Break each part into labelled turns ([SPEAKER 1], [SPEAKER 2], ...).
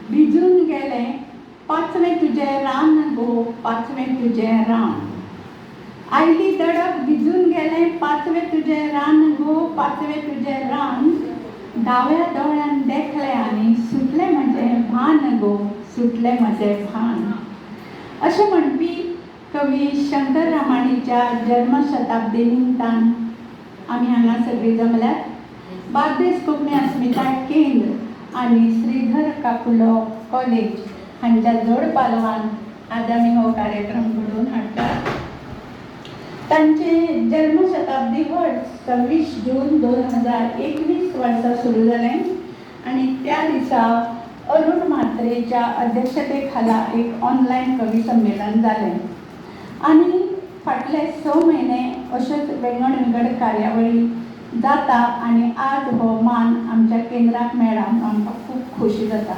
[SPEAKER 1] भिजून गेले पाचवे तुझे रान गो पाचवे तुझे रान. आयली दडप भिजून गेले पाचवे तुझे रान गो पाचवे तुझे रान. डाव्या डोळ्यान देखले आणि सुटले म्हजे भान गो सुटले म्हजे भान. अशें म्हणपी कवी शंकर रामाणीच्या जन्मशताब्दी निमतान आमी हांगा सगळीं जमल्यात. बार्देस कोंकणी अस्मिताय केंद्र आनी श्रीधर काकुलो कॉलेज हांच्या जोड पालवान आज आमी हो कार्यक्रम घडोवन हाडटात. तांचे जन्मशताब्दी वर्स 26 जून 2021 वर्सा सुरू जालें आनी त्या दिसा अरुण म्हात्रेच्या अध्यक्षते खाला एक ऑनलायन कवी संमेलन जालें. आनी फाटले 6 म्हयने अश्योच वेगवेगळ्या कार्यावळी जाता आनी आज हो मान आमच्या केंद्राक मेळ्ळा म्हणून आमकां खूब खोशी जाता.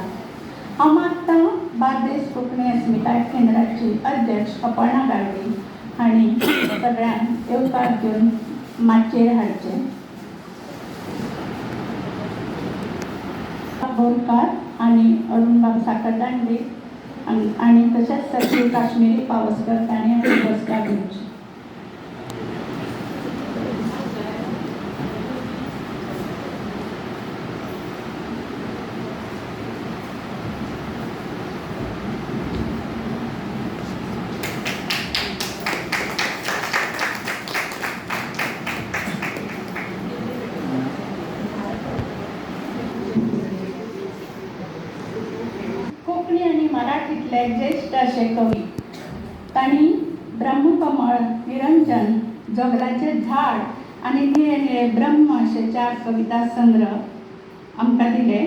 [SPEAKER 1] हांव मागतां बार्देस कोंकणी अस्मिताय केंद्राची अध्यक्ष अपर्णा गाळवी हांणी सगळ्यांक येवकार घेवन माचयेर हाडचें. बोरकार आनी अरुणबाब साखरदांडे आनी तशेंच सचिव काश्मीरी पावसकर ताणें पुरस्कार दिवचे. कोंकणी आनी मराठीतले ज्येश्ठ अशे कवी तांणी ब्रह्मकमळ, निरंजन, जगलाचे झाड आनी निळे निळे ब्रह्म अशे 4 कविता संग्रह आमकां दिले.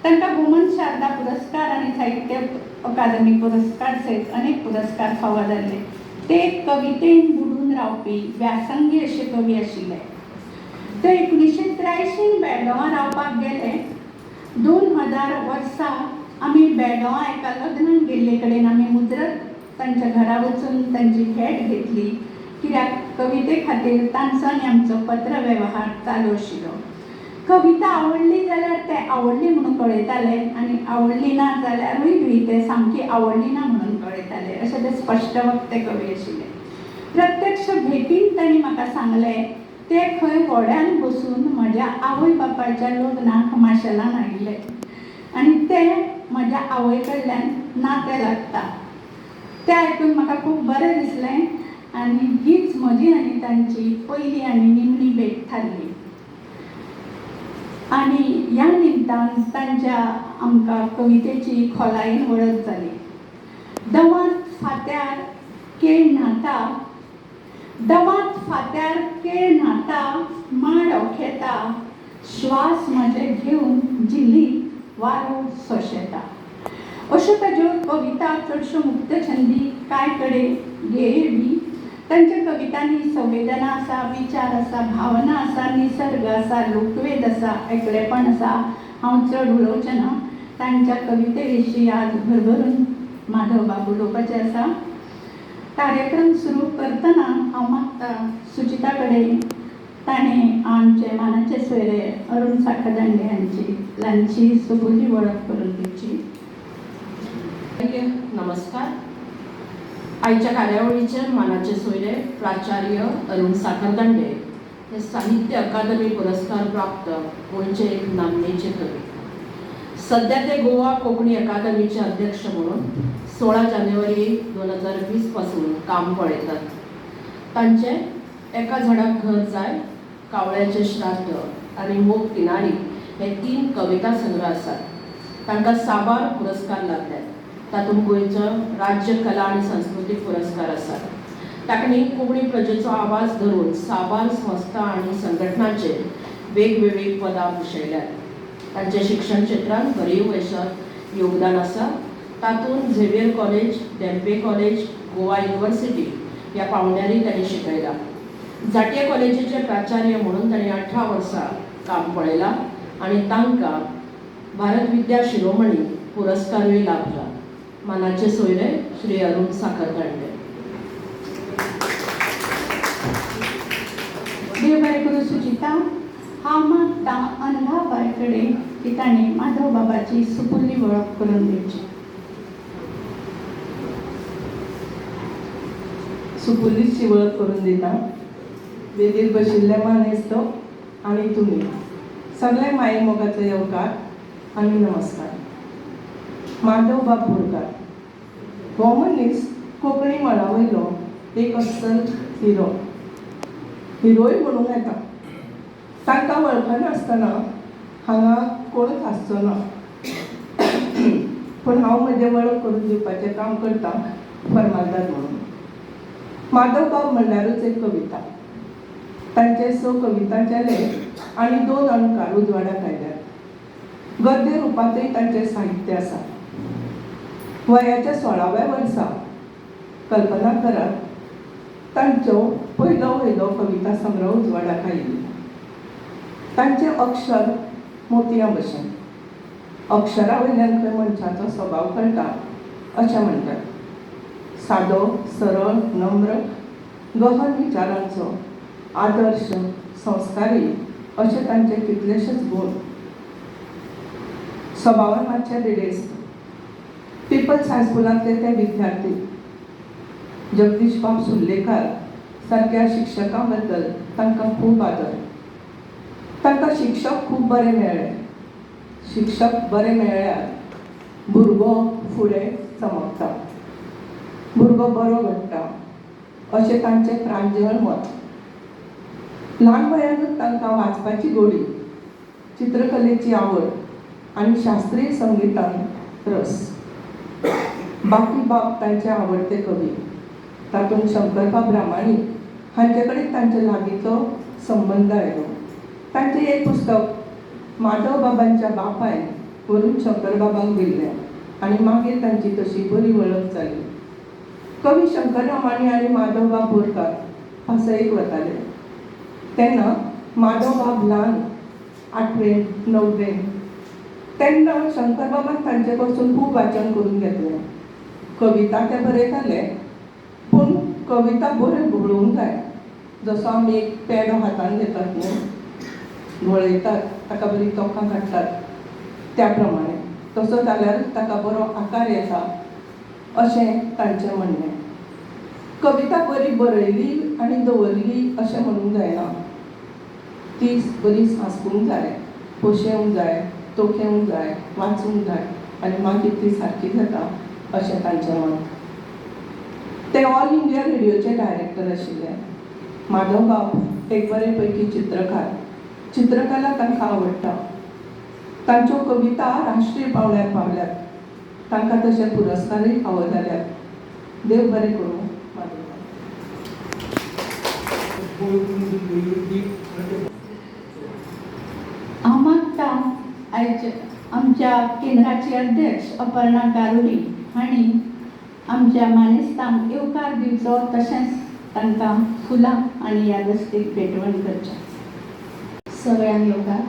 [SPEAKER 1] तांकां भूमन शारदा पुरस्कार आनी साहित्य अकादमी पुरस्कार सयत अनेक पुरस्कार फावो जाल्ले. ते कवितेन बुडून रावपी व्यासंगी अशे कवी आशिल्ले. ते 1983 बेळगांवां रावपाक गेले. 2000 वर्सा आमी बेळगांवां एका लग्नाक गेल्ले कडेन आमी मुजरत तांच्या घरा वचून तांची भेट घेतली. कित्याक कविते खातीर तांचो आनी आमचो पत्र वेव्हार चालू आशिल्लो. कविता आवडली जाल्यार ते आवडली म्हणून कळयताले आनी आवडली ना जाल्यारूय बी ते सामकी आवडली ना म्हणून कळयताले. अशे ते स्पश्ट वक्ते कवी आशिल्ले. प्रत्यक्ष भेटीन तांणी म्हाका सांगलें ते खंय व्हड्यान बसून म्हज्या आवय बापायच्या लग्नाक माशेलान आयिल्ले आनी ते म्हज्या आवय कडल्यान नातें लागता. तें आयकून म्हाका खूब बरें दिसलें आनी हीच म्हजी आनी तांची पयली आनी निमणी भेट थारली. आनी ह्या निमतान तांच्या आमकां कवितेची खोलायेन वळख जाली. दवांत फात्यार केळ न्हाता, दवांत फात्यार केळ न्हाता, माड ओखेता, श्वास म्हजे घेवन जिली वारो सोशेता. अश्यो ताज्यो कविता चडश्यो मुक्तछंदी कांय कडेन गेय बी. तांच्या कवितांनी संवेदना आसा, विचार आसा, भावना आसा, निसर्ग आसा, लोकवेद आसा, एकलेपण आसा. हांव चड उलोवचें ना. तांच्या कविते विशीं आज भरभरून माधव बाब उलोवपाचें आसा. कार्यक्रम सुरू करतना हांव मागतां सुचिता कडेन ताणें आमचे मानाचे सोयरे अरुण साखरदांडे हांची ल्हानशी सोबुजी वळख करून दिवची.
[SPEAKER 2] नमस्कार. आयच्या कार्यावळीचे मानाचे सोयरे प्राचार्य अरुण साखरदांडे हे साहित्य अकादमी पुरस्कार प्राप्त गोंयचे एक नामनेचे कवी. सध्या ते गोवा कोंकणी अकादमीचे अध्यक्ष म्हणून 16 जानेवारी 2020 पासून काम पळयतात. तांचे एका झाडाक घर जाय, कावळ्याचे श्राद्ध आनी मोग किनारी हे 3 कविता संग्रह आसात. तांकां साबार पुरस्कार लागल्यात. तातूंत गोंयचो राज्य कला आनी संस्कृतीक पुरस्कार आसा. तांणी कोंकणी प्रजेचो आवाज धरून साबार संस्था आनी संघटनांचेर वेगवेगळी पदां भुशयल्यात. तांचे शिक्षण क्षेत्रांत बरें वैशात योगदान आसा. तातूंत Xavier college, Dempe college, Goa university ह्या पावंड्यारी तांणी शिकयला. जाटीय कॉलेजीचे प्राचार्य म्हणून तांणी 18 वर्सां काम पळयलां आनी तांकां भारत विद्या शिरोमणी पुरस्कारूय लाभला. मानाचे सोयरे श्री अरुण साखरदांडे.
[SPEAKER 1] देव बरें करूं सुचिता. हांव मागतां अनघा बाय कडेन की तांणी माधव बाबाची सुपुर्दी वळख करून दिवची.
[SPEAKER 3] सुपुर्दीची वळख करून दिता. वेदीर बशिल्ले मानेस्त आनी तुमी सगळे माये मोगाचे येवकार आनी नमस्कार. माधव बाब बोरकार हो मनीस कोंकणी मळा वयलो एक अस्सल हिरो. हिरोय म्हणूंक येता. तांकां वळखनासतना हांगा कोणूच आसचो ना. पूण हांव म्हजें वळख करून दिवपाचें काम करतां फर्मानदार म्हणून. माधव बाब म्हणल्यारूच एक कविता. तांचे 6 कवितांचे लेख आनी 2 अणकार उजवाडाक आयल्यात. गद्य रुपांतूय तांचें साहित्य आसा. वयाच्या 16व्या वर्सा कल्पना करात तांचो पयलो कविता संग्रह उजवाडाक आयिल्लो. तांचें अक्षर मोतयां भशेन. अक्षरा वयल्यान खंय मनशाचो स्वभाव कळटा अशें म्हणटात. सादो, सरळ, नम्र, गहन विचारांचो, आदर्श, संस्कारी अशे तांचे कितलेशेच गुण. स्वभावान मातशे बेडेस्त. पिपल्स हायस्कुलांतले ते विद्यार्थी. जगदीश बाब सुर्लेकार सारक्या शिक्षकां बद्दल तांकां खूब आदर. तांकां शिक्षक खूब बरे मेळ्ळे. शिक्षक बरे मेळ्ळ्यार भुरगो फुडें चमकता. भुरगो बरो घडटा अशें तांचें प्रांजळ मत. ल्हान वयानूच तांकां वाचपाची गोडी, चित्रकलेची आवड आनी शास्त्रीय संगीतांत रस. बाकी बाब तांचे आवडते कवी. तातूंत शंकरबाब रामाणी हांचे कडेन तांचे लागींचो संबंद आयलो. तांचें एक पुस्तक माधव बाबांच्या बापायन व्हरून शंकरबाबांक दिल्लें आनी मागीर तांची तशी बरी वळख जाली. कवी शंकर रामाणी आनी माधव बाब बोरकार पासयेक वताले. तेन्ना माधव बाब ल्हान 8वेंत 9वेंत. तेन्ना शंकर बाबान तांचे कडसून खूब वाचन करून घेतलें. कविता ते बरयताले पूण कविता बऱ्यो घोळोवंक जाय. जसो आमी एक पेडो हातान घेतात न्हू, घोळयतात, ताका बरी तोकां काडटात, त्या प्रमाणे तसो जाल्यारूच ताका बरो आकार येता अशें तांचें म्हणणें. कविता बरी बरयली आनी दवरली अशें म्हणूंक जायना. ती बरी सांसपूंक जाय, पोशेवंक जाय, तोखेवंक जाय, वाचूंक जाय आनी मागीर ती सारकी जाता अशें तांचें मत. ते ऑल इंडिया रेडिओचे डायरेक्टर आशिल्ले. माधव बाब एक बरे पैकी चित्रकार. चित्रकला तांकां आवडटा. तांच्यो कविता राष्ट्रीय पावंड्यार पावल्यात. तांकां तशे पुरस्कारूय फावो जाल्यात. देव बरें करूं माधव बाब.
[SPEAKER 1] हांव मागतां आयज आमच्या केंद्राचे अध्यक्ष अपर्णा गारुडी हांणी आमच्या मानेस्तांक येवकार दिवचो, तशेंच तांकां फुलां आनी यादस्तीक भेटवण करचें.
[SPEAKER 4] सगळ्यांक येवकार.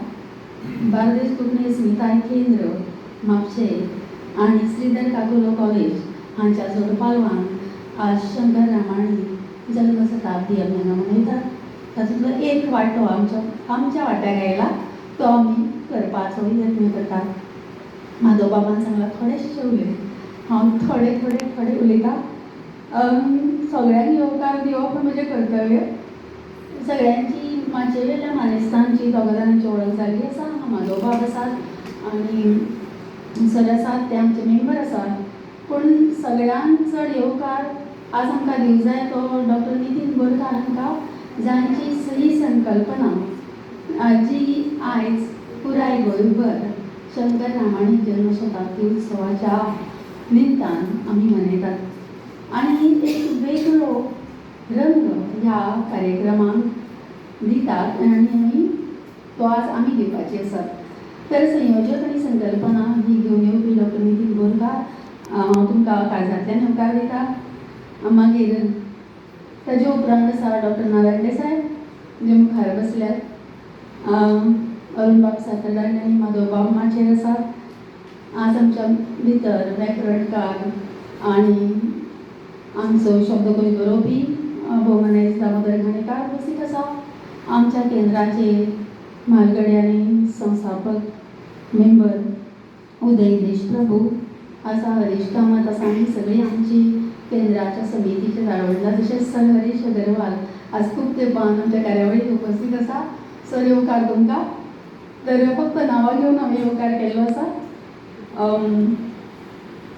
[SPEAKER 4] बार्देस कोंकणी अस्मिताय केंद्र म्हापशे आनी श्रीधर काकुलो कॉलेज हांच्या जोडपालवान आज शंकर रामाणी जल्म शताब्दी अभियान मनयतात. तातूंतलो एक वांटो आमच्या वाट्याक आयला, तो आमी करपाचो यत्न करतात. माधव बाबान सांगलां थोडेशे उलय, हांव थोडे उलयतां. सगळ्यांक येवकार दिवप म्हजें कर्तव्य. सगळ्यांची म्हाजे वेल्या मानेस्तांची दोगां जाणांची वळख जाल्ली आसा. माधव बाब आसात आनी सर आसात, ते आमचे मेंबर आसात. पूण सगळ्यांत चड येवकार आज आमकां दिवंक जाय तो डॉक्टर नितीन बोरकार हांकां, जांची सही संकल्पना जी आयज पुराय गोंयभर शंकर रामाणी जल्म शताब्दी उत्सवाच्या निमतान आमी मनयतात. आनी एक वेगळो रंग ह्या कार्यक्रमाक दितात आनी तो आज आमी दिवपाची आसात. तर संयोजक आनी संकल्पना ही घेवन येवपी डॉक्टर नितीन बोरकार, हांव तुमकां काळजांतल्यान येवकार दिता. मागीर ताजे उपरांत आसा डॉक्टर नारायण देसाय, जे मुखार बसल्यात. अरुण बाब सातरदांडे आनी माधव बाब माचेर आसात. आज आमच्या भितर व्याकरणकार आनी आमचो शब्दकोश बरोवपी भोवमनेश दामोदर घाणेकार उपस्थित आसा. आमच्या केंद्राचे म्हालगडे आनी संस्थापक मेंबर उदय देशप्रभू आसा, हरीश कामत आसा, आनी सगळी आमची केंद्राच्या समितीचे जाणवडला, तशेंच सर हरीश अगरवाल आज खूब तेंपान आमच्या कार्यावळीक उपस्थित आसा. सर येवकार तुमकां. तर फक्त नांवां घेवन हांवें येवकार केल्लो आसा.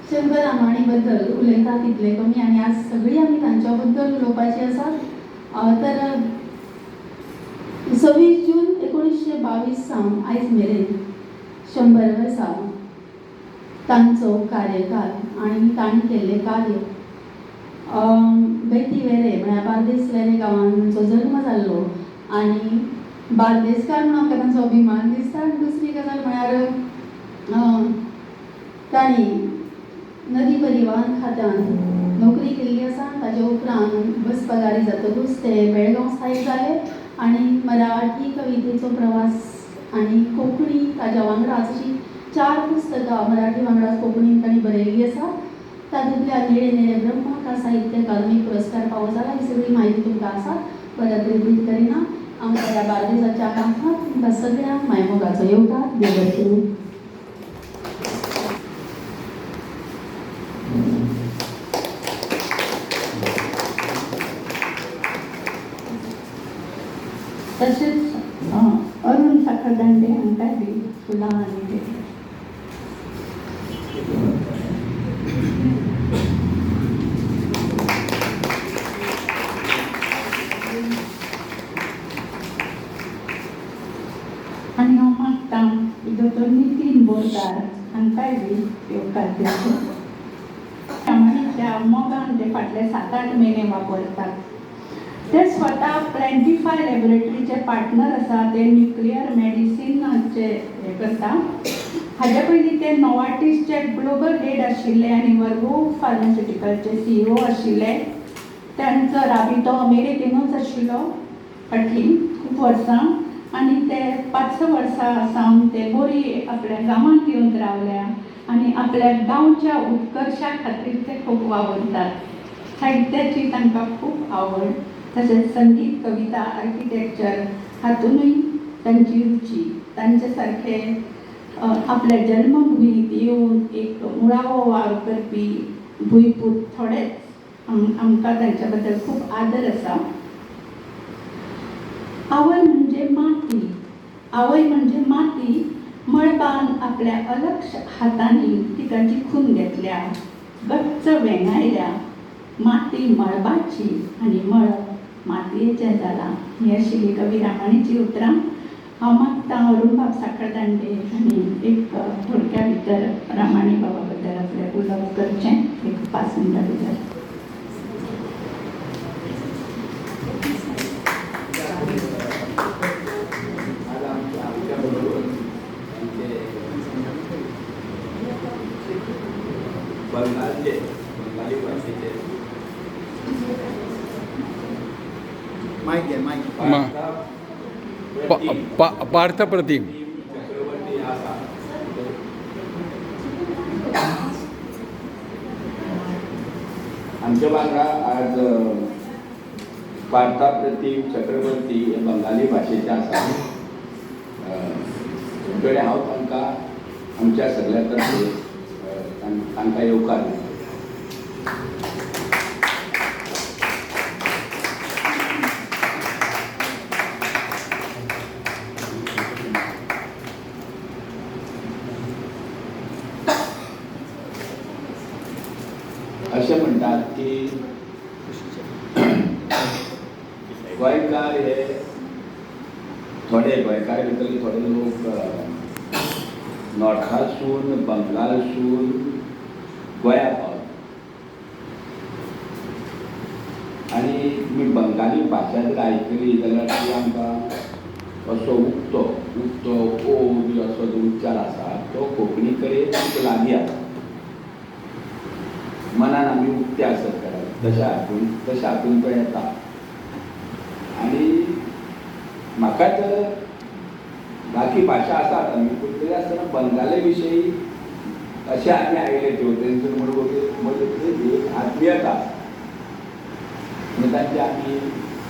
[SPEAKER 4] शंकर रामाणी बद्दल उलयता तितले कमी, आनी आज सगळीं आमी तांच्या बद्दल उलोवपाची आसा. तर 26 जून 1922 सावन आयज मेरेन 100 वर्सां तांचो कार्यकाल आनी तांणी केल्लें कार्य. बेती वेरे म्हळ्यार बार्देस वेरे गांवांत तांचो जल्म जाल्लो आनी बार्देसकार म्हणून आमकां तांचो अभिमान दिसता. आनी दुसरी गजाल म्हळ्यार तांणी नदी परिवहन खात्यांत नोकरी केल्ली आसा. ताचे उपरांत बस पगारी जातकूच ते बेळगांव स्थायीक जाले आनी मराठी कवितेचो प्रवास आनी कोंकणी ताच्या वांगडाच अशी 4 पुस्तकां मराठी वांगडाच कोंकणीन तांणी बरयल्लीं आसा. तातूंतल्या निळे निळे ब्रह्म हाका साहित्य अकादमी पुरस्कार फावो जाला. ही सगळी म्हायती तुमकां आसा, परत रिपीट करिना. आमच्या ह्या बार्देसाच्या कामांत तुमकां सगळ्यांक मायमोगाचो येवकार. देव बरें करूं.
[SPEAKER 1] तसेच अरुण साखरदांडे हांकांय बी फुलां आनी भेट. आनी हांव मागतां की दोतोर नितीन बोरकार हांकांय बी येवकार दिवचो. रामाणीच्या मोगान ते फाटले 7-8 म्हयने वापरतात. ते स्वता प्लॅन्टिफाय लॅबोरेटरीचे पार्टनर आसा. ते न्युक्लियर मेडिसिनाचे हे करता. हाजे पयलीं ते नोवार्टिसचे ग्लोबल हेड आशिल्ले आनी वर्गो फार्मास्युटिकलचे CEO आशिल्ले. तांचो राबितो अमेरिकेनूच आशिल्लो फाटलीं खूब वर्सां, आनी ते 5-6 वर्सां सावन ते बोरी आपल्या गांवांत येवन रावल्या आनी आपल्या गांवच्या उत्कर्शा खातीर ते खूब वावरतात. साहित्याची तांकां खूब आवड. तशेंच संगीत, कविता, आर्किटेक्चर हातूनय तांची रुची. तांचे सारखे आपल्या जन्मभुमीत येवन एक मुळावो वावर करपी भुंयपूत थोडेच. आमकां तांच्या बद्दल खूब आदर आसा. आवय म्हणजे माती. आवय म्हणजे माती. मळबान आपल्या अलक्ष हातांनी तिका जिखून घेतल्या, गच्च वेंगायल्या. माती मळबाची आनी मळब मातयेचें जालां. ही आशिल्ली कवी रामाणीची उतरां. हांव मागतां अरुणबाब साखरदांडे आनी एक थोडक्या भितर रामाणी बाबा बद्दल आपलें उलोवप करचें 1-5 मिनटां भितर.
[SPEAKER 5] बंगाली भाषेचे
[SPEAKER 6] पार्थ प्रतिम
[SPEAKER 5] चक्रवर्ती आसा. आमच्या वांगडा आज पार्था प्रतिम चक्रवर्ती हे बंगाली भाशेचे आसा. कडेन हांव तांकां आमच्या सगळ्या तर्फे तांकां येवकार दिता. अशें म्हणटात की गोंयकार हे थोडे गोंयकार भितरले थोडे लोक नॉर्थासून बंगालसून गोंया पावतात आनी तुमी बंगाली भाशा जर आयकली जाल्यार ती आमकां असो उक्तो ओ बी असो जो उच्चार आसा तो कोंकणी कडेन खूब लागीं आसा. मनान आमी उक्ते आसत करप तशें हातून तो येता. आनी म्हाका तर बाकी भाशा आसात आमी पूण तरी आसतना बंगाली विशयी अशें आमी आयले त्यो तेंचून म्हणून एक आत्मीयता आनी तांचे आमी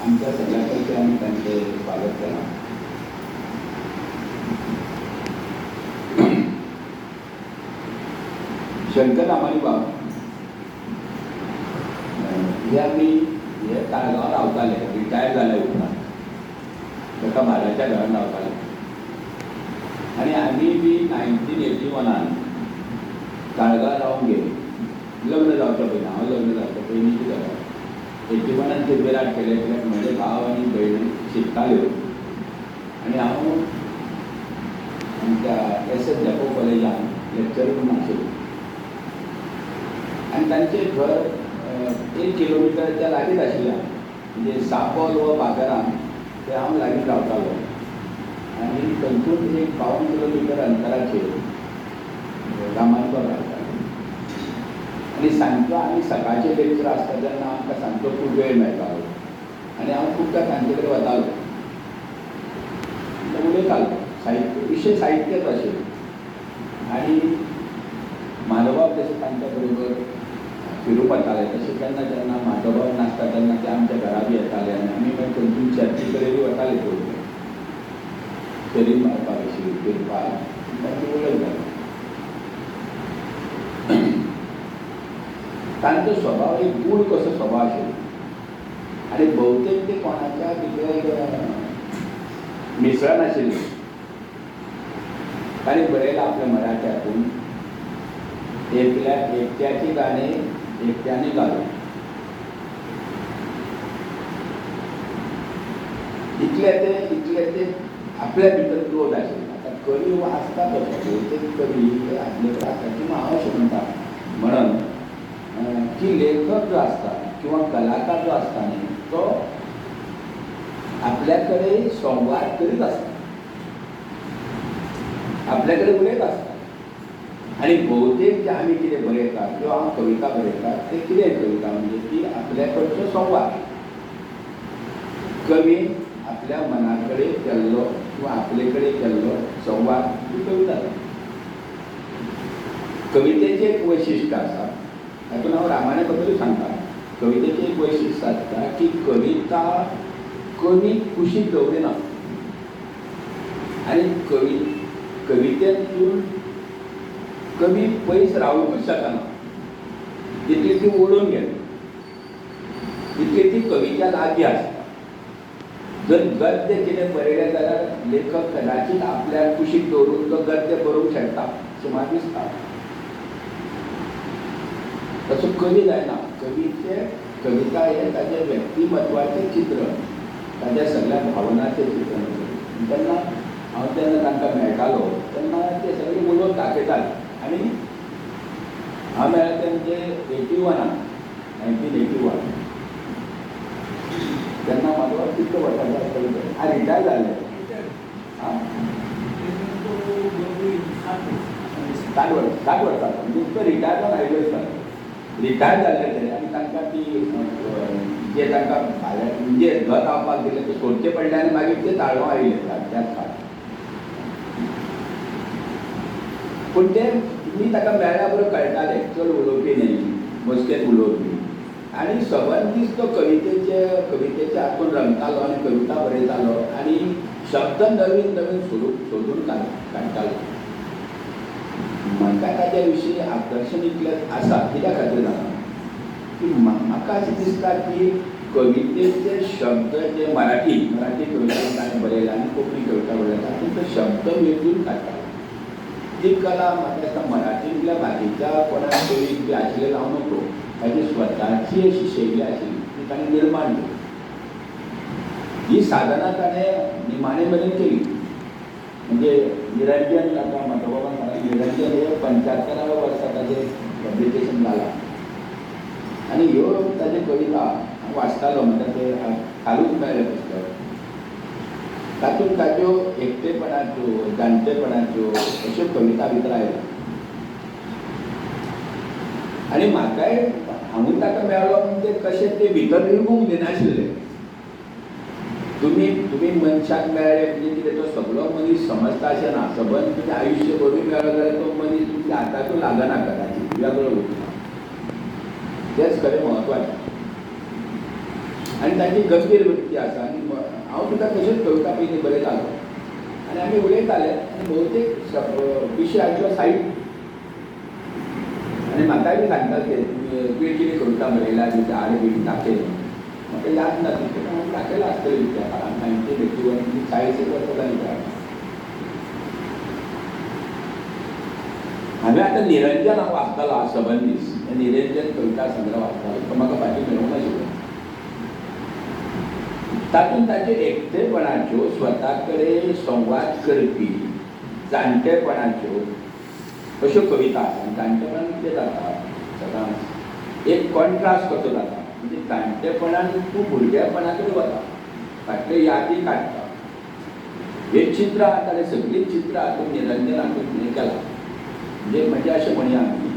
[SPEAKER 5] आमच्या सगळ्या तर्फे आमी तांचें स्वागत केलां. शंकर रामानी बाब हे आमी हे ताळगांव रावताले, रिटायर जाले उपरांत ताका भाड्याच्या घरान रावताले. आनी आमी बी 1981 ताळगांव रावून गेली. लग्न जावच्या पयलीं, हांव लग्न जावच्या पयलीं कितें जालें 81 ते विराट केले कित्याक म्हजे भाव आनी भयणी शिकताल्यो आनी हांव आमच्या एस.एस. डेपो कॉलेजान लेक्चर म्हणून आशिल्लो. आनी तांचें घर 1 किलोमिटरच्या लागींच आशिल्लें, म्हणजे सांपोल वा बाजारान ते हांव लागीं रावतालो. आनी थंयसून 1-2 किलोमिटर अंतराचेर रामानबाब रावताले. आनी सांजचो आमी सकाळचे लेक्चर आसता तेन्ना आमकां सांजचो खूब वेळ मेळटालो आनी हांव खुबदां तांचे कडेन वतालो, उलयतालो. साहित्य विशय साहित्यच आशिल्लो. आनी माधवबाब जशें तांच्या बरोबर फिरूंक वताले तशें केन्ना केन्ना माधवबाब नासता तेन्ना ते आमच्या घरा बी येताले आनी आमी मागीर थंयसून चर्ची कडेन बी वताले पळोवंक, शरी मारपाक अशी फिरपाक तांचे उलयताले. तांचो स्वभाव एक गूढ कसो स्वभाव आशिल्लो आनी भोवतेक ते कोणाच्या भितर मिसळनाशिल्ले. ताणें बरयलां आपल्या मराठ्यातून, एकट्याची गाणे एकट्याने गालो. इतले ते आपल्या भितर क्रोध आशिल्लो. आतां कवी आसता तसो भोवतेक कवी आपले कडेन आसता किंवा हांव अशें म्हणटा म्हणून की लेखक जो आसता किंवा कलाकार जो आसता न्ही तो आपल्या कडेन संवाद करीत आसता, आपल्या कडेन उलयत आसता. आनी भोवतेक जे आमी कितें बरयतात किंवा हांव कविता बरयतात ते कितें कविता म्हणजे की आपल्या कडचो संवाद. कवीन आपल्या मना कडेन केल्लो किंवा आपले कडेन केल्लो संवाद ही कविता. कवितेचें एक वैशिश्ट्य आसा, तातूंत हांव रामायणा बद्दलूच सांगता. कवितेचें एक वैशिश्ट्य आसता की कविता कवी कुशीक दवरिना आनी कवितेंतून कवी पयस रावूंकूच शकना, इतली ती ओडून घेता, इतली ती कविच्या लागीं आसता. जर गद्य कितें बरयलें जाल्यार लेखक कदाचित आपल्या कुशीक दवरून तो गद्य बरोवंक शकता अशें म्हाका दिसता. तसो कवी जायना. कविता हें ताचें व्यक्तिमत्वाचें चित्र, ताच्या सगळ्या भावनाचें चित्र. तेन्ना हांव जेन्ना तांकां मेळटालो तेन्ना ते सगळे उलोवन दाखयताले. आनी हांव मेळ्ळें तें म्हणजे 1981 तेन्ना म्हाजो तितलो वर्साचो आसतलो. हांव रिटायर जाल्ले 60 वर्साचो, नुकतो रिटायर जावन आयिल्लो दिसतालो. रिटायर जाल्ले ते आनी तांकां ती जे तांकां भायर म्हणजे घर रावपाक दिलें ते सोडचें पडलें आनी मागीर ते ताळगांव आयिल्ले त्याच काळार. पूण ते मी ताका मेळ्ळ्या बरोबर कळटालें चड उलोवपी न्ही, मस्केत उलोवपी. आनी सबंद दीस तो कवितेच्या हातून रंगतालो आनी कविता बरयतालो आनी शब्द नवीन नवीन सोदून काडटालो. म्हाका ताच्या विशीं आकर्शण इतलें आसा कित्या खातीर जाणा की म्हाका अशें दिसता की कवितेचे शब्द जे मराठी कविता ताणें बरयल्या आनी कोंकणी कविता बरयता आनी तो शब्द वेचून काडटालो. ती कला म्हाका दिसता मराठींतल्या बाकीच्या कोणाक कवीक बी आशिल्लें जावं नको, ताची स्वताची अशी शैली आशिल्ली ती ताणें निर्माण केली. ही साधना ताणें निमाणे मेरेन केली. म्हणजे निरंजन जाता माधवबाबान सांगलें निरंजन हे 75व्या वर्सा ताचें पब्लिकेशन जालां आनी ह्यो ताच्यो कविता हांव वाचतालो म्हणटा ते खालूच मेळ्ळें पुस्तक. तातूंत ताच्यो एकटेपणाच्यो जाणटेपणाच्यो अश्यो कविता भितर आयल्यो. आनी म्हाकाय हांवूय ताका मेळ्ळो म्हणजे कशें ते भितर रिवूंक दिनाशिल्लें. तुम्ही मनशाक मेळ्ळे म्हणजे कितें तो सगळो मनीस समजता अशें ना. सबंद तुजें आयुश्यभरूय मेळ्ळो जाल्यार तो मनीस तुमच्या हाताकूय लागना कदाचित वेगळो उरता. तेच खरें म्हत्वाचें. आनी ताची गंभीर वृत्ती आसा. आनी हांव सुद्दां तश्योच कविता पयलीं बरयतालो आनी आमी उलयताले आनी भोवतेक विशय आशिल्लो साहित्य आनी म्हाकाय बी सांगता ते तुवें कितें करता बरयला बी आड बी दाखयलें म्हाका याद ना तितून हांवें दाखयला आसतलें त्या काळान 1981 40 वर्सां जालीं त्या हांवें आतां निरंजन हांव वाचतालो सबंदीस निरंजन कविता संग्रह वाचतालो तो म्हाका फाटीं मेळूंक नाशिल्लो तातूंत ताचे एकटेपणाच्यो स्वता कडेन संवाद करपी जाणटेपणाच्यो अश्यो कविता आसा जाणटेपणान कितें जाता सदांच एक कॉन्ट्रास्ट कसो जाता म्हणजे जाणटेपणान तूं भुरगेपणा कडेन वता फाटल्यो यादी काडटा हे चित्रां आतां सगळीं चित्रां हातूंत निरंजन हातूंत हें केलां म्हणजे अशें म्हणया आमी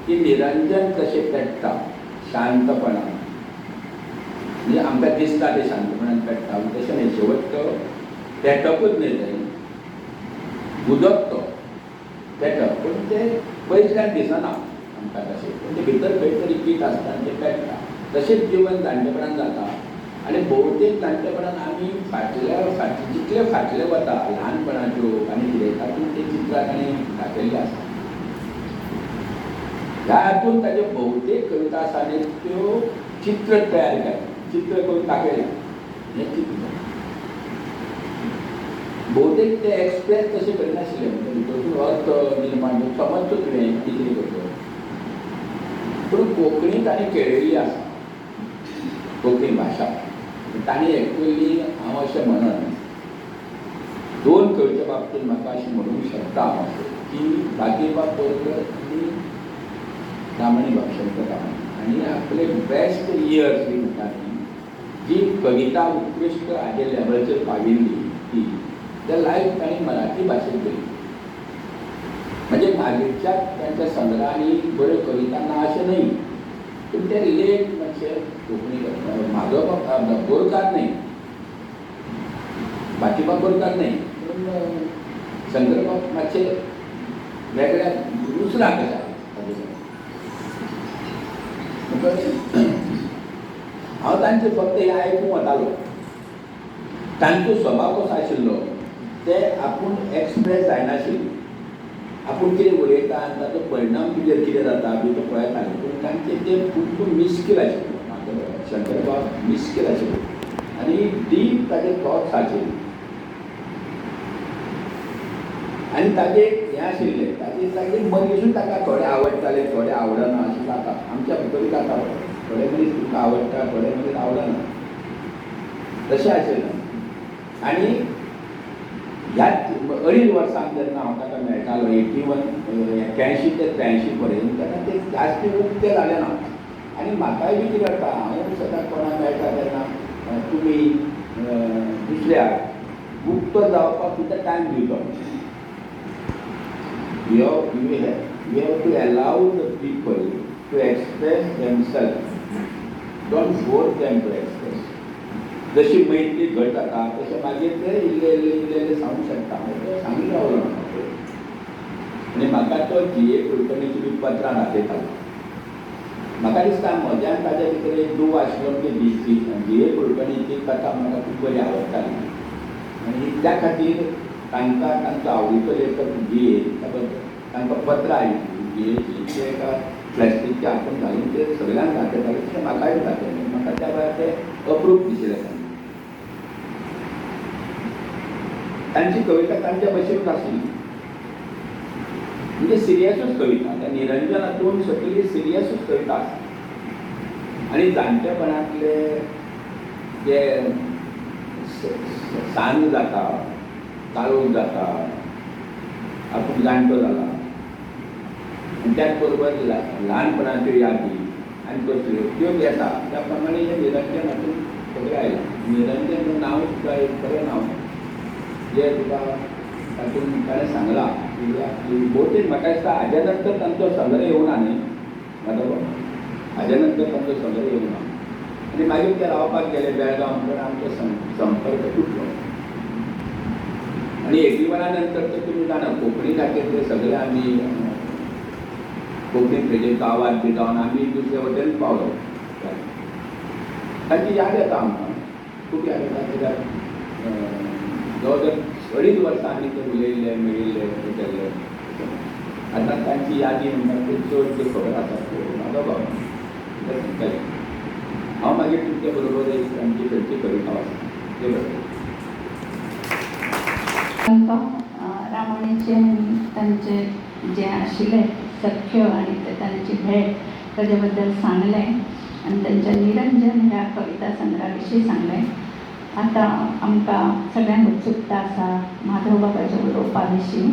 [SPEAKER 5] की निरंजन कशें पेट्टा शांतपणान म्हणजे आमकां दिसता ते शांतपणान पेट्टा तशें न्ही शेवट पेटपूच न्ही तें उदक तो पेटप पूण तें पयसल्यान दिसना आमकां तशें पूण तें भितर खंय तरी पीठ आसता आनी तें पेट्टा तशेंच जिवन जाणटेपणान जाता आनी भोवतेक जाणटेपणान आमी जितले फाटले वता ल्हानपणाच्यो आनी कितें तातूंत ते चित्रां ताणें दाखयल्लीं आसता ह्या हातूंत ताज्यो भोवतेक कविता आसा न्ही त्यो चित्र तयार केल्या चित्र करून दाखयल्या हें चित्र भोवतेक ते एक्सप्रेस तशें करिनाशिल्ले म्हणजे भितरसून अर्थ निर्माण समजचो तुवें कितें करता पूण कोंकणी ताणें केळयल्ली आसा कोंकणी भाशा ताणें एक्चुअली हांव अशें म्हणन दोन कविते बाबतींत म्हाका अशें म्हणूंक शकता हांव की भागीरबाब बोरकर आनी रामणी भटशंकर आनी आपले बेस्ट इयर्स बी म्हणटा ती जी कविता उत्कृश्ट हाजे लेवलचेर पाविल्ली ती ते लायफ ताणें मराठी भाशेंत केली म्हणजे मागीरच्या तांच्या संग्रहांनी बऱ्यो कविता ना अशें न्हय पूण ते लेख मातशे कोंकणी म्हाजो बोरकार न्हय बाकीबाब बोरकार न्हय पूण शंकरबाब मातशे वेगळ्या दुसऱ्या कशा हांव तांचे फक्त हे आयकूंक वतालो तांचो स्वभाव कसो आशिल्लो ते आपूण एक्सप्रेस जायनाशिल्ले आपूण कितें उलयता आनी ताचो परिणाम तुजेर कितें जाता बी तो पळयताले पूण तांचे ते खूब मिस्कील आशिल्लो म्हाजो शंकरबाब मिस्कील आशिल्लो आनी डीप ताजे थॉट्स आशिल्ले आनी ताजे हें आशिल्लें ताजे मनीसूय ताका थोडे आवडटाले थोडे आवडना अशें जाता आमच्या भितर जाता थोडे मनीस तुमकां आवडटा थोडे मनीस आवडना तशें आशिल्लें आनी ह्या 2.5 वर्सांक जेन्ना हांव ताका मेळटालो 81 ते 83 पर्यंत तेन्ना ते जास्ती उक्ते जाले ना आनी म्हाकाय बी कितें जाता हांव सदां कोणाक मेळटा तेन्ना तुमी दुसऱ्याक उक्तो जावपाक सुद्दां टायम दिवचो You have to allow the people to express themselves. Don't force them to express. जशी मैत्री घट जाता तशें मागीर ते इल्ले सांगूंक शकता सांगूंक रावलो आनी म्हाका तो जी.ए. कुलकर्णीची बी पत्रां दाखयतालो म्हाका दिसता म्हज्यान ताज्या भितर एक दूख आशिल्लो म्हणजे जी.ए. कुलकर्णीची कथा म्हाका खूब बरी आवडटाली आनी त्या खातीर तांकां तांचो आवडीचो लेखक जी.ए. तांकां पत्रां आयिल्लीं जी.एची ते एका प्लास्टीकचे हातूंत घालून ते सगळ्यांक दाखयताले तशें म्हाकाय दाखयलें म्हाका त्या वेळार ते अप्रूप दिशिल्लें तांची कविता तांच्या भशेनूच आशिल्ली म्हणजे सिरियसूच कविता त्या निरंजन हातूंत सगळी सिरियसूच कविता आसा आनी जाणटेपणांतले जे सांज जाता काळोख जाता आपूण जाणटो जाला आनी त्याच बरोबर ल्हानपणाच्यो यादी आनी कसल्यो त्यो येता त्या प्रमाणे हे निरंजन हातूंत सगळें आयलां निरंजन हें नांव सुद्दां एक बरें नांव जे तुका तातूंत ताणें सांगलां की भोवतेक म्हाका दिसता हाज्या नंतर तांचो संग्रह येवना न्ही म्हाजो हाज्या नंतर तांचो संग्रह येवना आनी मागीर ते रावपाक गेले बेळगांव म्हणून आमचो संपर्क तुटलो आनी 81 नंतर तर तुमी जाणा कोंकणी खातीर ते सगळे आमी कोंकणी तेजे गांवांत बी जावन आमी दुसरे वटेन पावलो तांची याद येता आमकां खूब याद येता कित्याक जवळ जवळ 2.5 वर्सां आमी ते उलयल्ले मेळिल्ले केल्ले आता तांची यादी म्हणटा ते चड जे खबर आसा तो म्हाजो भाव सांगताले हांव मागीर तुमचे बरोबर एक तांची खंयची कविता वाचता ते बरोबर
[SPEAKER 1] तांकां रामायणाचे आनी तांचे जे आशिल्ले सख्य आनी तांची भेट ताजे बद्दल सांगलें आनी तांच्या निरंजन ह्या कविता संग्रहा विशीं सांगलें. आतां आमकां सगळ्यांक उत्सुकता आसा माधव बाबाच्या बरोवपा विशीं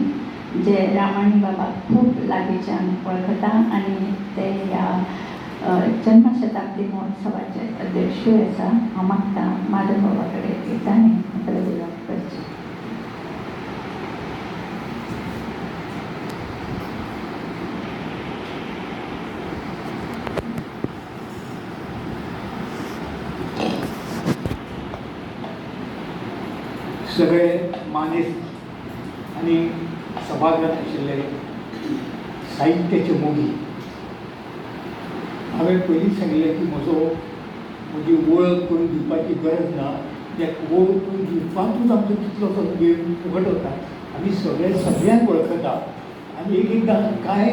[SPEAKER 1] जे रामायणी बाबाक खूब लागींच्यान वळखता आनी ते ह्या जन्मशताब्दी महोत्सवाचे अध्यक्षूय आसा. हांव मागतां माधव बाबा कडेन येतानी आपले उलोवप करचें.
[SPEAKER 7] सगळे मानेस्त आणि सभागृहात आशिल्ले साहित्याचे मोगी हांवें पयलींच सांगिल्लें की म्हजी वळख करून दिवपाची गरज ना. त्या वळख करून दिवपाकूच आमचो कितलोसो वेळ फुकट वता. आमी सगळ्यांक वळखता आनी एकदां कांय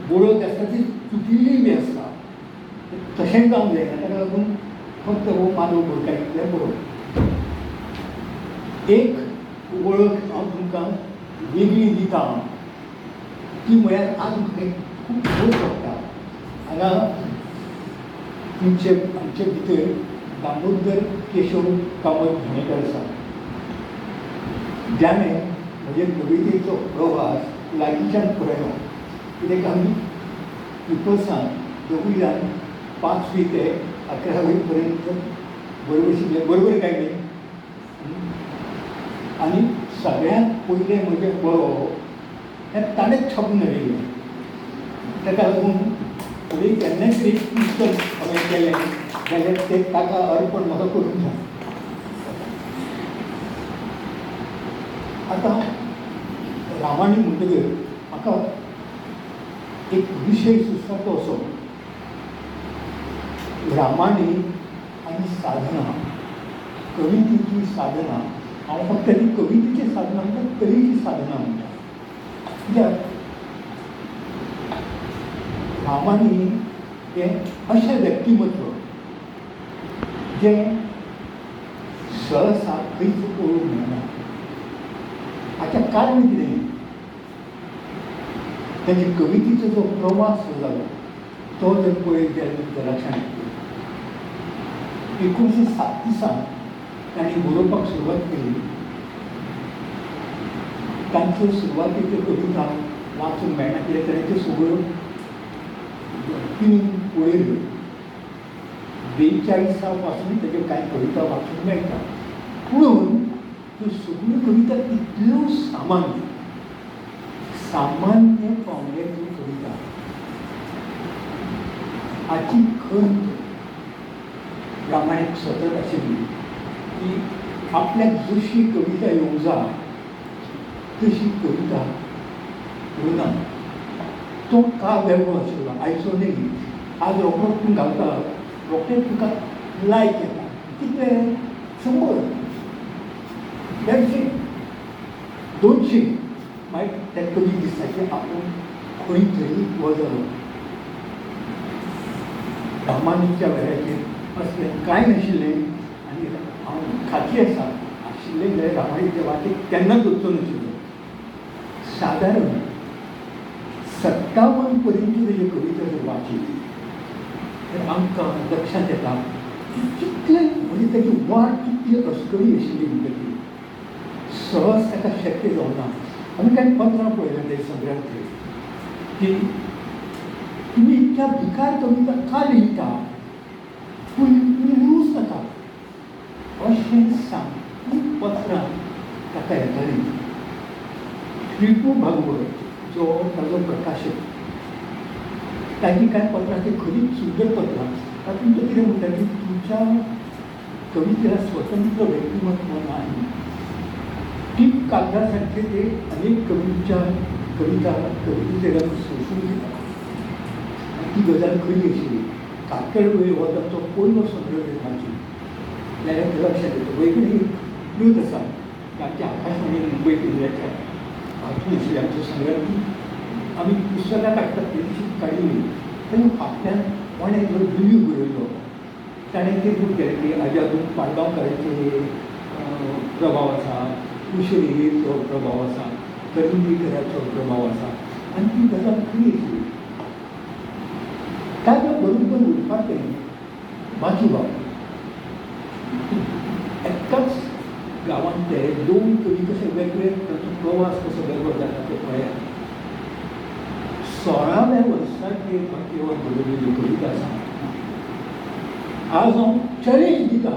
[SPEAKER 7] वळख आसता ती चुकिल्ली बी आसता. तशें जावंक जायना. ताका लागून फक्त हो मानव बोरकारांतल्यान बरोवप. एक वळख हांव तुमकां वेगळी दिता ती म्हळ्यार आज म्हाका खूब खोस वाटता. हांगा आमचे भितर दामोदर केशव कामत घाणेकर आसा ज्याने म्हजे कवितेचो प्रवास लागींच्यान पळयलो. कित्याक आमी पिपल्सान दोगूय जाण 5वी ते 11वी पर्यंत बरोबर शिकले. बरोबर काय न्ही. आनी सगळ्यांत पयलें म्हजें बरोवप हें ताणेंच छापून हाडिल्लें. ताका लागून फुडें केन्नाय तरी पुस्तक हांवें केलें जाल्यार तें ताका अर्पण म्हाका करूंक जाय. आतां रामायण म्हणटकीर म्हाका एक विशय सुचता तो असो रामायण आनी साधना कवितेची साधना. हांव फक्त ती कवितेची साधना म्हणटा कलेची साधना म्हणटा. कित्याक रामायण हें अशें व्यक्तिमत्व जें सहसा खंयच पळोवंक मेळना. हाचें कारण कितें ताचे कवितेचो जो प्रवास जो जालो तो जर पळयत जाल्यार लक्षांत येता. 1937 तांणी बरोवपाक सुरवात केली. तांच्यो सुरवातेच्यो कविता वाचूंक मेळना कित्याक ताणें त्यो सगळ्यो पिनून पळयल्यो. 42 पासून ताज्यो कांय कविता वाचूंक मेळटा पूण त्यो सगळ्यो कविता इतल्यो सामान्य पावंड्याच्यो कविता. हाची खंत रामायणाक सतत आशिल्ली की आपल्याक जशी कविता येवंक जाय तशी कविता येवना. तो काळ वेगळो आशिल्लो. आयचो न्ही. आज रोखडो तूं घालता रोखडेच तुका लायक येता. कितें 100 150 200 मागीर त्या कवी दिसता की आपूण खंय तरी वजलो. रामायणाच्या वेळाचेर असलें कांय नाशिल्लें आनी हांव खात्री आसा आशिल्लें जाल्यार रामायणाच्या वाटेक केन्नाच वचचो नाशिल्लो. सादारण 57 पर्यंत ताज्यो कविता जर वाचली तर आमकां लक्षांत येता की कितले म्हणजे ताची वाट कितली अस्करी आशिल्ली म्हणटकी सहज ताका शक्य जावना. आमी कांय पत्रां पळयल्यां ते संग्रहांतली की तुमी इतल्या भिकार कविता का लिहिता पूण तुमी लिवूच नाका अशें सांग पत्रां ताका येतालीं. श्रीपू भागवत जो ताजो प्रकाशक ताची कांय पत्रां ती खरीच सुंदर पत्रां. तातूंत तो कितें म्हणटा की तुमच्या कवितेला स्वतंत्र व्यक्तिमत्व नाही. ती कागदा सारखे ते अनेक कवितेचे रंग सोसून घेतात. ती गजाल खरी आशिल्ली. कातळ वेळ हो तांचो पयलो संग्रह लेखाची जाल्यार ते लक्षांत येता. वेगळी न्यूज आसा की आमच्या आकाशवाणी मुंबय केंद्राच्या हातूंत आशिल्ली आमचो संग्रह आमी पुस्तकां काडटात ती तशी काडिल्ली ताणें फाटल्यान कोणें एक रिव्यू बरयल्लो ताणें ते बूक केलें की हाज्या हातून पाडगांवकारांचे प्रभाव आसा कुशेरीचो प्रभाव आसा करंदीकराचो प्रभाव आसा आनी ती गजाल खरी आशिल्ली ताज्या बरोबर उरपाचें बाकीबाब एकाच गांवांत ते दोन कवी कशे वेगळे ताचो प्रवास कसो वेगळो जाता तो पळयात 16व्या वर्साचेर बाकीबाब बरोवलेली कविता आसा आज हांव चॅलेंज दिता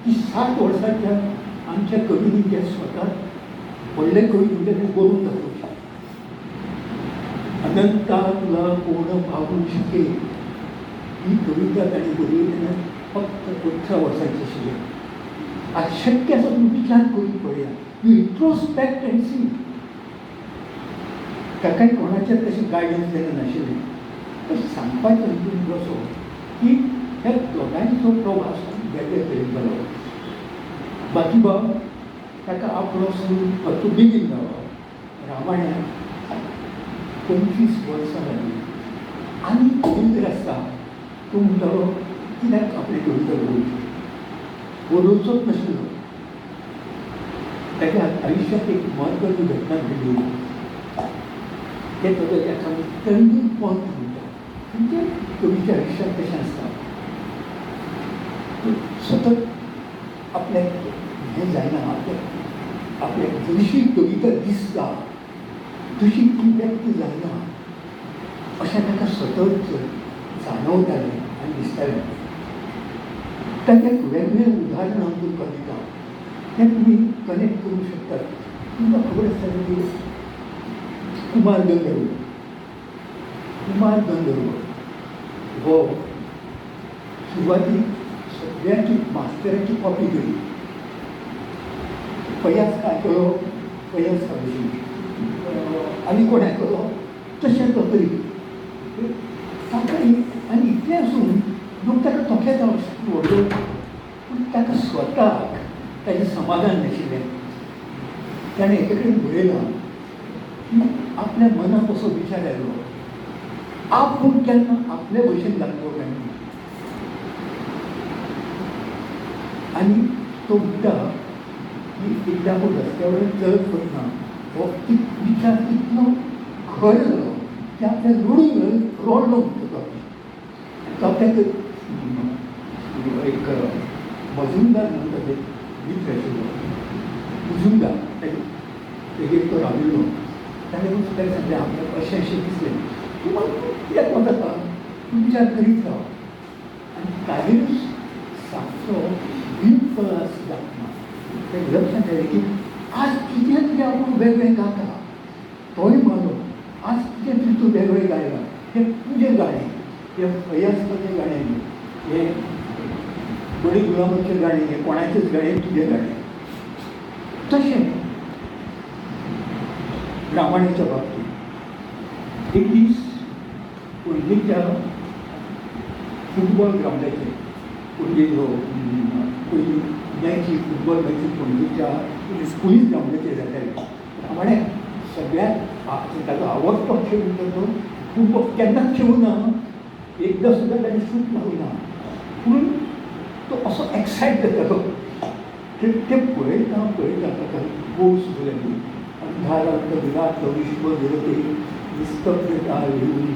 [SPEAKER 7] की 60 वर्साच्या आमच्या कवींनी जे स्वता व्हडले कवी म्हणटा ते बरोवन दाखोवचे अनंतातला कोण पावू शके ही कविता ताणें बरयली तेन्ना फक्त 18 वर्सांची आशिल्ली आज शक्य आसा तुम्ही विचार करून पळया यू इंट्रोस्पेक्ट एंड सी ताकाय कोणाचें तशें गायडन्स जालें नाशिल्लें तर सांगपाचें हितून असो की ह्या दोगांयचो प्रवास वेगळे तरेन जालो बाकीबाब ताका आपलो सूर बेगीन जालो रामायणाक 25 वर्सां जालीं आनी कविता आसता तो म्हणटालो कित्याक आपले कविता बरोवचोच नाशिल्लो ताच्या आयुश्यांत एक म्हत्वाची घटना घडली ते ताचो एका टर्निंग पॉयंट म्हणटा म्हणजे कवीच्या आयुश्यांत तशें आसता सतत आपल्या हें जायना आपल्या जशी कविता दिसता तशी ती व्यक्त जायना अशें ताका सतत जाणवतालें आनी दिसतालें ताचें वेगवेगळें उदाहरण हांव तुमकां दिता तें तुमी कनेक्ट करूंक शकतात तुमकां खबर आसता की कुमार गंधर्व हो सुरवातीक सगळ्यांची मास्तराची कॉपी केली फयाज काय केलो फयाज काडली आनी कोणें केलो तशें तो करी ताका आनी इतलें आसून लोक ताका तोखेता व्हडलो पूण ताका स्वताक ताचें समाधान नाशिल्लें ताणें एके कडेन बरयलां की आपल्या मनाक असो विचार आयलो आपूण केन्ना आपले भशेन जातलो काय आनी तो म्हणटा की एकदां आपूण रस्त्या वयल्यान चलत वतना हो विचार इतलो खर जालो की आपल्या रडून रोडलो म्हणटा तो ताका एक मजुमदार म्हणटा ते मित्र आशिल्लो मुजुमदार तेगेर तो राविल्लो ताणें ताका सांगलें आपल्याक अशें अशें दिसलें तूं म्हाका कित्याक वता तूं विचार करीत राव आनी काळीच सामको बिनपळस जातना तें लक्षांत आयलें की आज कितें तरी आपूण वेगळें गाता तोय म्हाजो आज कितें तरी तूं वेगळें गायलां हें तुजें गाणें हें फयाजकाचें गाणें न्ही हें बडी गुलामाचें गाणें हें कोणाचेंच गाणें तुजें गाणें तशें रामायणाच्या बाबतींत एक दीस पयलींच्या फुटबॉल ग्रावंडाचेर पयलीं पयलीं मॅची फुटबॉल मॅची पणजेच्या पुलीस ग्रावंडाचेर जाताली रामायण सगळ्यात ताचो आवडटो खेळ म्हणटा तो फुटबॉल केन्नाच खेळूना एकदां सुद्दां ताणें शूट मारूना पूण तो असो एक्सायट जातालो ते पळयता ताका गोल सुरू जाली अंधारांत विराट विश्व जगते निस्तब्धता येवली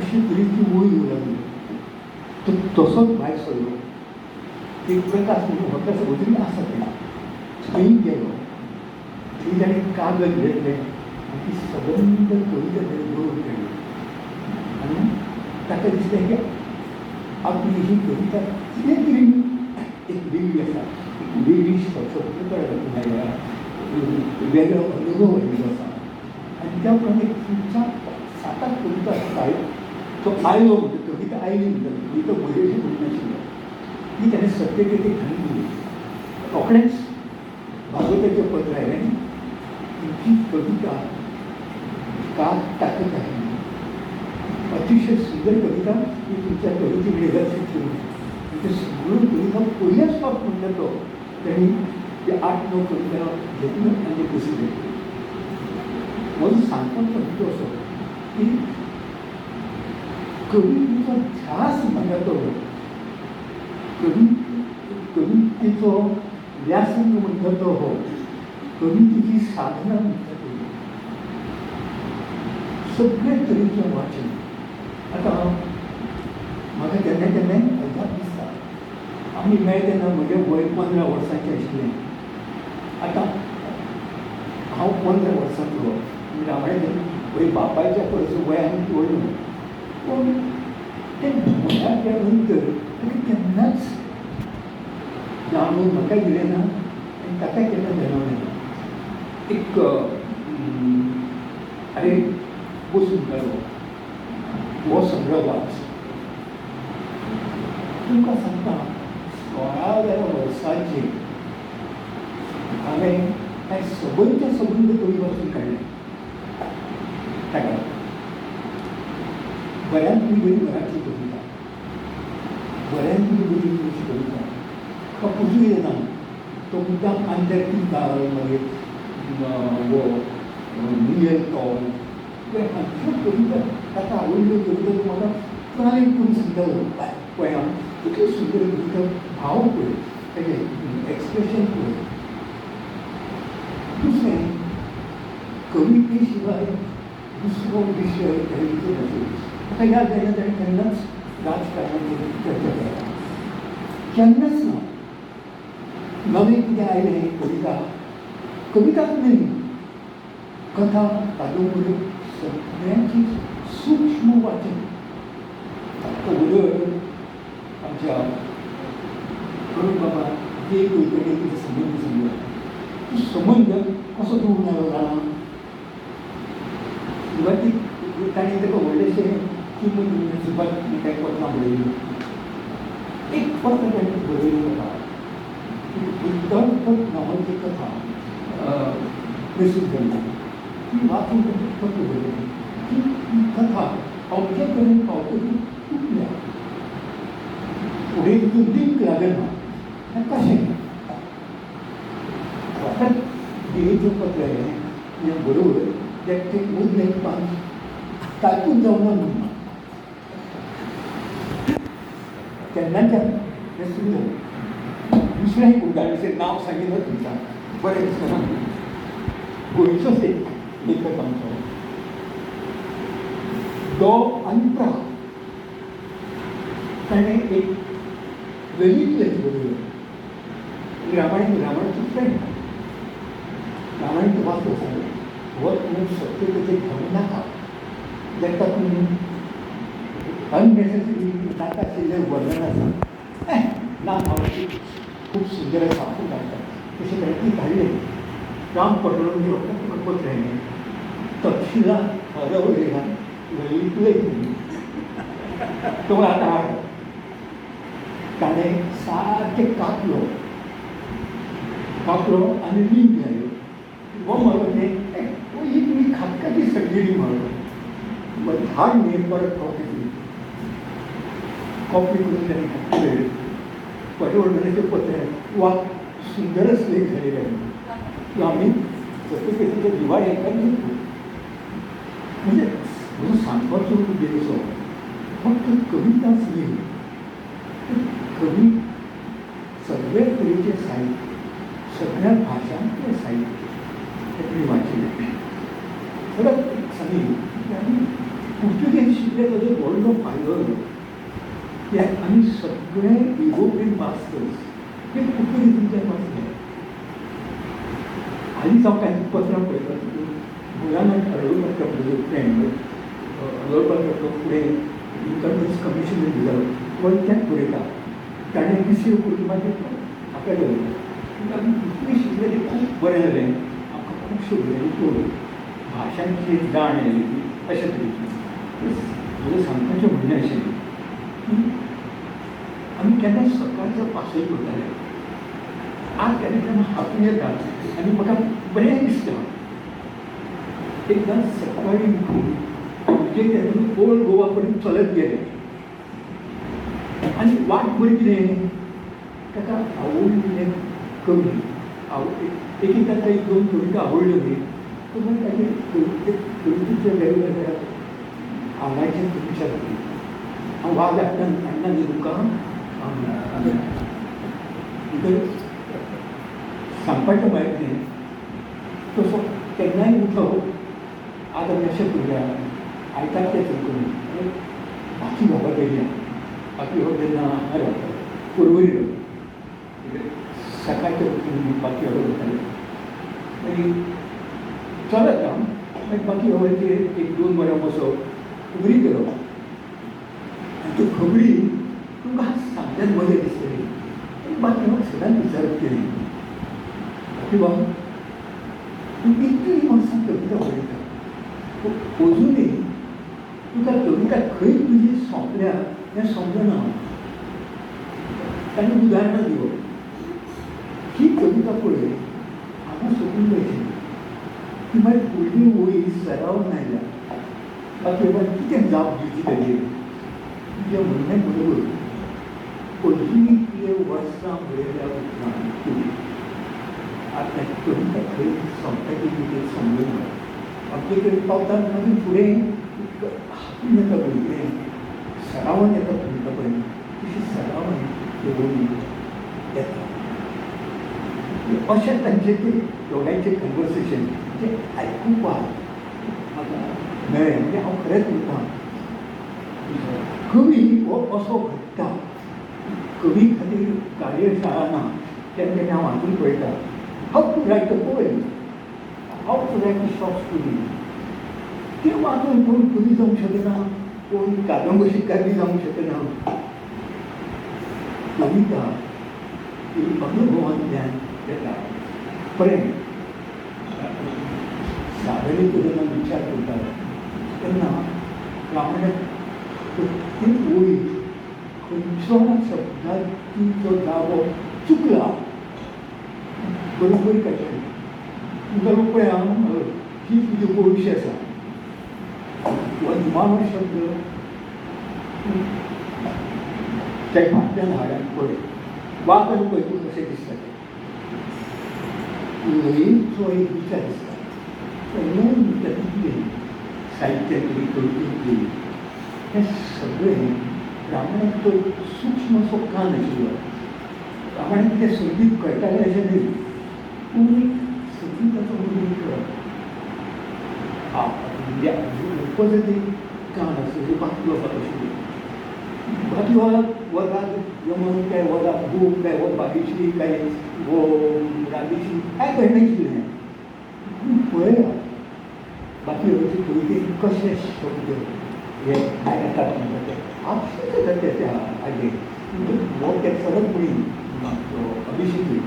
[SPEAKER 7] अशी तरेची वयर येवं लागली तो तसोच भायर सरलो एक प्रकाश म्हणून होता वजनी आसा थंय गेलो थंय ताणें कागद घेतलें आनी ती सबंद कविता ताणें बरोवन काडली आनी ताका दिसलें की आपली ही कविता कितें तरी एक वेगळी आसा एक वेगळी स्वतंत्रता वेगळो अनुभव आयिल्लो आसा आनी त्या प्रमाणे तुमच्या 7 कविता आसता तो आयलो म्हणटा कविता आयली म्हणटा कविता बरयली म्हणनाशिल्लो ती ताणें सत्यतेक घाली रोखडेंच भागवताचें पत्र आयलें तुमची कविता काल ताकद आहे अतिशय सुंदर कविता ही तुमच्या कविते वेगळाच ठेवून म्हणजे सगळ्यो कविता पयल्याच फावट म्हणटा तो ताणी ते 8-9 कविता घेतल्यो आनी बसयल्यो म्हजो सांगपाचो हेतू असो की कवितेचो ध्यास म्हणटा तो कवितेचो व्यासंग म्हणटा तो हो कवितेची साधना म्हणटा ती सगळे तरेचें वाचन. आतां म्हाका केन्ना केन्नाय अजाप दिसता आमी मेळ्ळे तेन्ना म्हजें वय 15 वर्सांचें आशिल्लें. आतां हांव 15 वर्सांचो रामायण पळय बापायच्या परस वयान व्हडलो पूण ते वयाच्या नंतर ताका केन्नाच जाणून म्हाका दिलें ना आनी ताका केन्ना जाणवलें ना. एक अरे बसून गेलो हो सगळो वाच. तुमकां सांगता 16व्या वर्साचेर हांवें कांय सबंद कवी वाचून काडले. ताका बऱ्यांतली बरी मराठी कविता, बऱ्यांतली बरी इंग्लीश कविता म्हाका पुजूं येना. तो मुद्दाम आंतरकील मागीर वो नियल टॉल हांच्यो कविता ताका आवडल्यो कविता म्हाका प्राय करून सांगता पळय कितल्यो सुंदर कविता, भाव पळय तेजें एक्सप्रेशन पळय. दुसरें कविते शिवाय दुसरो विशय तरेचो नाशिल्लो. म्हाका याद जायना ताणें केन्नाच राजकारणाचेर चर्चा केला, केन्नाच ना. नवें कितें आयलें कविताच न्हय, कथा कादंबरी सगळ्यांची सूक्ष्म वाचन. ताका उलट आमच्या करून बाबा जे कवितेचो संबंद सांगलो. तो संबंध कसो तूं जाणा सुरवातीक ताणें ताका व्हडलेशें किंमत सुरवात कांय पत्रां बरयलीं. एक पत्र ताणें बरयलें आसा दंत नांवाची कथा प्रसिद्ध जाली. ती वाचून ताणें पत्र बरयलें. ती कथा अवघे कडेन पावतकीर तुटल्या. फुडें तितून लिंक लागना. कशें फकत देवीचें पत्र हें बरोबर तें उरलें पान तातूंत जावना म्हणून तेन्नाच्यान हें सुरू जालें. दुसरें एक उदाहरण नांव सांगितलं तुमकां बरें दिसना. गोंयचोच एक लेखक आमचो दो अंत्रा ताणें एक ललीत लेख बरयलो. रामायणाचो फ्रेंड रामायण वाचलो सांगलें हो तुमी सत्य तेजें घेवं नाका. जें तातूंत अननेसेसरी नाका आशिल्लें वर्णन आसा ना हांव खूब सुंदर आसा खूब धाडटा तशें ताणें ती धाडलें. राम पटोवन तुका पत्र हें तपशिलां हरवलेला ललीत लेख तो आतां हाड. ताणें सारकें कापलो आनी लिंक घाल्यो. हो म्हणलो ही तुमी खातकाची सगळी म्हणलो धाड न्ही परत कॉपी करून ताणें घातलें. पर्यावरणाचें पत्र वा सुंदरच लेख झालेले आहे. आमी सत्यतेच्या दिवाळी एका म्हणजे म्हजो सांगपाचो उद्देश फक्त कविताच न्ही, कवी सगळे तरेचे साहित्य सगळ्या भाशांतलें साहित्य हें तुमी वाचिल्लें. परत एक सांगितलें आमी पुर्तुगेज शिकले ताजो व्हडलो फायदो कित्याक आमी सगळे युरोपियन मास्टर्स हे पुर्तुगेजींतल्यान वाचले. हालींच हांव कांय पत्रां पळयता मुलांत अडवळकर फ्रेंड अडवळकर फुडें इन्कम कमिशन दिलो गोंयच्यान बरयता. ताणें BCA पुर्तुगाजीक हाका दवरलो. आमी पुर्तुगेज शिकले तें खूब बरें जालें. आमकां खुबश्यो गजाली भाशांची जाण जाली अशे तरेची. म्हजें सांगपाचें म्हणणें अशें की आमी केन्ना सकाळचो पासय करताले. आज केन्ना केन्ना हातून येता आनी म्हाका बरें दिसता. एकदां सकाळीं उठून आमचे तेतून ओल्ड गोवा पर्यंत चलत गेले आनी वाट बरी कितें ताका आवडलें कवी एक ताका एक दोन कविता आवडल्यो न्ही पूण ताचे कवितेचे वेगवेगळ्या आंगाचें तुमच्या हांव वाज हाडना न्ही तुमकां सांगपाचें म्हळ्यार न्ही तसो केन्नाय उठप आतां अशें करुया आयतार तें करून बाकी भोंवपाक येयल्या बाकी हो जेन्ना पुरवयलो सकाळच्या उठून बाकी हडो वताले मागीर चलत हांव मागीर बाकी हवयचेर 1-2 वरां बसप खबरी करप आनी त्यो खबरी तुमकां सांगल्यार मजा दिसतली आनी बाकी म्हाका सदांच विचारप केली बाकी बाब तूं इतली वर्सां कविता बरयता अजुनूय तुका कविता खंय तुजी सोंपल्या हें समजना ताणें उदाहरणां दिवप ही कविता पळय हांगा सोदून पळयची ती मागीर फुडली वळी सराव नायल्या बाकी बाबा कितें जाप दिवची ताजेर तुजें म्हणणें बरोबर अजुनूय इतले वर्सां बरयल्या उपरांत आतां कविता खंय सोंपता ती कितें समजना आपले कडेन पावता मागीर फुडें हातून येता पळय सरावान येता कविता पळय तशी सरावान त्यो वळी येता अशें तांचें तें दोगांयचें कन्वर्सेशन जें आयकुपाक म्हाका मेळ्ळें म्हणजे हांव खरेंच म्हणटा कवी हो असो घडटा कवी खातीर कार्यशाळा ना तेन्ना तेन्ना हांव वाचून पळयता हांव टू रायट अ पोएम हांव to write a short story तें वाचून कोण कवी जावंक शकना कोण कादंबरीकार बी जावंक शकना कविता ही अनुभवांतल्यान येता प्रेम सादरी जेन्ना विचार करता तेन्ना प्रामाणीक प्रत्येक वळी खंयचो शब्दांचो जागो चुकला बरोबर कशें तुमकां पळय ही तुजी भविश्य आसा वनमान शब्द त्या फाटल्यान हाडान पळय वागन पळय तूं कशें दिसता तें लयीचो एक विचार दिसता लय कितें साहित्यांतली कवितेंतली हें सगळें प्रामाणीक तो सूक्ष्म असो कान आशिल्लो प्रामाणीक तें संगीत कळटालें अशें न्ही पूण एक संगीताचो उल्लेख करप म्हणजे पॉझिटीव कान आशिल्ली बाकी वचप आशिल्ली बाकी वरात यमन काय वरा बूक काय वो बाकीची काय वो रागीची काय कळनाशिल्लें पळया बाकी हरची कवितेक कशें शब्द हे काय येतात म्हणटा ते आपशींच येता त्या हाजेर हो ते सरपणी अभिषेकी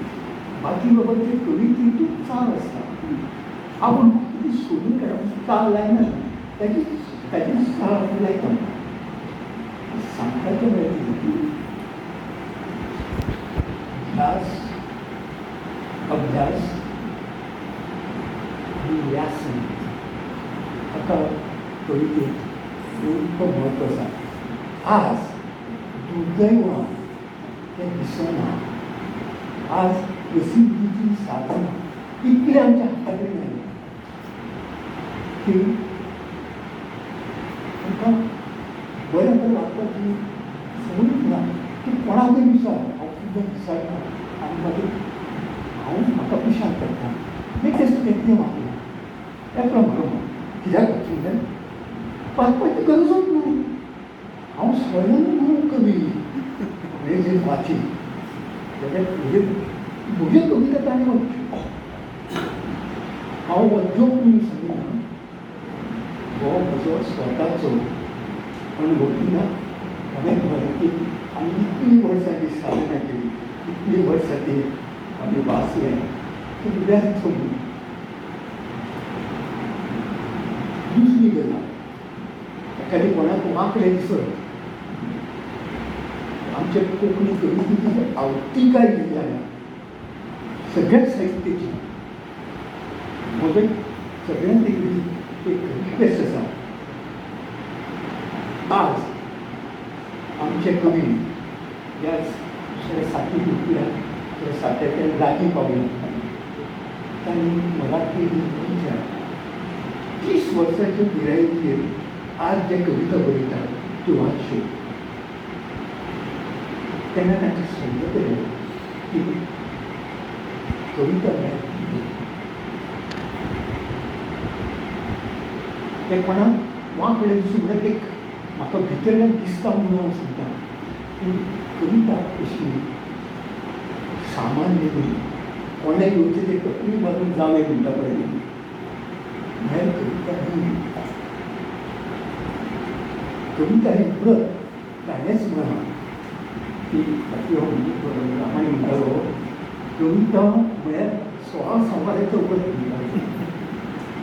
[SPEAKER 7] बाकी बाबा ते कवितेतूच चाल आसता आपूण कितें सोदून काडप चाल लायना ताजी चाल लायता सांगपाचें म्हळ्यार अभ्यास आनी व्यासन हाका कवितेक खूब म्हत्व आसा आज दुर्दैवान तें दिसना आज प्रसिद्धीची साधनां इतली आमच्या हाता कडेन आयल्या की तुमकां बरें बरें वाचपाची संवय ना तूं कोणाकूय विचार हांव कितें विचारना आनी मागीर हांव म्हाका पिशांत करता मी तें तें वाचलें त्या प्रमाणे कित्याक वाचून वाचपाची गरजूच ना हांव स्वयं म्हणून कवी हे जे वाची जाल्यार म्हज्यो कविता ताणें वाचच्यो हांव वचूंक म्हणून सांगिना हो म्हजो स्वताचो अणभव ना हांवें मराठी आनी इतली वर्सां ती साधना केली इतली वर्सां ती आमी वाचलें की व्यर्थ म्हणून दुसरी गजाल एखादी कोणाक वांकडें दिसत आमचे कोंकणी कवितेची आवतिकाय जी जाल्या सगळ्याच साहित्याची म्हजो सगळ्यांत एक रिक्वेस्ट आसा आज आमचे कवी ह्या सातवी पिढ्या सात्याच्या लागीं पावले तांणी मराठी लिपीच्या 30 वर्सांच्या पिरायेचेर आज जे कविता बरयतात त्यो वाचच्यो तेन्ना तांचे समजतलें की कविता म्हळ्यार कितें. ते कोणाक वांकडे दिसूं म्हणल्यार एक म्हाका भितरल्यान दिसता म्हणून हांव सांगता की कविता अशी सामान्य न्ही. कोणें येवचें ते तकली मारून जावे म्हणटा पळय म्हळ्यार कविता ही कविता ही व्रत. ताणेंच म्हणा की रामायण म्हणटालो कविता म्हळ्यार 16 संवादाचो व्रत म्हणटालो.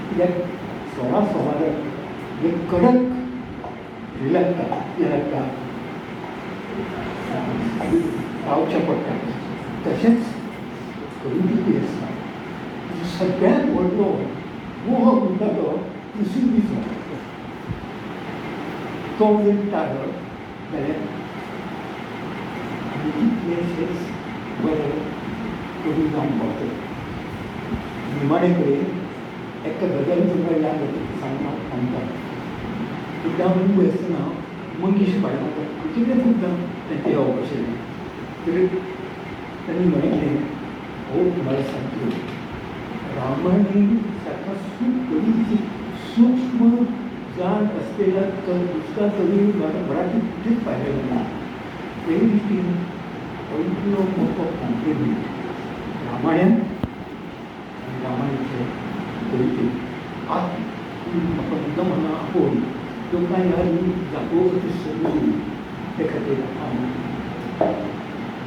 [SPEAKER 7] कित्याक 16 संवादाक जे कडक हे लागता ते लागता रावचें पडटा. तशेंच कविता ती आसता सगळ्यांत व्हडलो मोह म्हणटा तो प्रसिद्धीचो. तो जर टाळ्ळो जाल्यार कितलेशेच बरे कवी जावंक पावतले. निमाणे कडेन एका गजाली तुमकां याद सांगता. एकदां मुंबय आसतना मंगेश पाडगांवकार कितें खुबदां तेंचे येवप आशिल्लें. तर तांणी म्हणिल्लें हो मला सांगतो रामायणी सारका कवी सूक्ष्म जाण असलेला दुसरा कवी मराठी कुठेच पाहिलेला ना. ते दृश्टीन इतलो मोठो कॉम्प्लिमेंट रामायण आणि रामायणाचे कवितेक आज म्हाका मुद्दम हांगा आपोवन त्यो कांय ह्या जागोवपाची संदी दिली. ते खातीर हांव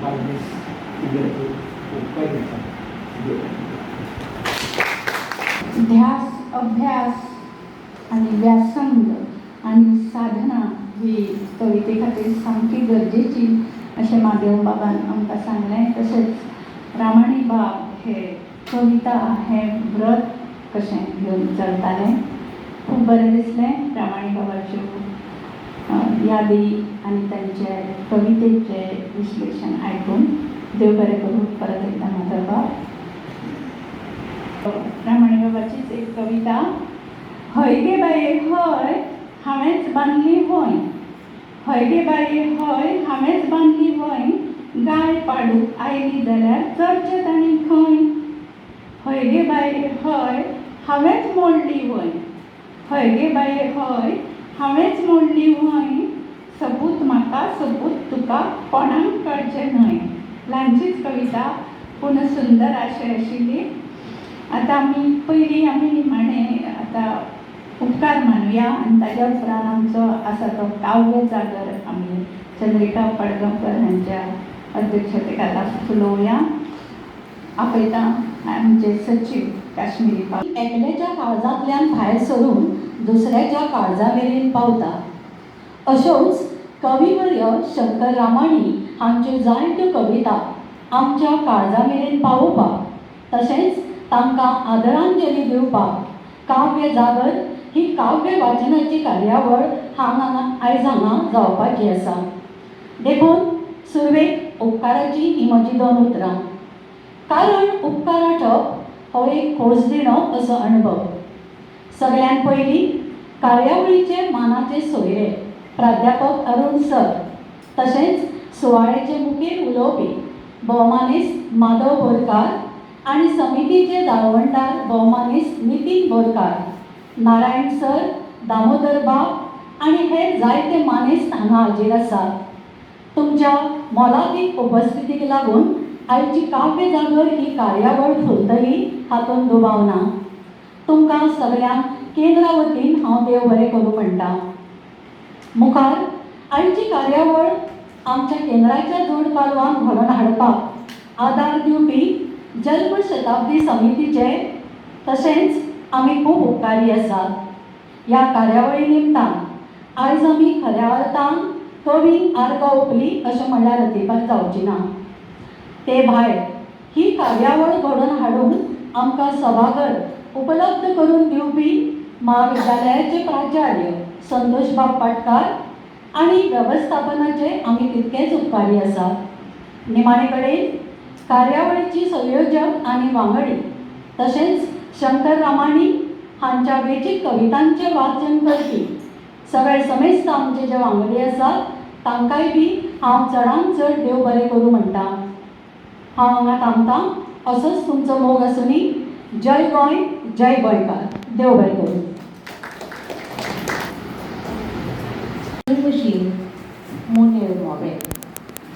[SPEAKER 7] बालदेस किल्ल्याचो उपकार करता.
[SPEAKER 1] ध्यास, अभ्यास आणि व्यासंग आणि साधना ही कविते खातीर सामकी गरजेची अशें म्हादेव बाबान आमकां सांगलें. तशेंच रामाणी बाब हे कविता हें व्रत कशें घेवन चलताले. खूब बरें दिसलें रामाणी बाबाच्यो यादी आनी तांचे कवितेचे विश्लेशण आयकून. देव बरें करूं. परत एकदा म्हादेव बाब. रामाणी बाबाचीच एक कविता. हय गे बाये हय हांवेंच बांदली वय. हय गे बाये हय हांवेंच बांदली वय. गाय पाडूक आयली जाल्यार चडचें तांणी खंय. हय गे बाये हय हांवेंच मोडली वय. हय गे बाये हय हांवेंच मोडली वय. सबूत म्हाका सबूत तुका कोणाक कळचें न्हय. ल्हानशीच कविता पूण सुंदर आशय आशिल्ली. आतां आमी निमाणे आतां उपकार मानूया आनी ताज्या उपरांत आमचो आसा तो काव्य जागर आमी चंद्रिका पाडगांवकर हांच्या अध्यक्षतेखाला फुलोवया. आपयता आमचे सचीव काश्मीरी पाव.
[SPEAKER 4] एकल्याच्या काळजांतल्यान भायर सरून दुसऱ्याच्या काळजा मेरेन पावता. अश्योच कविवर्य शंकर रामाणी हांच्यो जायत्यो कविता आमच्या काळजा मेरेन पावोवपाक तशेंच तांकां आदरांजली दिवपाक काव्य जागर ही काव्य वाचनाची कार्यावळ आयज हांगा जावपाची आसा. देखून सुरवेक उपकाराची ही म्हजी 2 उतरां. कारण उपकार आठप हो एक खोसदिणो असो अणभव. सगळ्यान पयलीं कार्यावळीचे मानाचे सोयरे प्राध्यापक अरुण सर तशेंच सुवाळ्याचे मुखेल उलोवपी भोवमानीस माधव बोरकार आनी समितीचे दाळवंटार भोवमानीस नितीन बोरकार, नारायण सर, दामोदर बाब आनी हेर जायते मानेस्त हांगा हाजीर आसात. तुमच्या मोलादीक उपस्थितीक लागून आयची काव्य जागर ही कार्यावळ फुलतली हातून दुबाव ना. तुमकां सगळ्यांक केंद्रा वतीन हांव देव बरें करूं म्हणटा. मुखार आयची कार्यावळ आमच्या केंद्राच्या जोड पालवान घडोवन हाडपाक आदार दिवपी जल्म शताब्दी समितीचे तशेंच आमी खूब उपकारी आसात. ह्या कार्यावळी निमतान आयज आमी खऱ्या अर्थान कवी आर्गां ओंपली अशें म्हणल्यार अतिपात जावची ना. ते भायर ही कार्यावळ घडोवन हाडून आमकां सभाघर उपलब्ध करून दिवपी महाविद्यालयाचे प्राचार्य संतोष बाब पाटकार आनी वेवस्थापनाचे आमी तितकेच उपकारी आसात. निमाणे कडेन कार्यावळीची संयोजक आनी वांगडी तशेंच शंकर रामाणी हांच्या वेंचीक कवितांचें वाचन करपी
[SPEAKER 1] सगळे समेस्त आमचे जे वांगडी आसात तांकांय बी हांव चडांत चड देव बरें करूं म्हणटा. हांव हांगा थांबतां. असोच तुमचो मोग आसुनी. जय गोंय, जय गोंयकार. देव बरें करूं.
[SPEAKER 8] चोयवशी मोनेर मोवे,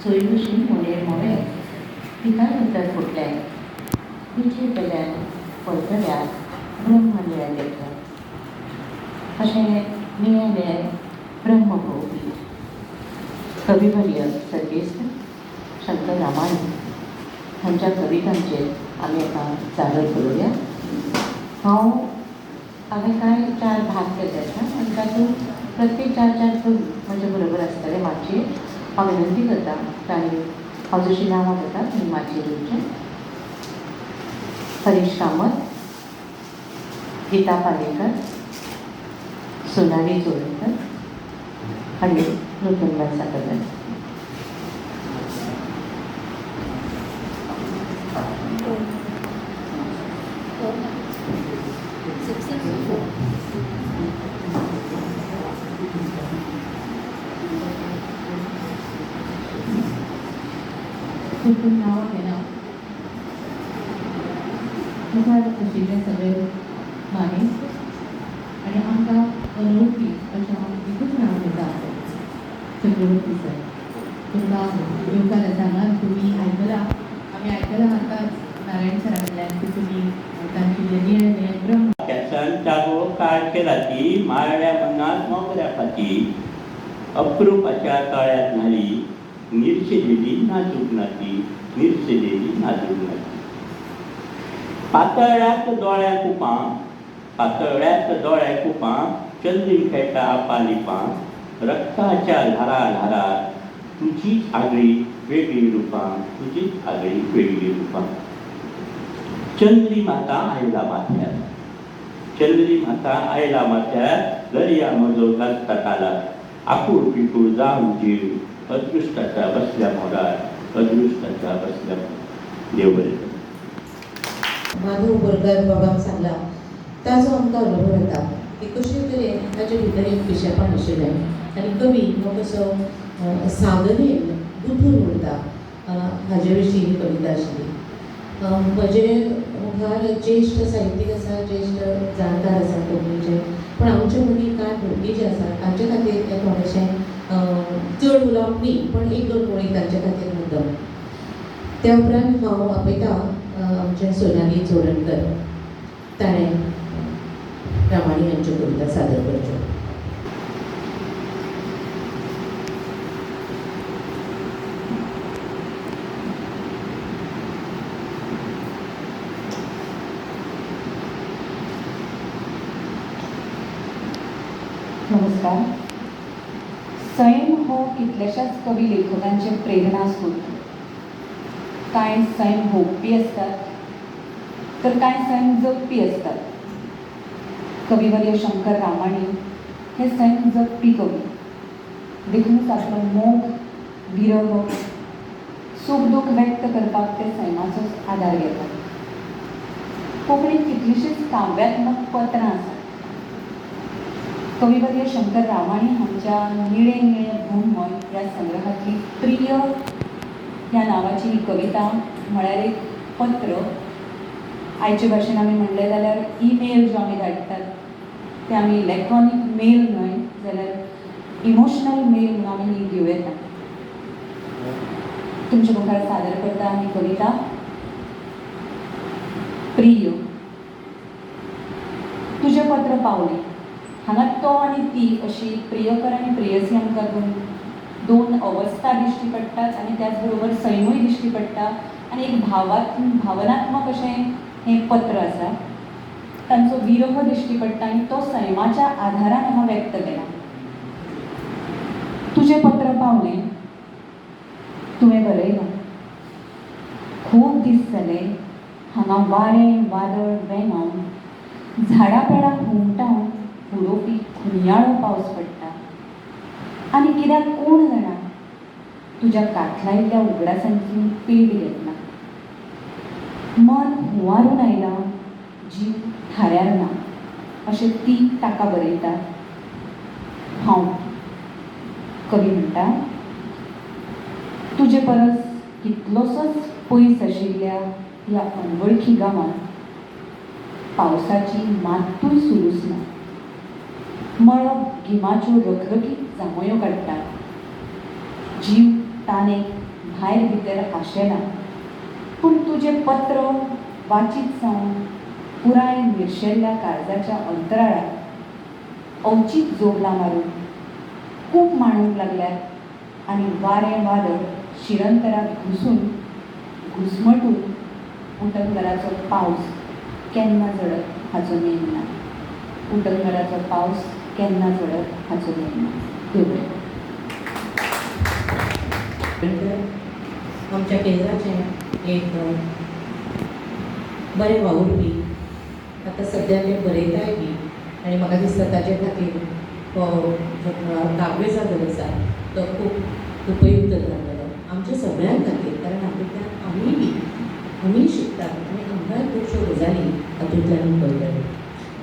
[SPEAKER 8] चोयवशी मोनेर मोवे, पिकान उतर फुटले, पिठे पेल्यान पळतल्याक ब्रह्म निळेलें. अशें निळेलें ब्रह्म भोंवपी कविवर्य सर्गेस्त शंकर रामाणी हांच्या कवितांचेर आमी आतां चादर करुया. हांवें कांय 4 भाग केले आसा आनी तातूंत प्रत्येक 4 कवी म्हजे बरोबर आसतले माचयेर. हांव विनंती करतां तांणी हांव जशीं नांवां घेता तुमी माचयेर येवचें. हरीश कामत, गीता पालेकर, सोनाली जोडकर आनी नूतनबाई साकरकर.
[SPEAKER 4] तितून नांवां घेना मुखार आशिल्ले सगळे माने आनी आमकां अनुभवी अशें हांव एकूच नांव घेता चंद्रवर्ती सर. तुमकां येवकार सांगात तुमी आयकलां. आमी आयकलां आतांच नारायण सरा कडल्यान की तुमी तांचे निळे ब्रह्म
[SPEAKER 9] जागो काळचे राती मारड्या मनात मोगऱ्या फाती अप्रूपाच्या काळ्यात न्हाली निर्शेलेली नाजूक नाती निर्शेलेली नाजूक नाती. पातळ्यात दोळ्या कुपां पातळ्यात दोळ्या कुपां चंद्रीन खेळटा आपालिपां रक्ताच्या ल्हारा ल्हारात तुजीच आगळी वेगळी रुपां तुजीच आगळी वेगळी रुपां. चंद्री माता आयला माथ्यार चंद्री माता आयला माथ्यार दर्या म्हजो गाजता तालात आकूळ पिकूळ जावन जीव अदृश्टाच्या बसल्या मोडार अदृश्टाच्या बसल्या देव बरें.
[SPEAKER 10] माधव बोरकार बाबाक सांगला ताजो आमकां अनुभव येता की कशे तरेन ताचे भितर एक पिशेपण आशिल्लें आनी कवी हो कसो साधनेन गुंथून उरता हाजे विशीं ही कविता आशिल्ली. म्हजे मुखार ज्येश्ठ साहित्यीक आसा ज्येश्ठ जाणकार आसा कोंकणीचे पूण आमचे मदीं कांय भुरगीं जे आसा तांचे खातीर तें थोडेशें चड उलोवप न्ही पण 1-2 ओळी तांचे खातीर मुद्दम. त्या उपरांत हांव आपयतां आमचे सोनाली जोडणकर ताणें रामाणी हांच्यो कविता सादर करच्यो.
[SPEAKER 11] नमस्कार. सैम हो कितल्याशाच कवी लेखकांचे प्रेरणास्रोत. कांय सैम भोगपी असतात तर कांय सैम जगपी असतात. कविवर्य शंकर रामाणी हे सैम जगपी कवी. देखूनच आपलो मोग विरह सूख दूख व्यक्त करपाक ते सैमाचोच आदार घेतात. कोंकणीत कितलीशींच काव्यात्मक पत्रां आसात. कविवर्य शंकर रामाणी हांच्या निळे निळे ब्रह्म ह्या संग्रहातली प्रिय ह्या नावाची ही कविता म्हळ्यार एक पत्र. आयचे भाशेन आमी म्हणलें जाल्यार ईमेल जो आमी धाडटात ते आमी इलेक्ट्रॉनीक मेल न्हय जाल्यार इमोशनल मेल म्हणून आमी ही घेवं येता. तुमच्या मुखार सादर करता ही कविता. प्रिय. तुजें पत्र पावलें. हांगा तो आनी ती अशी प्रियकर आनी प्रेयसी आमकां दोन अवस्था दिश्टी पडटात आनी त्याच बरोबर सैमूय दिश्टी पडटा आनी एक भावनात्मक अशें हें पत्र आसा. तांचो विरह दिश्टी पडटा आनी तो सैमाच्या आधारान हांगा व्यक्त केला. तुजें पत्र पावलें. तुवें बरयलां. खूब दीस जाले हांगा वारें वादळ वेंगावन झाडां पेडां हुमटावन उडोवपी खुंयाळो पावस पडटा आनी कित्याक कोण जाणा तुज्या कातलायिल्ल्या उगडासांची पेट घेतला. मन हुंवारून आयलां जीव थाऱ्यार ना अशें ती ताका बरयता. हांव कवी म्हणटा, तुजे परस कितलोसोच पयस आशिल्ल्या ह्या अनवळखी गांवांत पावसाची मात्तूय सुरूच ना. मळब गिमाच्यो रखरखीत जांभयो काडटा. जीव तानेक भायर भितर आशेना. पूण तुजें पत्र वाचीत जावन पुराय निर्शेल्ल्या काळजाच्या अंतराळात अवचीत जोबला मारून खूब मांडूंक लागल्यात आनी वारें वादळ शिरंतराक घुसून घुसमटून उटंगराचो पावस केन्ना झडत हाचो नेम ना. उटंगराचो पावस केन्ना झडत हाचो नेम ना. देव बरें.
[SPEAKER 10] आमच्या केंद्राचें एक बरें वावुरपी, आतां सद्या ते बरयताय बी, आनी म्हाका दिसता ताचे खातीर हो काव्य जागो आसा तो खूब उपयुक्त जातलो आमच्या सगळ्यां खातीर. कारण हातूंतल्यान आमी शिकतात आनी आमकांय खुबश्यो गजाली हातूंतल्यान कळटल्यो.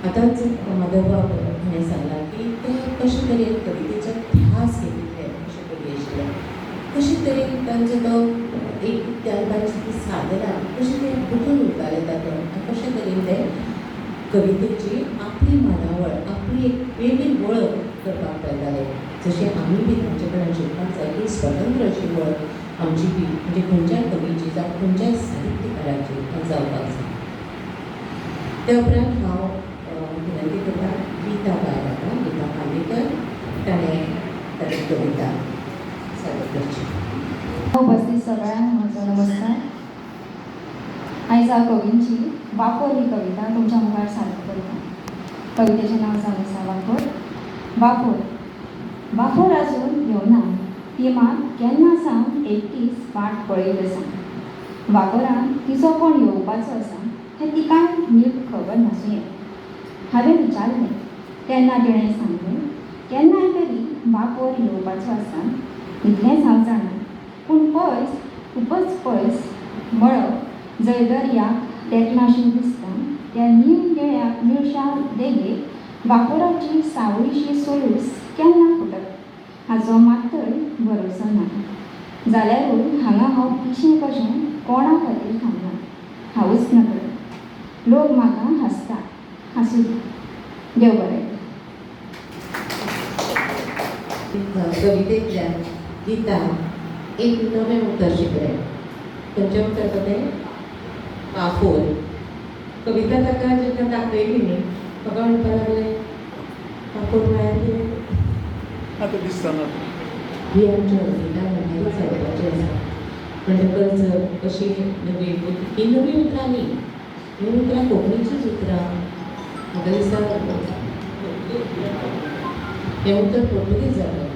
[SPEAKER 10] आतांच माधव बाब हाणें सांगलां की ते कशे तरेन कवितेचो ध्यास घेतिल्ले कशे तरी आशिल्ले, कशे तरेन तांचो तो एक तांची ती साधना कशी ते दुखून उरताले तातूंत, आनी कशे तरेन ते कवितेची आपली मांडावळ आपली एक वेगळी वळख करपाक पळयताले. जशें आमी बी तांचे कडेन शिकपाक जाय की स्वतंत्र अशी वळख आमची बी म्हणजे खंयच्याय कवीची जावं खंयच्याय साहित्यकाराची जावपाक जाय. त्या उपरांत हांव विनंती करता गीता बाळाका, गीता पालेकर ताणें ताची कविता सादर करची.
[SPEAKER 4] उपस्थित सगळ्यांक म्हजो नमस्कार. आयज हांव कवींची वापर ही कविता तुमच्या मुखार सादर करता. कवितेचें नांव जावन आसा वापर. वापर वापर आजून येवना, ती मात केन्ना सावन एकटीच वाट पळयत आसा. वापरान तिचो कोण येवपाचो आसा हें तिकाय नीट खबर नासूं येता. हांवें विचारलें तेन्ना तिणें सांगलें केन्नाय तरी वापर येवपाचो आसा इतलेंच हांव जाणा. पूण पयस खूबच पयस मळब जंय दर्याक तेंकनाशी दिसता त्या निळ्याक निळशा देगेक वापराची सावळीशी सोलूस केन्ना फुटत हाचो मात्तय भरोसो ना. जाल्यारूय हांगा हांव पिशें कशें कोणा खातीर थांबना. हांवूच नकळो लोक म्हाका हांसता. हांसूं देव बरें.
[SPEAKER 10] कवितेंतल्यान गीता एक नवें उतर शिकलें. खंयचें उतर तो तें वाफोर. कविता ताका जेन्ना दाखयली न्ही म्हाका म्हणपाक लागलें वाफोर म्हळ्यार कितें
[SPEAKER 7] आतां दिसतना
[SPEAKER 10] ही आमच्या अभिनय भायर सरपाचें आसा. म्हणटकच अशी नवी ही नवी उतरां न्ही, ही उतरां कोंकणीचीच उतरां. म्हाका दिसता हें उतर पोर्तुगीज जाता.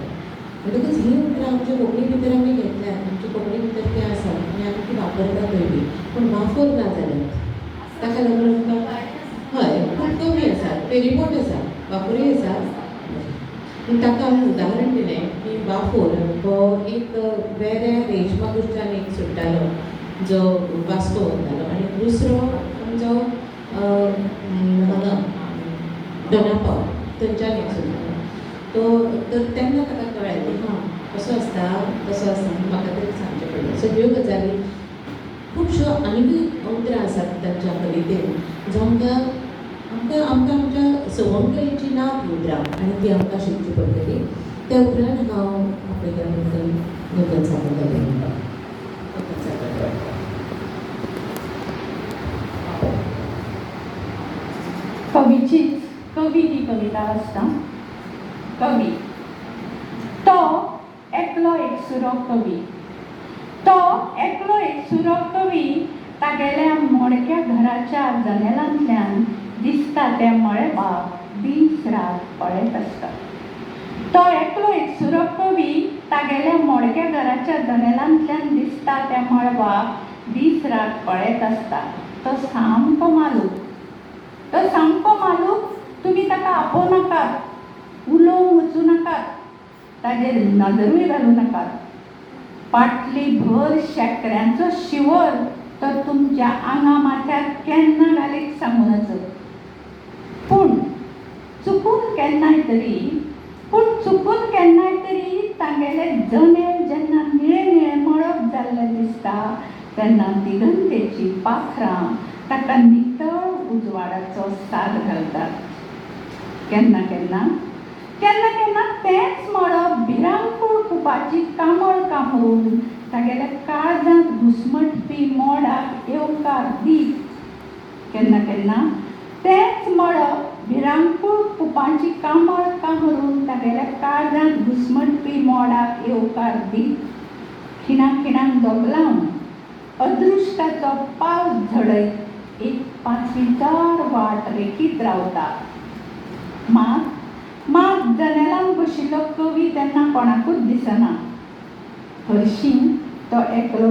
[SPEAKER 10] म्हणटकच ही उतरां आमच्या कोंकणी भितर आमी घेतल्यात. आमची कोंकणी भितर ती आसा आनी आमी ती वापरता थंय बी. पूण वाफोर ना जाल्यार ताका लागून हय खूब कमी आसा, फेरीबोट आसा, वाफोरूय आसा. पूण ताका हांवें उदाहरण दिलें की वाफोर हो एक वेऱ्या रेशमा कडच्यान एक सुट्टालो जो वास्को वतालो आनी दुसरो आमचो हांगा दोनापाव थंयच्यान एक सुट्टालो. तर तेन्ना ताका कळ्ळें की हां कसो आसता कसो आसता म्हाका तरी सांगचें पडलें. सगळ्यो गजाली खुबश्यो आनीकूय उतरां आसात तांच्या कवितेन जो आमकां आमच्या सवंगडेची ना ती उतरां आनी ती आमकां शिकची पडटली. त्या उपरांत हांव आपल्या नूतन सामंताले म्हणटा.
[SPEAKER 1] कवीचीच कवी ही कविता वाचता. कवी तो एकलो एक सुरो कवी. तो एकलो एक सुरो कवी तागेल्या मोडक्या घराच्या जनेलांतल्यान दिसता त्या मळबाक दीस रात पळयत आसता. तो एकलो एक सुरो कवी तागेल्या मोडक्या घराच्या जनेलांतल्यान दिसता त्या मळबाक दीस रात पळयत आसता. तो सामको मालूक. तो सामको मालूक. तुमी ताका आपोवनाकात, उलोवंक वचूं नाकात, ताजेर नदरूय घालूं नाकात. पाटली भर शेकड्यांचो शिवर तर तुमच्या आंगा माथ्यार केन्ना घालीक सांगूं नजर. पूण चुकून केन्नाय तरी पूण चुकून केन्नाय तरी तांगेले जनेल जेन्ना निळे निळे मळब जाल्ले दिसता तेन्ना दिगंतेची पाखरां ताका नितळ उजवाडाचो साद घालतात. केन्ना केन्ना केन्ना केन्ना तेंच मळब भिरांकूळ कुपाची कांबळ कामरून तागेल्या काळजांत घुस्मटपी मोडाक येवकार दीत. केन्ना केन्ना तेंच मळब भिरांकूळ कुपाची कांबळ कामरून तागेल्या काळजांत घुस्मटपी मोडाक येवकार दीत. खिणाक खिणाक दोगलावन अदृश्टाचो पावस झडयत एक पांचवीचार वाट रेखीत रावता. मात जनेलान बशिल्लो कवी तेन्ना कोणाकूच दिसना. हरशीं तो एकलो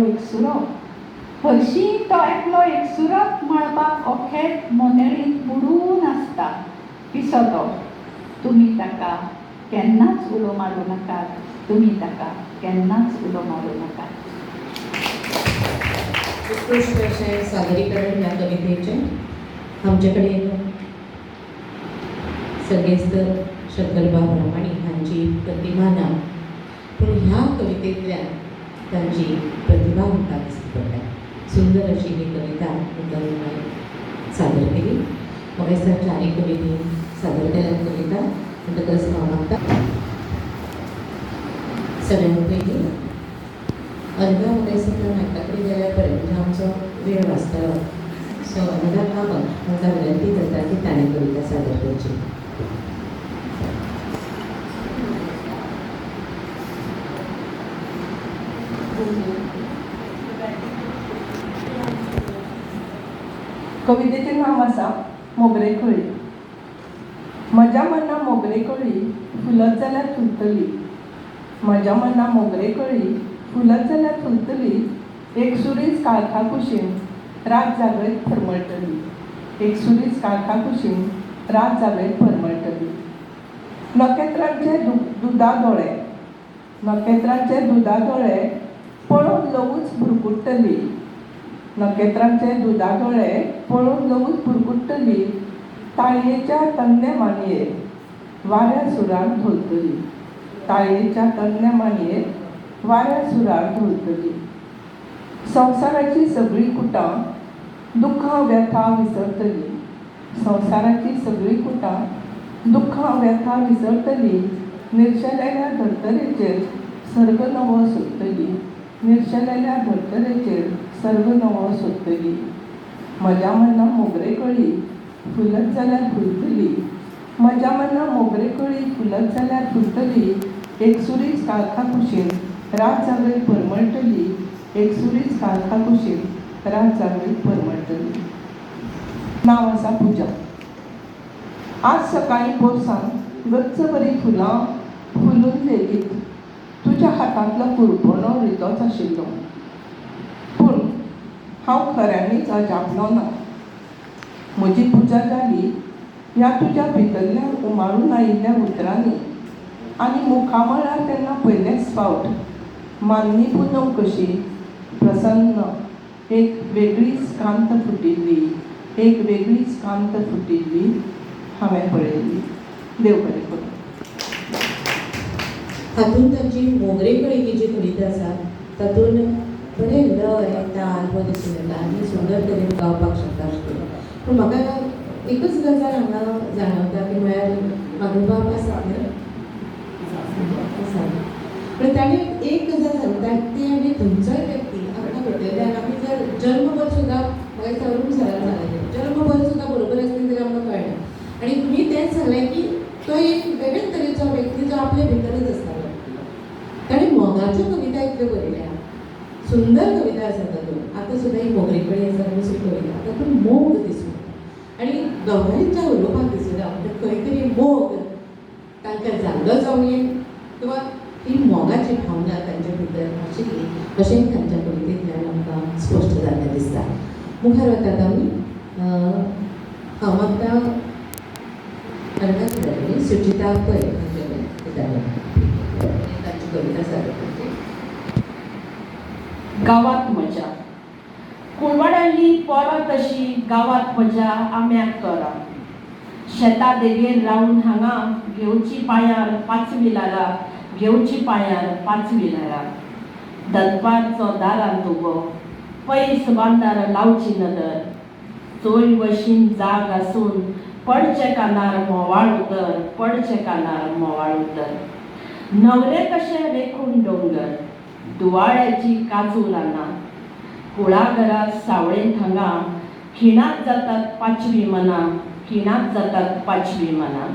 [SPEAKER 1] एकसुरो मळबाक ओखेत मोनेळीत बुडून आसता. पिसो तो. तुमी ताका केन्नाच उलो मारूं नाकात. तुमी ताका केन्नाच उलो मारूं नाकात.
[SPEAKER 10] उत्कृष्ट अशें सादरीकरण ह्या कवितेचें. आमचे कडेन सर्गेस्त शंकरबाब रामाणी हांची प्रतिमा ना, पूण ह्या कवितेंतल्यान तांची प्रतिभा म्हाका दिसता पडटा. सुंदर अशी ही कविता तांणी सादर केली. म्हाका दिसता चारय कवितेन सादर केल्या कविता म्हणटकच हांव मागता सगळ्यांत पयलीं अनघा म्हाका दिसता नाटका कडेन गेल्या पर्यंत आमचो वेळ वाचतलो. सो अनघा बाबा म्हाका विनंती करता की ताणें कविता सादर करची.
[SPEAKER 3] कवितेचें नांव आसा मोगरे कळी. म्हज्या मना मोगरे कळी फुलत जाल्यार फुलतली. म्हज्या मना मोगरे कळी फुलत जाल्यार फुलतली. एक सुरीज काळखा कुशीन रात जागयत फरमळटली. एक सुरीज काळखा कुशीन रात जागयत फरमळटली. नखेत्रांचे दुदा दोळे नखेत्रांचे दुदा दोळे पळोवन लवूच भुरकुट्टली. नखेत्रांचे दुदा दोळे पळोवन लवूच भुरकुट्टली. ताळयेच्या तन्ने मानयेर वाऱ्या सुरार धोलतली. ताळयेच्या तन्ने मानयेर वाऱ्या सुरार धोलतली. संवसाराची सगळी कुटां दुखां व्यथा विसरतली. संवसाराची सगळी कुटां दुखां व्यथा विसरतली. निर्शेलेल्या धर्तरेचेर सर्ग नवो सोदतली. निर्शेलेल्या धर्तरेचेर सर्ग नवो सोदतली. म्हज्या मना मोगरे कळी फुलत जाल्यार फुलतली. म्हज्या मना मोगरे कळी फुलत जाल्यार फुलतली. एक सुरीज काळखा कुशीन रात जागयत फरमळटली. एक सुरीज काळखा कुशीन रात जागयत फरमळटली. नांव आसा पुजा. आज सकाळीं पोरसांत गच्च बरी फुलां फुलून लेगीत तुज्या हातांतलो कुरपणो रितोच आशिल्लो. पूण हांव खऱ्यांनीच अजापलो ना. म्हजी पुजा जाली ह्या तुज्या भितरल्यान उमाळून आयिल्ल्या उतरांनी. आनी मुखामळार तेन्ना पयलेच फावट मान्नी पुनव कशी प्रसन्न एक वेगळीच कांत फुटिल्ली. एक वेगळीच कांत फुटिल्ली हांवें पळयली. देव बरें करूं.
[SPEAKER 10] हातूंत तांची मोगरे कळी ही जी कविता आसा तातूंत बरे लय ताल हो दिसून येता आनी सुंदर तरेन गावपाक शकता आशिल्लो. पूण म्हाका एकच गजाल हांगा जाणवता की म्हळ्यार म्हाजो बाब आसा पण ताणें एक गजाल सांगता ती आनी खंयचोय व्यक्ती आमकां घडयल्यार आमी जर जल्मभर सुद्दां म्हाका दिसता अरूण सरान सांगलें जल्मभर सुद्दां बरोबर आसली जाल्यार आमकां कळना. आनी तुमी तेंच सांगलें की तो एक वेगळेच तरेचो व्यक्ती जो आपल्या भितरच आसतालो. ताणें मोगाच्यो कविता इतल्यो बरयल्या. सुंदर कविता आसा तातूंत. आतां सुद्दां ही मोगरे कळी आसा दुसरी कविता तातूंत मोग दिसून आनी दोगांयच्या उलोवपाक दिसून म्हणजे खंय तरी मोग तांकां जाल्लो जावं किंवा ही मोगाची भावना तांच्या भितर आशिल्ली अशें तांच्या कवितेंतल्यान आमकां स्पश्ट जाल्लें दिसता. मुखार वतात आमी. हांव मागता अनघा किराणी सुचिता पै हांचे कडेन तांची कविता सादर करची.
[SPEAKER 2] गावात मजा कुळवाड्यांनी पोरां तशी गावात मजा आम्याक तोरां. शेता देगेर रावून हांगा घेवची पांयार पांचवी लाला, घेवची पांयार पांचवी लाला. दनपारचो दारांत उबो पयस बांदार लावची नदर, चोय वशीन जाग आसून पडचे कानार मोवाळ उतर, पडचे कानार मोवाळ उतर. नवरे कशे रेखून डोंगर, दुवाळ्याची काजू रानां, कुळागरात सावळेंत हांगा खिणात जातात पांचवी मनां, खिणात जातात पांचवी मनां.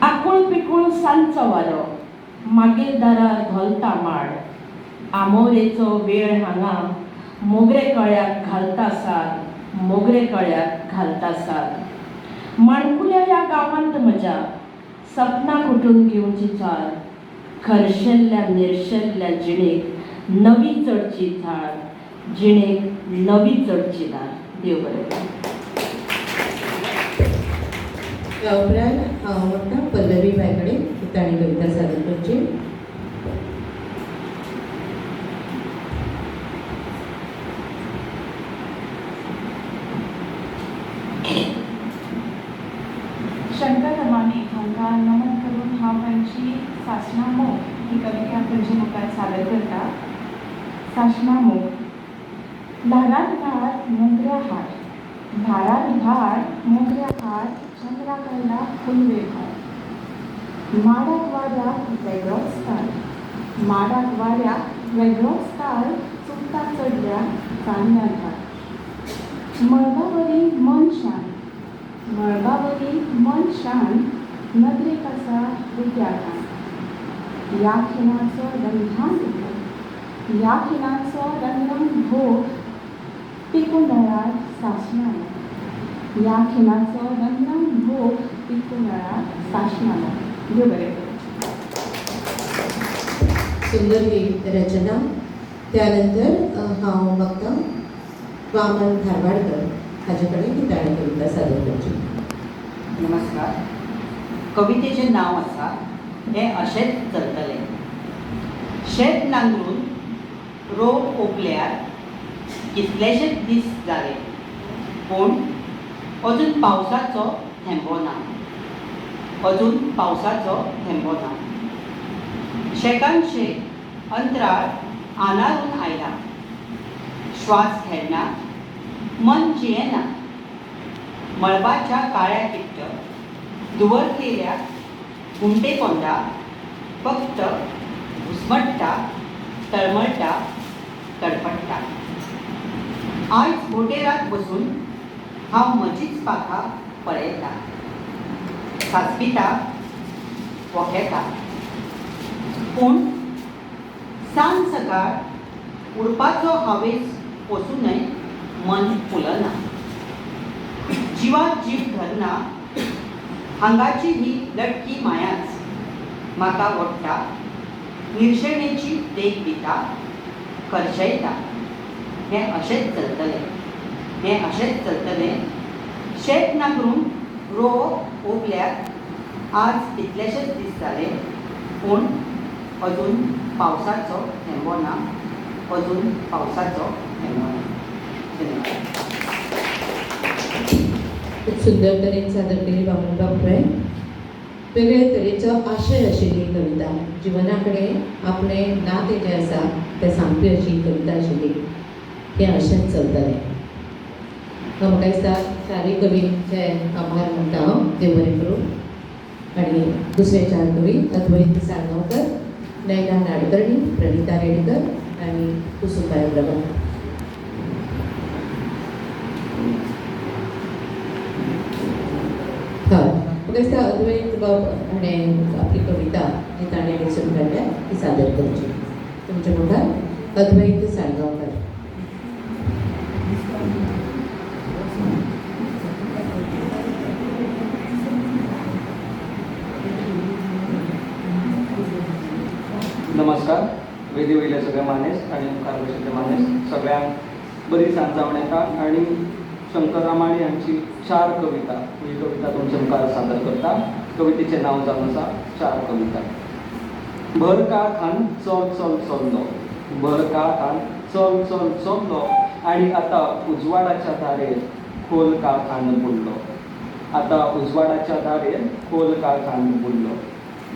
[SPEAKER 2] आकुळ पिकूळ सांजचो वारो, मागीर दारार धोलता माड. आमोरेचो वेळ हांगा मोगरे कळ्याक घालता साद, मोगरे कळ्याक घालता साद. माणकुल्या ह्या गांवांत म्हज्या सपनां कुटून घेवची चाल. खरशेल्ल्या निर्शेल्ल्या जिणेक नवी चडची झाड, जिणेक नवी चडची दार. देव बरें करूं.
[SPEAKER 10] या उपरांत हांव म्हणटा पल्लवी बाय कडेन ताणी कविता सादर करची.
[SPEAKER 1] शंकर रमानी हांकां नमन करून हांव तांची सासणा मोग ही कविता तुमचे मुखार सादर करता. सासणा मोग. धारात भार मोगऱ्या हार, धारात भार मोगऱ्या हार, चंद्रा कळला फुलवे भार. माडाक वाऱ्याक वेगळोच ताल, माडाक वाऱ्याक वेगळोच ताल, चुकता चडल्या चान्या धार. मळबावरी मन शांत, मळबावरी मन शांत, नदरेक आसा रुप्या खांत. या खिणाचो रंध्रान भोग, या खिणाचो रंध्रान भोग, पिकुंडळार सासणालो. या खिणाचो रंध्रान भोग, पिकुंडळार सासणालो. देव बरें करूं.
[SPEAKER 10] सुंदर ही रचना. त्यानंतर हांव मागता वामन धारवाडकर हाजे कडेन ही ताणी कविता सादर करची.
[SPEAKER 12] नमस्कार. कवितेचें नांव आसा हें अशेंच चलतलें. शेत नांगरून रोप ओंपल्यार कितलेशेच दीस जाले, पूण अजून पावसाचो थेंबो ना, अजून पावसाचो थेंबो ना. शेकान शेक अंतराळ आनारून आयला, श्वास घेना मन जियेना. मळबाच्या काळ्या किट्ट दुवरलेल्या घुमटे पोंदा फक्त घुसमटटा, तळमळटा, तडफडटा. आयज बोटेरात बसून हांव म्हजीच पाखां पळयता, सासपिता, वखेता. पूण सांज सकाळ उडपाचो हावेस पसूनय मन फुलना, जिवाक जीव धरना. हांगाची ही लटकी मायाच म्हाका ओडटा, निर्शेणेची देख दिता, खर्शयता. हें अशेंच चलतलें, हें अशेंच चलतलें. शेत नांगरून रोप ओंपल्यार आज कितलेशेच दीस जाले, पूण अजून पावसाचो थेंबो ना, अजून पावसाचो थेंबो ना. धन्यवाद.
[SPEAKER 10] खूब सुंदर तरेन सादर केली वामनबाब फ्राय. वेगळे तरेचो आशय आशिल्ली कविता, जिवना कडेन आपलें नातें जें आसा तें सांगपी अशी कविता आशिल्ली. हें अशेंच चलतलें. म्हाका दिसता चारय कवींचे आभार म्हणटा हांव. देव बरें करूं. आनी दुसरे चार कवी अद्वैत साळगांवकर, नयना नाडकर्णी, प्रणिता रेडकर आनी कुसुमबाई प्रभा. हय, म्हाका दिसता अद्वैत बाब हाणें आपली कविता जी ताणें वेचून काडल्या ती सादर करची. तुमच्या मुखार अद्वैत साळगांवकर.
[SPEAKER 13] नमस्कार. वेदी वयले सगळे मानेस आनी मुखार बशिल्ले मानेस सगळ्यांक बरी सांज जावं येता. आनी शंकर रामाणी हांची 4 कविता ही कविता तुमच्या मुखार सादर करता. कवितेचें नांव जावन आसा 4 कविता. भर काळखान चल चल चल्लो, भर काळखान चल चल चल्लो, आनी आतां उजवाडाच्या धारेर खोल काळखान पडलो. आता उजवाडाच्या दारे खोल काळ सांग बोललो.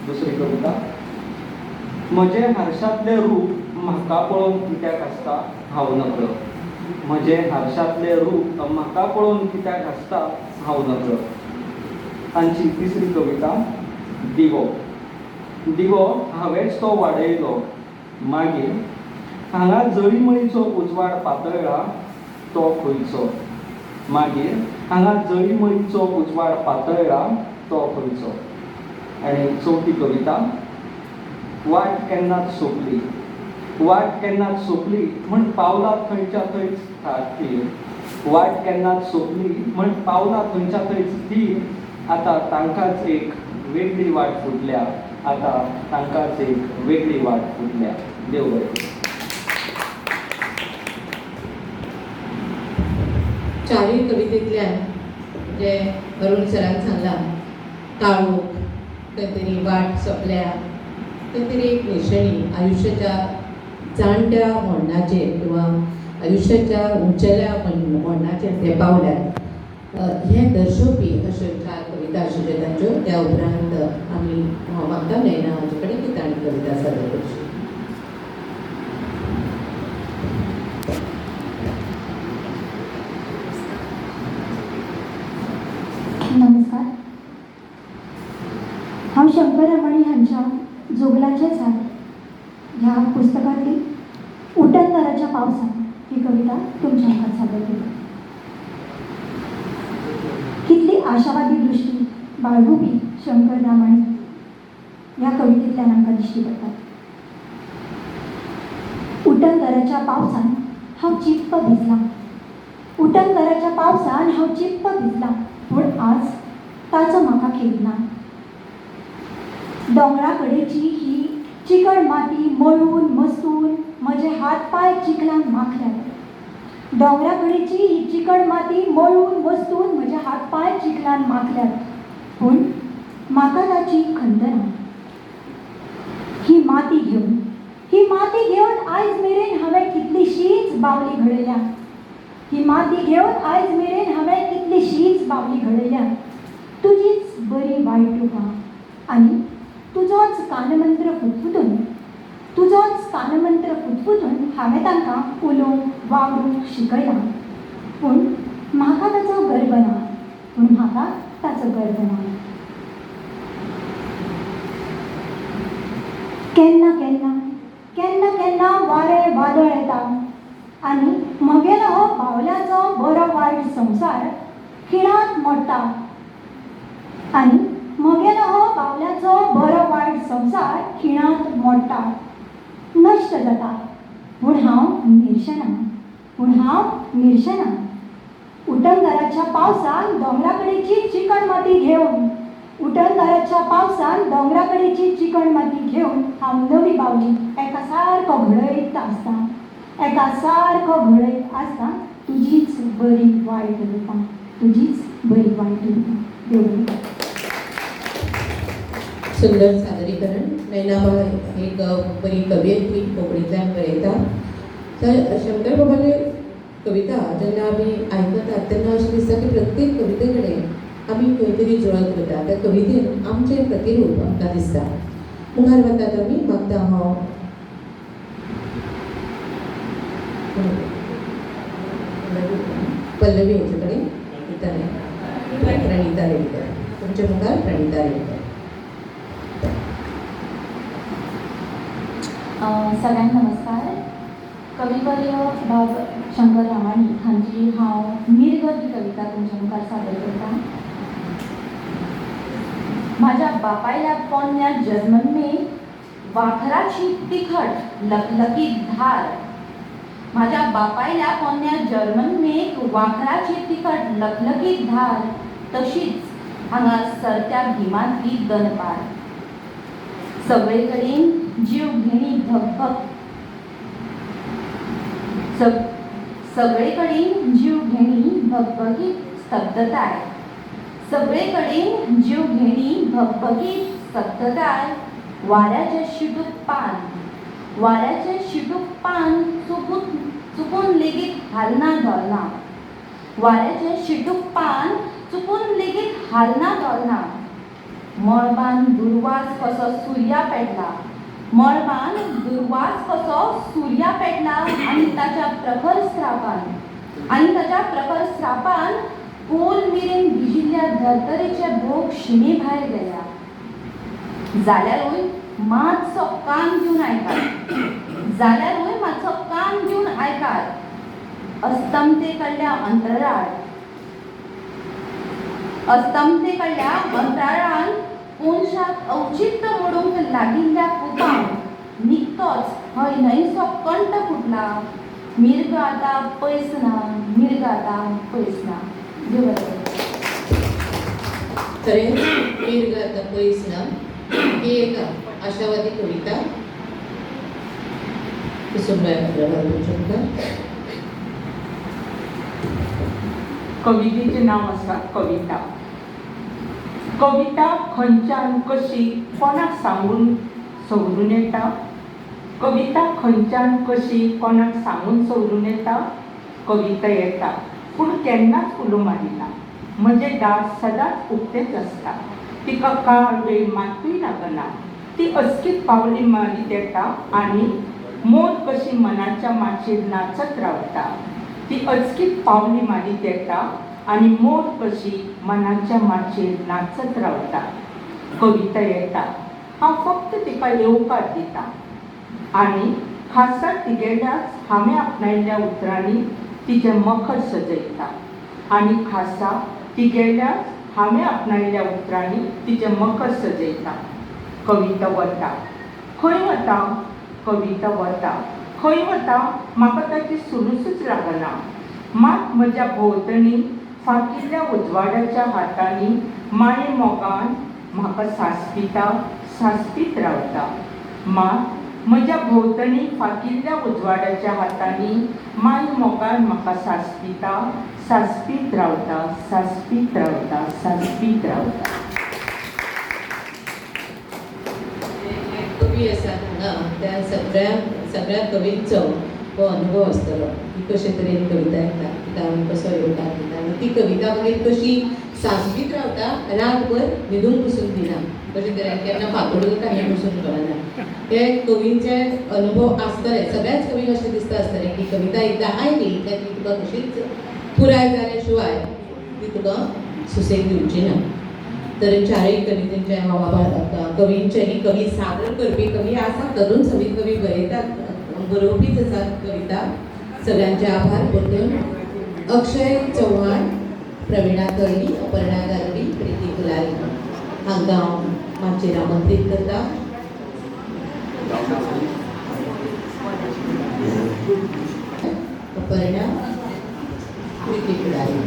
[SPEAKER 13] दुसरी कविता. म्हजे हारशातले रूप म्हाका पळोवन कित्याक आसता हांव नकळो. म्हजे हारशातले रूप म्हाका पळोवन कित्याक आसता हांव नकळो. तांची तिसरी कविता. दिवो. दिवो हांवेंच तो वाडयलो, मागीर हांगा जळीमळीचो उजवाड पातळ्ळा तो खंयचो. मागीर हांगा जळीमळीचो उजवाड पातळ्ळा तो खंयचो. आनी चवथी कविता. वाट केन्नाच सोंपली. वाट केन्नाच सोंपली म्हण पावला थंयच्या थंयच थीर. वाट केन्नाच सोंपली म्हण पावला थंयच्या थंयच थीर. आतां तांकांच एक वेगळी वाट फुटल्या. आतां तांकांच एक वेगळी वाट फुटल्या. देव बरें.
[SPEAKER 10] चारूय कवितेंतल्यान जे अरुण सरान सांगलां, काळोख, खंय तरी वाट सोंपल्या, खंय तरी एक निशणी आयुश्याच्या जाणट्या मोडणाचेर किंवा आयुश्याच्या उंचेल्या मोडणाचेर ते पावल्यात, हें दर्शोवपी अश्यो 4 कविता आशिल्ल्यो तांच्यो. त्या उपरांत आमी म्हाका मेळना हाजे कडेन की ताणी कविता सादर करची.
[SPEAKER 14] नमस्कार. हांव शंकर रामाणी हांच्या जोगलाचे झाड ह्या पुस्तकातली उटंगराच्या पावसान ही कविता तुमच्या हातात सादर केली. कितली आशावादी दृष्टी बाळगुपी शंकर रामाणी ह्या कवितेंतल्यान आमकां दिश्टी पडटा. उटंगराच्या पावसान हांव चिप्प भिजलां. उटंगराच्या पावसान हांव चिप्प भिजलां, पूण आज ताचो म्हाका खेद ना. दोंगरा कडेची ही चिकण माती मळून मस्तून म्हजे हात पाय चिखलान माखल्यात. दोंगरा कडेची ही चिकण माती मळून मस्तून म्हजे हात पाय चिखलान माखल्यात, पूण म्हाका ताची खंत ना. ही माती घेवन आयज मेरेन हांवें कितलीशीच बावली घडयल्या. ही माती घेवन आयज मेरेन हांवें कितलीशीच बावली घडयल्या. तुजीच बरी वायट रुपां आनी तुजोच कानमंत्र फुटफुटून हांवें तांकां उलोवंक वावरूंक शिकयलां, पूण म्हाका ताचो गर्व ना. केन्ना केन्ना वारें वादळ येता आनी म्हगेलो हो बावल्याचो बरो वायट संवसार खिणात मोडटा. नश्ट जाता, पूण हांव निर्शना. उटंगराच्या पावसान दोंगरा कडेची चिकण माती घेवन हांव नवी बावली एका सारको घडयत आसता. तुजीच बरी वायट रुपां.
[SPEAKER 10] सुंदर सादरीकरण. नैनाबा एक बरी कवयित्री, कोंकणींतल्यान बरयता. तर शंकर बाबाले कविता जेन्ना आमी आयकतात तेन्ना अशें दिसता की प्रत्येक कविते कडेन आमी खंय तरी जुळत वता. त्या कवितेन आमचें प्रतिरूप आमकां दिसता. मुखार वतात आमी. मागता हांव पल्लवी हेचे कडेन प्रणिता रेडकर. तुमच्या मुखार प्रणिता रेडकर.
[SPEAKER 14] सगळ्यांक नमस्कार. कविवर्य भाव शंकर रामाणी हांची हांव निर्गत ही कविता तुमच्या मुखार सादर करतां. म्हाज्या बापायल्या पोन्न्या जन्मन्मे वाखराची तिखट लकलकीत धार. म्हाज्या बापायल्या पोन्न्या जन्मन्मेक वाखराची तिखट लकलकीत धार. तशीच हांगा सरत्या गिमांतली दनपार. सगळे कडेन जीव घेणी धगधग. सगळे कडेन जीव घेणी भगभगीत स्तब्धताय. वाऱ्याचे शिटूक पान चुकून लेगीत हालना धोलना. वाऱ्याचे शिटूक पान
[SPEAKER 15] चुकून लेगीत हालना दोलना. मळबान दुर्वास कसो सुर्या पेटला, मळबान दुर्वास कसो सुर्या पेटला आणि ताच्या प्रखर स्रापान पोल मेरेन भिजिल्ल्या धर्तरेचे भोग शिणे भायर गेल्या. जाल्यारूय मातसो कान दिवन आयकात. अस्तमते कडल्या अंतराळान कोनशाक औचित्य मोडूंक लागिल्ल्या कुपांक निकतोच हय न्हयसो कंठ फुटला. मिर्ग आतां पयस ना. देव बरें करूं.
[SPEAKER 10] खरेंच मिर्ग आतां पयस ना ही एक आशावादी कविता. कुसुमबाई अग्रवाल तुमच्या
[SPEAKER 1] कवितेचे नाव आसा कविता. कविता खंयच्यान कशी कोणाक सांगून सवरून येता. कविता खंयच्यान कशी कोणाक सांगून सवरून येता. कविता येता पूण केन्नाच उलो मारिना. म्हजे दार सदांच उक्तेच आसता. तिका काळ वेळ मातूय लागना. ती अचकीत पावली मारीत येता आनी मोर कशी मनाच्या माचयेर नाचत रावता. ती अचकीत पावली मारीत येता आनी मोर कशी मनाच्या माचयेर नाचत रावता. कविता येता. हांव फक्त तिका येवकार दिता आनी खासा तिगेल्याच हांवें आपणायल्ल्या उतरांनी तिचें मखर सजयता. आनी खासा तिगेल्याच हांवें आपणायल्ल्या उतरांनी तिचें मखर सजयता. कविता वता. खंय वता. कविता वता. खंय वता म्हाका ताची सुरूसच लागना. मात म्हज्या भोंवतणी फाकिल्ल्या उजवाड्याच्या हातांनी माये मोगान म्हाका सासपीत रावता. मात म्हज्या भोंवतणी फाकिल्ल्या उजवाड्याच्या हातांनी माये मोगान म्हाका सासपीत रावता.
[SPEAKER 10] कवी आसा हांगा त्या सगळ्या कवींचो हो अनुभव आसतलो की कशे तरेन कविता येता, तिका हांवें कसो येवकार दिता आनी ती कविता मागीर कशी सासपीत रावता, रातभर न्हिदूंक पसून दिना. कशे तरेन केन्ना फांतोड कांय पसून कळना. ते कवींचे अनुभव आसतले. सगळ्याच कवीक अशें दिसता आसतलें की कविता एकदां आयली काय ती तुका कशीच पुराय जाल्या शिवाय ती तुका सुसेग दिवची ना. तर चारय कवितेंचे कवींचे ही कवी सादर करपी कवी आसात, अजून सगळी कवी बरयतात, बरोवपीच आसात कविता. सगळ्यांचे आभार परतून. अक्षय चव्हाण, प्रवीणा तळी, अपर्णा गारडी, प्रिती कुलारी हांकां हांव माचयेर आमंत्रीत करता. अपर्णा, प्रिती कुलारी.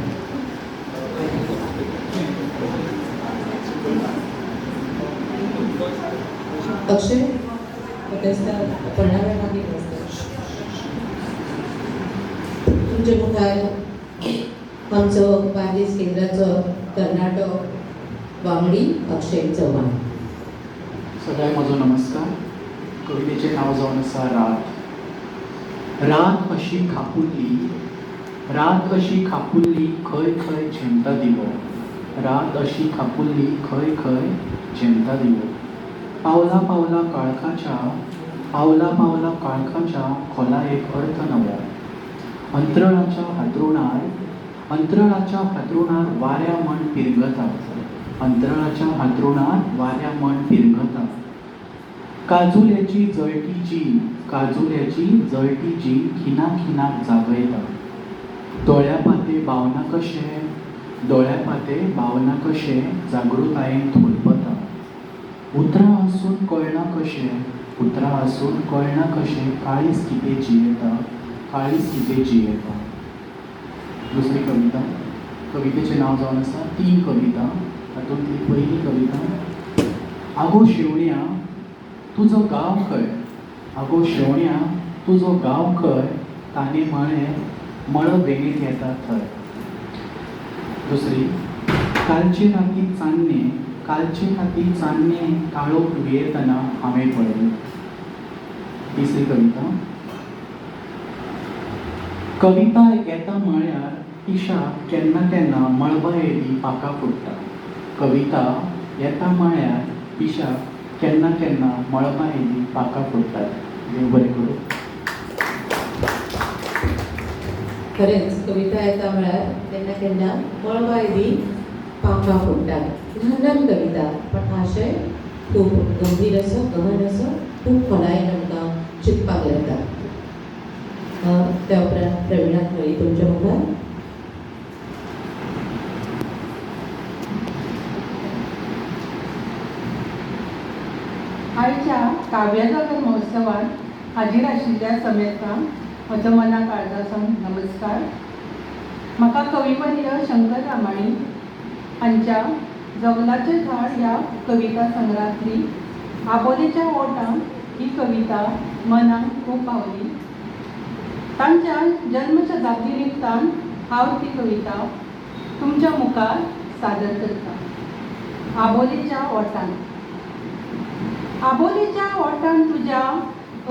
[SPEAKER 10] अक्षय अपर्णा मागीर तुमच्या मुखार आमचो बार्देस केंद्राचो कर्नाटक वांगडी अक्षय चव्हाण.
[SPEAKER 16] सगळ्यांक म्हजो नमस्कार. कवितेचें नांव जावन आसा रात. रात अशी खापुल्ली खंय खंय झेमता दिवो. रात अशी खापुल्ली खंय खंय झेमता दिवो. पावला पावला काळखाच्या खोला एक अर्थ नवो. अंतराळाच्या हातरुणार वाऱ्या मन पिरगता. काजुल्याची जळटी जी खिनाक जागयता. दोळ्यापाते भावना कशे जागृतायेन थोलपता. उतरां आसून कळना कशें काळीज कितें जियेता. दुसरी कविता. कवितेचें नांव जावन आसा 3 कविता. तातूंतली पयली कविता. आगो शेवण्या तुजो गांव खंय. ताने मळ वेगीत येता थंय. दुसरी. कालचे राती चान्ने काळोख वियेतना हांवें पळयलें. तिसरी कविता. कविता येता म्हळ्यार पिशा केन्ना केन्ना मळबा येदी पाका फुटता. कविता येता म्हळ्यार पिशा केन्ना केन्ना मळबा येदी पाका फुटतात. देव बरें करूं.
[SPEAKER 10] खरेंच कविता येता म्हळ्यार केन्ना केन्ना मळबा येदी पाखां फुटतात. ल्हान ल्हान कविता पण आशय खूब गंभीर असो, गहन असो, खूब खोलायेन आमकां चिंतपाक लायता. त्या उपरांत प्रविणा खळी तुमच्या मुखार.
[SPEAKER 1] आयच्या काव्यजागर महोत्सवात हाजीर आशिल्ल्या समेतांक म्हजो मना काळजाचो नमस्कार. म्हाका कविवर्य शंकर रामाणी हांच्या जगलाचें झाड ह्या कविता संग्रहांतली आबोलेच्या ओटांत ही कविता मनाक खूब भावली. तांच्या जन्मशताब्दी निमतान हांव ती कविता तुमच्या मुखार सादर करता. आबोलेच्या ओटांत. आबोलेच्या ओटांत तुज्या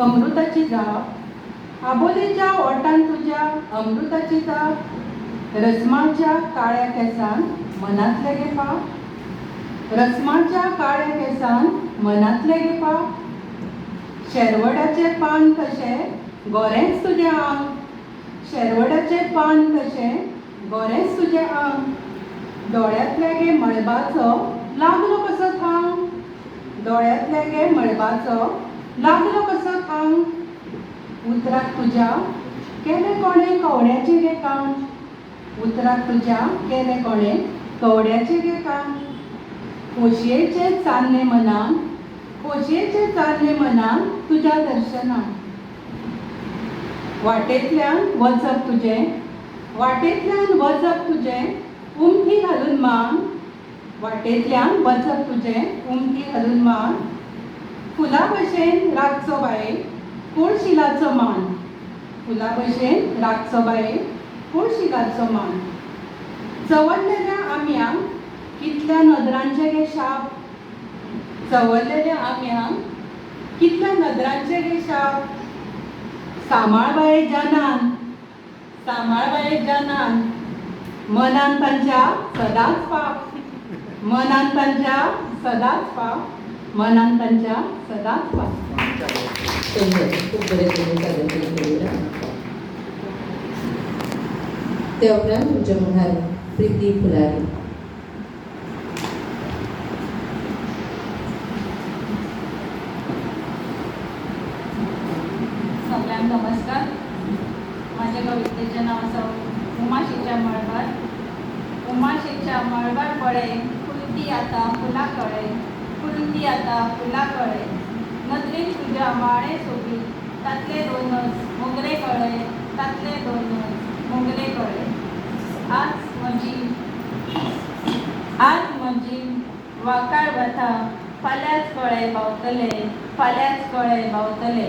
[SPEAKER 1] अमृताची जाप, आबोलेच्या ओटांत तुज्या अमृताची जाप, रस्माच्या काळ्या केंसान मनांतले गे पाप, रस्माच्या काळ्या केंसान मनांतले गे पाप, शेरवडाचें पान कशें गोरेंच तुजें आंग, शेरवडाचें पान कशें गोरेंच तुजें आंग, दोळ्यांतल्या गे मळबाचो लागलो कसो थांब, दोळ्यांतल्या गे मळबाचो लागलो कसो थांब, उतराक तुज्या केलें कोणें कवड्याचें गे काम, उतराक तुज्या केलें कोणें कवड्याचें गे काम, खोशयेचें चान्नें मनान, खोशयेचें चान्नें मनान तुज्या दर्शनान, वाटेंतल्यान वचप तुजें, वाटेंतल्यान वचप तुजें उमथी घालून मान, वाटेंतल्यान वचप तुजें उमथी घालून मान, फुला भशेन राखचो बाये कोळशिलाचो मान, फुला भशेन राखचो बाये कोळशिलाचो मान, चवरलेल्या आम्यांक कितल्या नदरांचे गे शाप, चवरलेल्या आम्यांक कितल्या नदरांचे गे शाप, सांबाळ बाये जानान, सांबाळ बाये जानान, मनान तांच्या सदांच पाप, मनान तांच्या सदांच पाप, मनान तांच्या सदांच पाप.
[SPEAKER 10] खूब बरें तरेन सादर केलें. त्या उपरांत तुमच्या मुखार प्रिती फुलारी.
[SPEAKER 1] सगळ्यांक नमस्कार. माझ्या कवितेचें नांव आसा उमाशेच्या मळबार. उमाशेच्या मळबार पळे फुलती आतां फुलां कळे, फुलती आतां फुलां कळे, नदरेन तुज्या माळे सोबी तातले दोनच मोगरे कळे, तातले दोनच मोगरे कळे. आज म्हजी वाकाळ वता, फाल्यांच कळे भावतले, फाल्यांच कळे भावतले,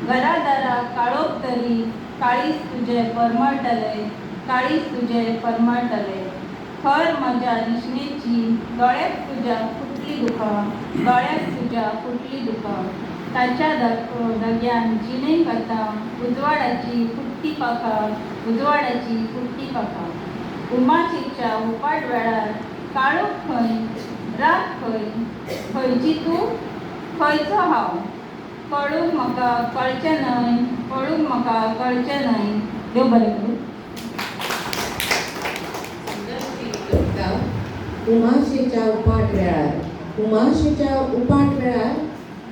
[SPEAKER 1] घरादारा काळोख तरी काळीज तुजे परमळटले, काळीज तुजे परमळटले, खर म्हज्या निशणेची दोळ्यात तुज्या फुटली दुखां, दोळ्यात तुज्या फुटली दुखां, ताच्या दग्यान जिणेक आतां उजवाडाची फुट्टी पाखां, उजवाडाची फुट्टी पाखां. उमाशेच्या उपाट वेळार काळोख खंय, रात खंय, खंयची तूं खंयचो हांव, कळूंक म्हाका कळचें न्हय, कळूंक म्हाका कळचें न्हय. देव बरें करूं.
[SPEAKER 10] उमाशेच्या उपाट वेळार, उमाशेच्या उपाट वेळार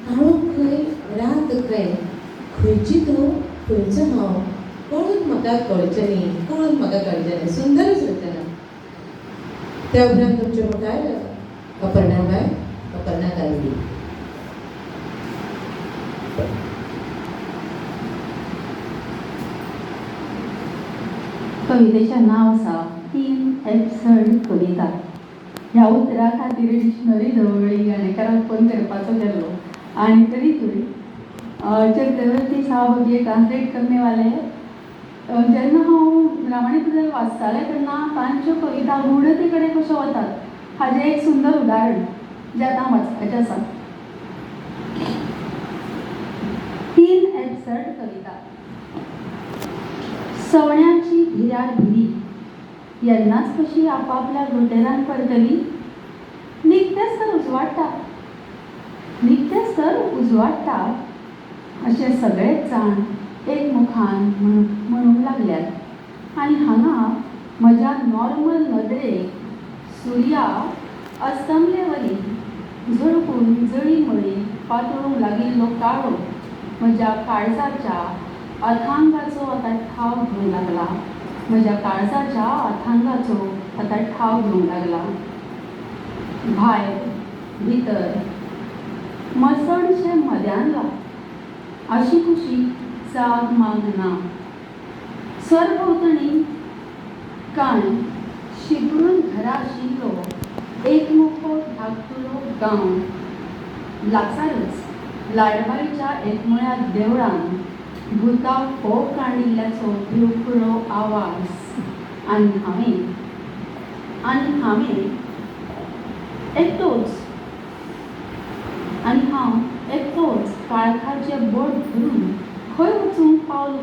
[SPEAKER 10] काळोख खंय, रात खंय, खंयची तूं खंयचो हांव, कळून म्हाका कळचें न्ही, कळून म्हाका कळचें न्ही. सुंदरच रचना. त्या उपरांत तुमच्या मुखार अपर्णाबाय, अपर्णा गांधी.
[SPEAKER 4] कवितेचें नांव आसा 3 एपिसोड कविता. ह्या उतरा खातीर डिक्शनरी दवळी गाणेकाराक फोन करपाचो गेल्लो आनी तरी चक्रवर्ती साहब ये ट्रांसलेट करने वाले जेन्ना हांव रामायण बद्दल वाचतालें तेन्ना तांच्यो कविता गूढते कडेन कश्यो वतात हाजें एक सुंदर उदाहरण जें आतां वाचपाचें आसा. 3 एपिसोड कविता. सवण्याची भिरार भिरी येन्नाच कशी आपापल्या घोटेरान परतली. निकतेच तर उजवाडटा अशें सगळेच जाण एकमुखान म्हणूंक लागल्यात. आनी हांगा म्हज्या नॉर्मल नदरेक सुर्या अस्तंबलेवरी झळकून जळी मळी पातळूंक लागिल्लो काळो म्हज्या काळजाच्या अथांगाचो आतां ठाव घेवंक लागला. भायर भितर मसणशें मद्यांला अशी कुशी जाग माग ना. सरभोंवतणी कांय शिबरून घरां आशिल्लो एकमुखो धाकटुलो गांव. लागसारच लाडबाईच्या एकमुळ्या देवळान भुतां फोग काडिल्ल्याचो भिवकुळो आवाज. आनी हांव एकटोच काळखाचें बोट धरून खंय वचूंक पावल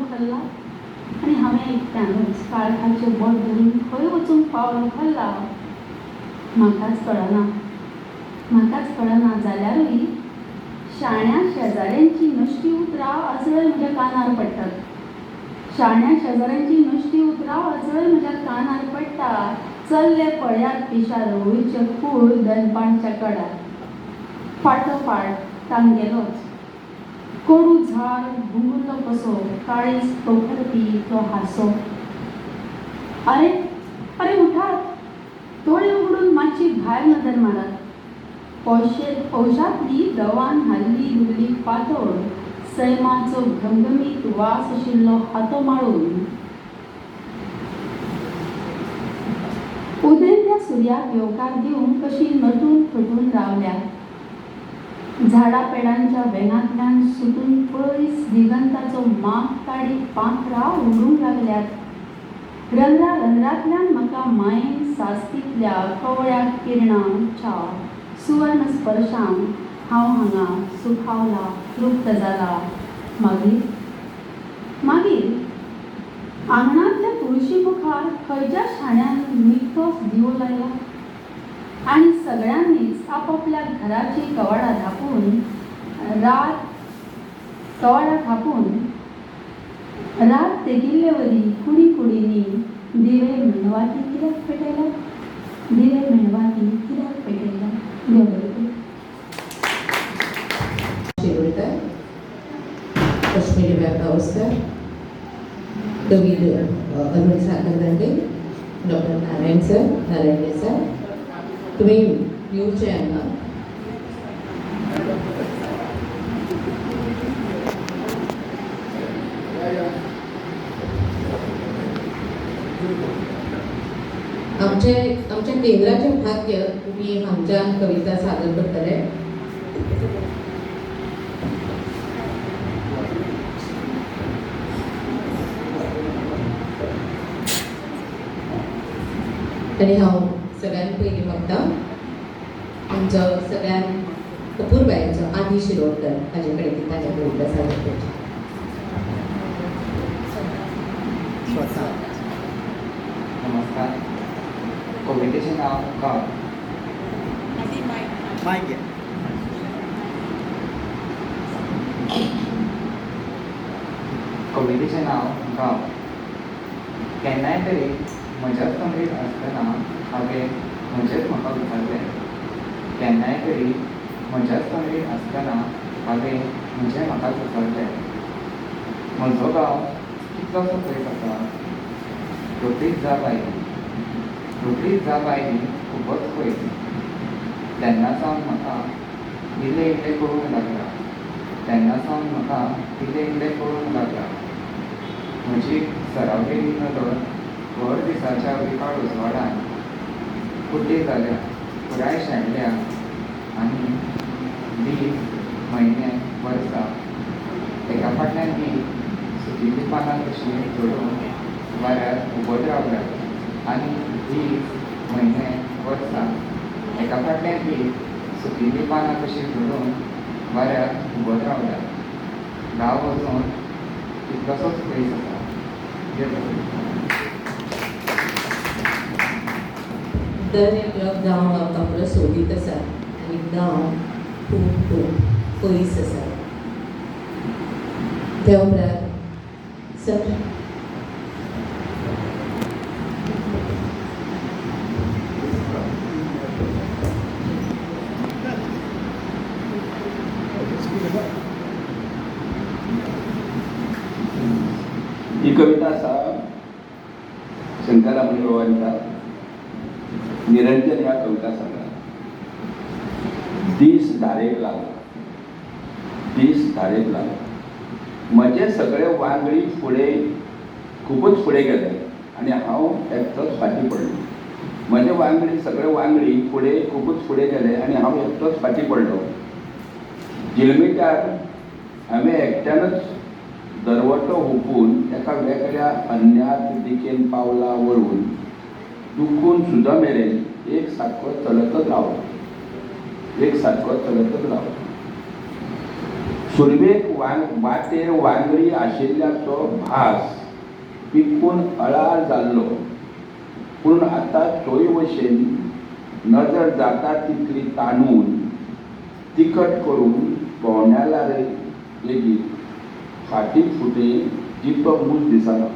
[SPEAKER 4] उखल्ला. म्हाकाच कळना जाल्यारूय शाण्या शेजाऱ्यांची नश्टी उतरां अजून म्हज्या कानार पडटा. चल्ले पळयात पिशार वयचे कूळ दनपारच्या कडार. फाटोफाट तांगेलोच कोडू झाड घुंगुरलो कसो काळीज तोखरपी तो हांसो. अरे उठात, दोळे उगडून मातशी भायर नदर मारात. पौशातली दवान हाल्ली दुल्ली पातळ सैमाचो घमघमीत वास आशिल्लो हातो माळून उदेंत्या सुर्याक येवकार दिवंक कशी नटून थटून रावल्या. झाडां पेडांच्या वेंगांतल्यान सुटून पयस दिगंताचो माग काडी पाखरां उडूंक लागल्यात. रंध्रांतल्यान म्हाका मायेन सास्तीतल्या कवळ्या किरणांच्या सुवर्ण स्पर्शान हांव हांगा सुखावला, तृप्त जाला. मागीर आंगणांतल्या तुळशी मुखार खंयच्या शाण्यान निखटोच दिवो लायला. आनी सगळ्यांनीच आपापल्या घराची कवाडां धापून रात तेगिल्लेवरी कुडींनी दिवे मेणवाती कित्याक पेटयला. देव बरें करूं.
[SPEAKER 10] शिरोडकर, कश्मीरी गावस्कर, कवी अरुण साखरदांडे, डॉक्टर नारायण सर, तुम्ही येवचे हांगा. आमच्या केंद्राचे भाग्य तुम्ही आमच्या कविता सादर करतले. आणि हांव सगळ्यांत पयलीं मागता आमचो सगळ्यांत अपूर्बायेचो आदी शिरोडकर हाजे कडेन ताच्या कविता सादर करची.
[SPEAKER 17] नमस्कार. कवितेचें नांव गांव. कवितेचें नांव गांव. केन्नाय तरी म्हज्याच कमरेत आसतना हांवें म्हजेंच म्हाका विचारलें. केन्नाय तरी म्हज्याच कमरेत आसतना हांवें म्हजें म्हाकाच विचारलें. म्हजो गांव कितलोसो पयस आसा. रोखडीच जाग आयली खूबच पयस. तेन्ना सावन म्हाका इल्लें कळूंक लागला. म्हजी सरावलेली नदर व्हड दिसाच्या विकाळ उजवाडान कुड्डी जाल्या, पुराय शेणल्या आनी दीस, म्हयने, वर्सां एका फाटल्यान एक सुकिल्लीं पानां कशीं जोडून वाऱ्यार उबत रावल्यात आनी दीस, म्हयने, वर्सां एका फाटल्यान एक सुकिल्लीं पानां कशीं जोडून वाऱ्यार उबत रावल्यात. गांव वचून कितलोसोच पयस आसा.
[SPEAKER 10] दर एकलो गांव आपलो सोबीत आसा आनी गांव खूब खूब पयस आसा. त्या उपरांत सगळे
[SPEAKER 5] ही कविता आसा शंकररामणी बाबांच्या निरंजन ह्या कविता संग्रहात. दीस धारेक लागला, दीस धारेक लागला. म्हजे सगळे वांगडी फुडें खूबच फुडें गेले आनी हांव एकटोच फाटीं पडलो. म्हजे वांगडी सगळे वांगडी फुडें खूबच फुडें गेले आनी हांव एकटोच फाटीं पडलो. जिलमीटार हांवें एकट्यानच दरवटो हुपून एका वेगळ्या अन्यात दिकेन पावला वळून दुखून सुद्धा मेरेन एक सारको चलतच रावलो, एक सारको चलतच रावलो. सुरवेक वाटेर वांगडी आशिल्ल्याचो भास पिकून अळार जाल्लो, पूण आतां चोय वशेन नजर जाता तितली ताणून तिखट करून पोवण्याला लेगीत फाटीं फुटें दिपमूज दिसना.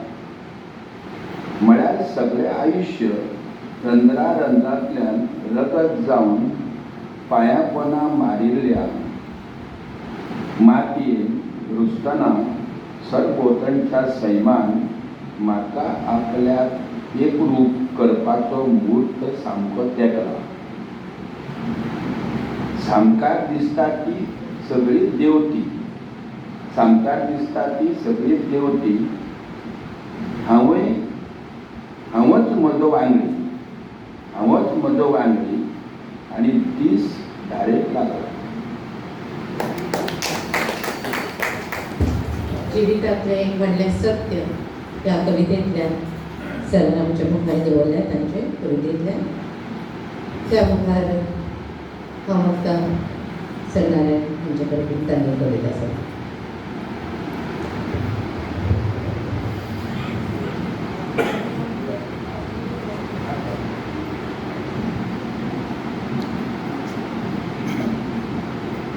[SPEAKER 5] म्हळ्यार सगळें आयुश्य रंध्रा रंध्रांतल्यान रगत जावन पांयां पोंदां मारिल्ल्या मातयेन रुजतना सरभोंवतणच्या सैमान म्हाका आपल्याक एकरूप करपाचो म्हूर्त सामको तेंकला. सामकार दिसता ती सगळीच देंवती, सामकार दिसता ती सगळीच देंवती. हांवच म्हजो वांगडी, हांवच म्हजो वांगडी आनी दीस धारेक लागला.
[SPEAKER 10] जिवितांतलें एक व्हडलें सत्य ह्या कवितेंतल्यान सरान आमच्या मुखार दवरलें तांचे कवितेंतल्यान. त्या मुखार हांव म्हाका सरनारायण हांचे कडेन तांणी कविता आसा.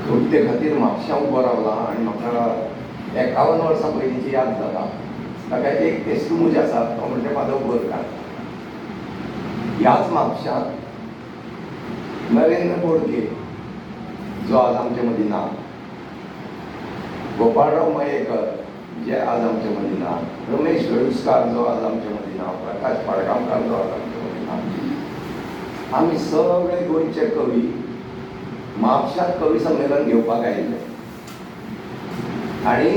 [SPEAKER 18] कविते खातीर म्हापशां उबो रावला आनी म्हाका 51 वर्सां पयलींची याद जाता. ताका एक तेस्तूमूज आसा, तो म्हणजे माधव बोरकार. ह्याच म्हापशांत नरेंद्र बोडके, जो आज आमचे मदीं ना, गोपाळराव मयेकर, जे आज आमचे मदीं ना, रमेश वेळुस्कार, जो आज आमचे मदीं ना, प्रकाश पाडगांवकार, जो आज आमचे मदीं ना, आमी सगळे गोंयचे कवी म्हापशांत कवी संमेलन घेवपाक आयिल्ले. आनी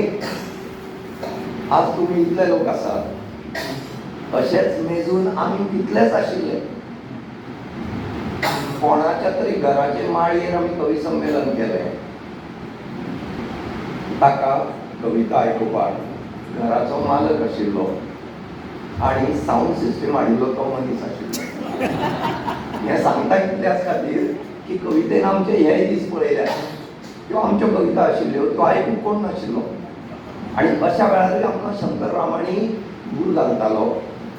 [SPEAKER 18] आज तुमी इतले लोक आसात, अशेंच मेजून आमी तितलेच आशिल्ले. कोणाच्या तरी घराचे माळयेर आमी कवी संमेलन केलें. ताका कविता आयकुपाक घराचो मालक आशिल्लो आनी साऊंड सिस्टम हाडिल्लो तो मनीस आशिल्लो. हें सांगता इतल्याच खातीर की कवितेन आमचे हे दीस पळयल्यात, त्यो आमच्यो कविता आशिल्ल्यो, त्यो आयकूंक कोण नाशिल्लो. आनी अशा वेळारूय आमकां शंकररामाणी दूर घालतालो.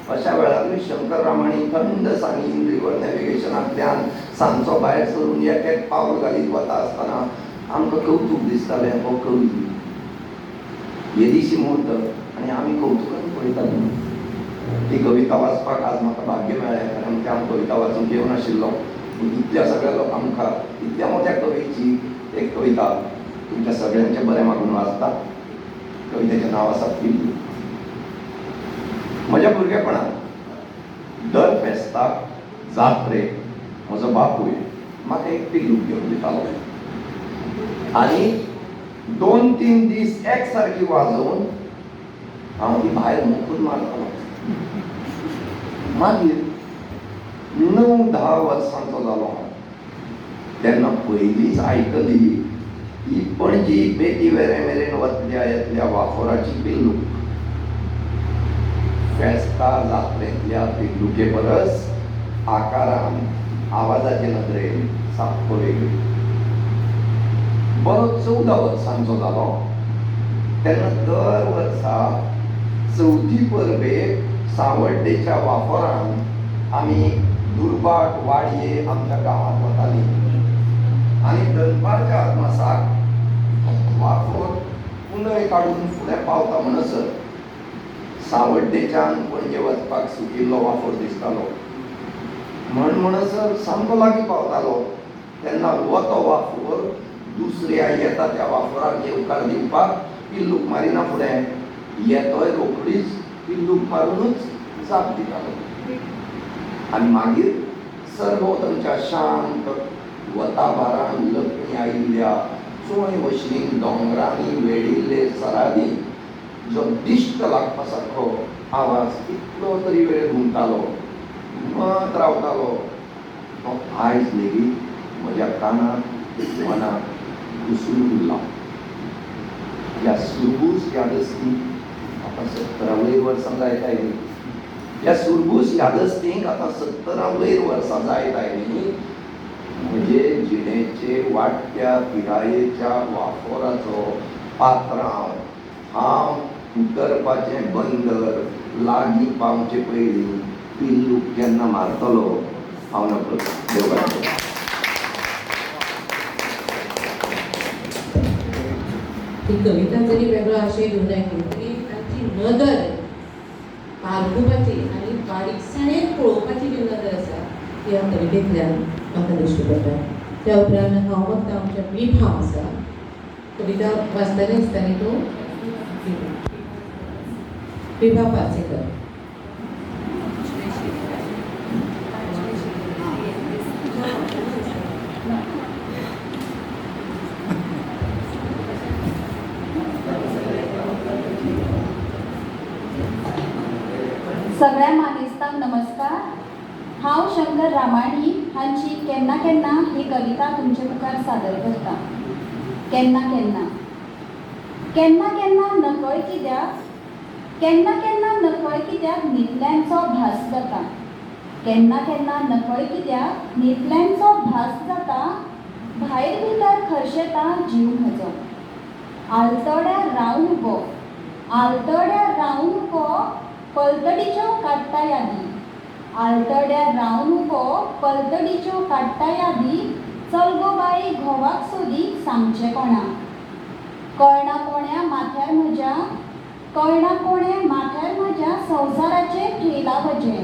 [SPEAKER 18] अशा वेळारूय शंकररामाणी थंड सांगीन रिवर नॅविगेशनांतल्यान सांजचो भायर सरून एक एक पावल घालीत वता आसतना आमकां कौतूक दिसतालें, हो कवी येदीशी म्हूर्त, आनी आमी कौतुकान पळयतालीं. ती कविता वाचपाक आज म्हाका भाग्य मेळ्ळें, कारण ते हांव कविता वाचूंक येवनाशिल्लो. इतल्या सगळ्या लोकांक इतल्या मोठ्या कवीची एक कविता तुमच्या सगळ्यांचे बरें मागून वाचता. कवितेचें नांव आसा पिल्लू. म्हज्या भुरगेपणांत दर फेस्ताक, जात्रेक म्हजो बापूय म्हाका एक पिल्लू घेवन दितालो आनी 2-3 दीस एक सारकी वाजोवन हांव ती भायर मुखून मारतालो. मागीर 9-10 वर्सांचो जालो हांव तेन्ना पयलींच आयकली ही पणजी बेटी वेरे मेरेन वतल्या येतल्या वाफोराची पिल्लू. फेस्ता जात्रेंतल्या पिल्लुके परस आकारान, आवाजाचे नदरेन साप्प वेगळी. बरो 14 वर्सांचो जालो तेन्ना दर वर्सा चवथी परबेक सावड्डेच्या वाफोरान आमी दुर्बाट वाडये आमच्या गावात वताली आणि दनपारच्या अदमासाक वाफोर पुनय काढून फुडें पावता म्हणसर सावड्डेच्यान पणजे वचपाक सुटिल्लो वाफोर दिसतालो. म्हणसर सामको लागीं पावतालो तेन्ना हो तो वाफोर दुसऱ्या येता त्या वाफोराक येवकार दिवपाक पिल्लूक मारिना फुडें येतोय रोखडीच पिल्लूक मारूनच जाप दितालो. आनी मागीर सरभोंवतणच्या शांत वताबारान लग्नी आयिल्ल्या चोय वशनीन दोंगरांनी वेडिल्ले सरादी जो दिश्ट लागपा सारको आवाज कितलो तरी वेळ घुमतालो, घुमत रावतालो, तो आयज लेगीत म्हज्या कानाक मनाक घुसून उरला. ह्या सुरबूस यादस्तीक आतां 17 वयर वर्सां जायत आयलीं. ह्या सुरबूस यादस्तीक आतां 17 वयर वर्सां जायत आयलीं. म्हजे जिणेचे वाडट्या पिरायेच्या वाफोराचो पात्रांव हांव उतरपाचें बंदर लागीं पावचे पयलीं पिल्लूक केन्ना मारतलो हांव नकळो. देव बरें करूं.
[SPEAKER 10] ही कविता जरी वेगळो आशय घेवन आयली तरी तांची नदर पारखुपाची आनी बारीकसाणेन पळोवपाची जी नदर आसा ती ह्या कवितेंतल्यान म्हाका दिश्टी पडटा. त्या उपरांत हांव मागता आमच्या बीप हांव आसा कविता वाचताना दिसता न्ही तूं बिपा पार्सेकर.
[SPEAKER 1] सगळ्या मानेस्तांक नमस्कार. हांव शंकर रामाणी हांची केन्ना केन्ना ही कविता तुमचे मुखार सादर करता. केन्ना केन्ना केन्ना केन्ना नकळ कित्याक केन्ना केन्ना नकळ कित्याक न्हिदल्यांचो भास जाता. केन्ना केन्ना नकळ कित्याक न्हिदल्यांचो भास जाता. भायर भितर खर्शेता जीव म्हजो. आलतड्यार रावन उबो आलतड्यार रावन उबो पलतडीच्यो काडटा यादी. आलतड्यार रावन उबो पलतडीच्यो काडटा यादी. चल गो बाई घोवाक सोदीक सांगचें कोणा. कळना कोण्या माथ्यार म्हज्या कळना कोणे माथ्यार म्हज्या संवसाराचे ठेला वजे.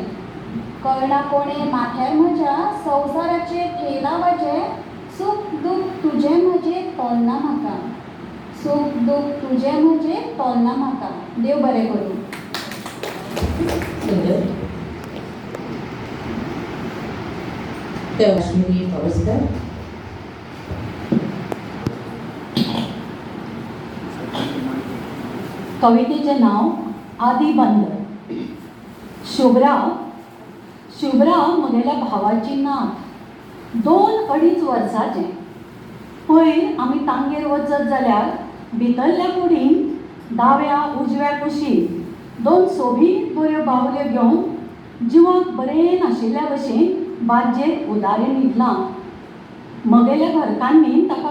[SPEAKER 1] कळना कोणे माथ्यार म्हज्या संवसाराचे ठेला वजे. सूख दूख तुजें म्हजें तोलना म्हाका. सूख दूख तुजें म्हजें तोलना म्हाका. देव बरें करूं.
[SPEAKER 10] काश्मीरी पावसकार.
[SPEAKER 4] कवितेचें नांव आदी बंदर. शुभ्रा म्हगेल्या भावाची नात. 2-2.5 वर्साचें. पयर आमी तांगेर वचत जाल्यार भितरल्या कुडीन दाव्या उजव्या कुशीन 2 सोबीत बऱ्यो बावल्यो घेवन जिवाक बरें नाशिल्ल्या भशेन बाज्जेक उदारें न्हिदलां. म्हगेल्या घरकान्नीन ताका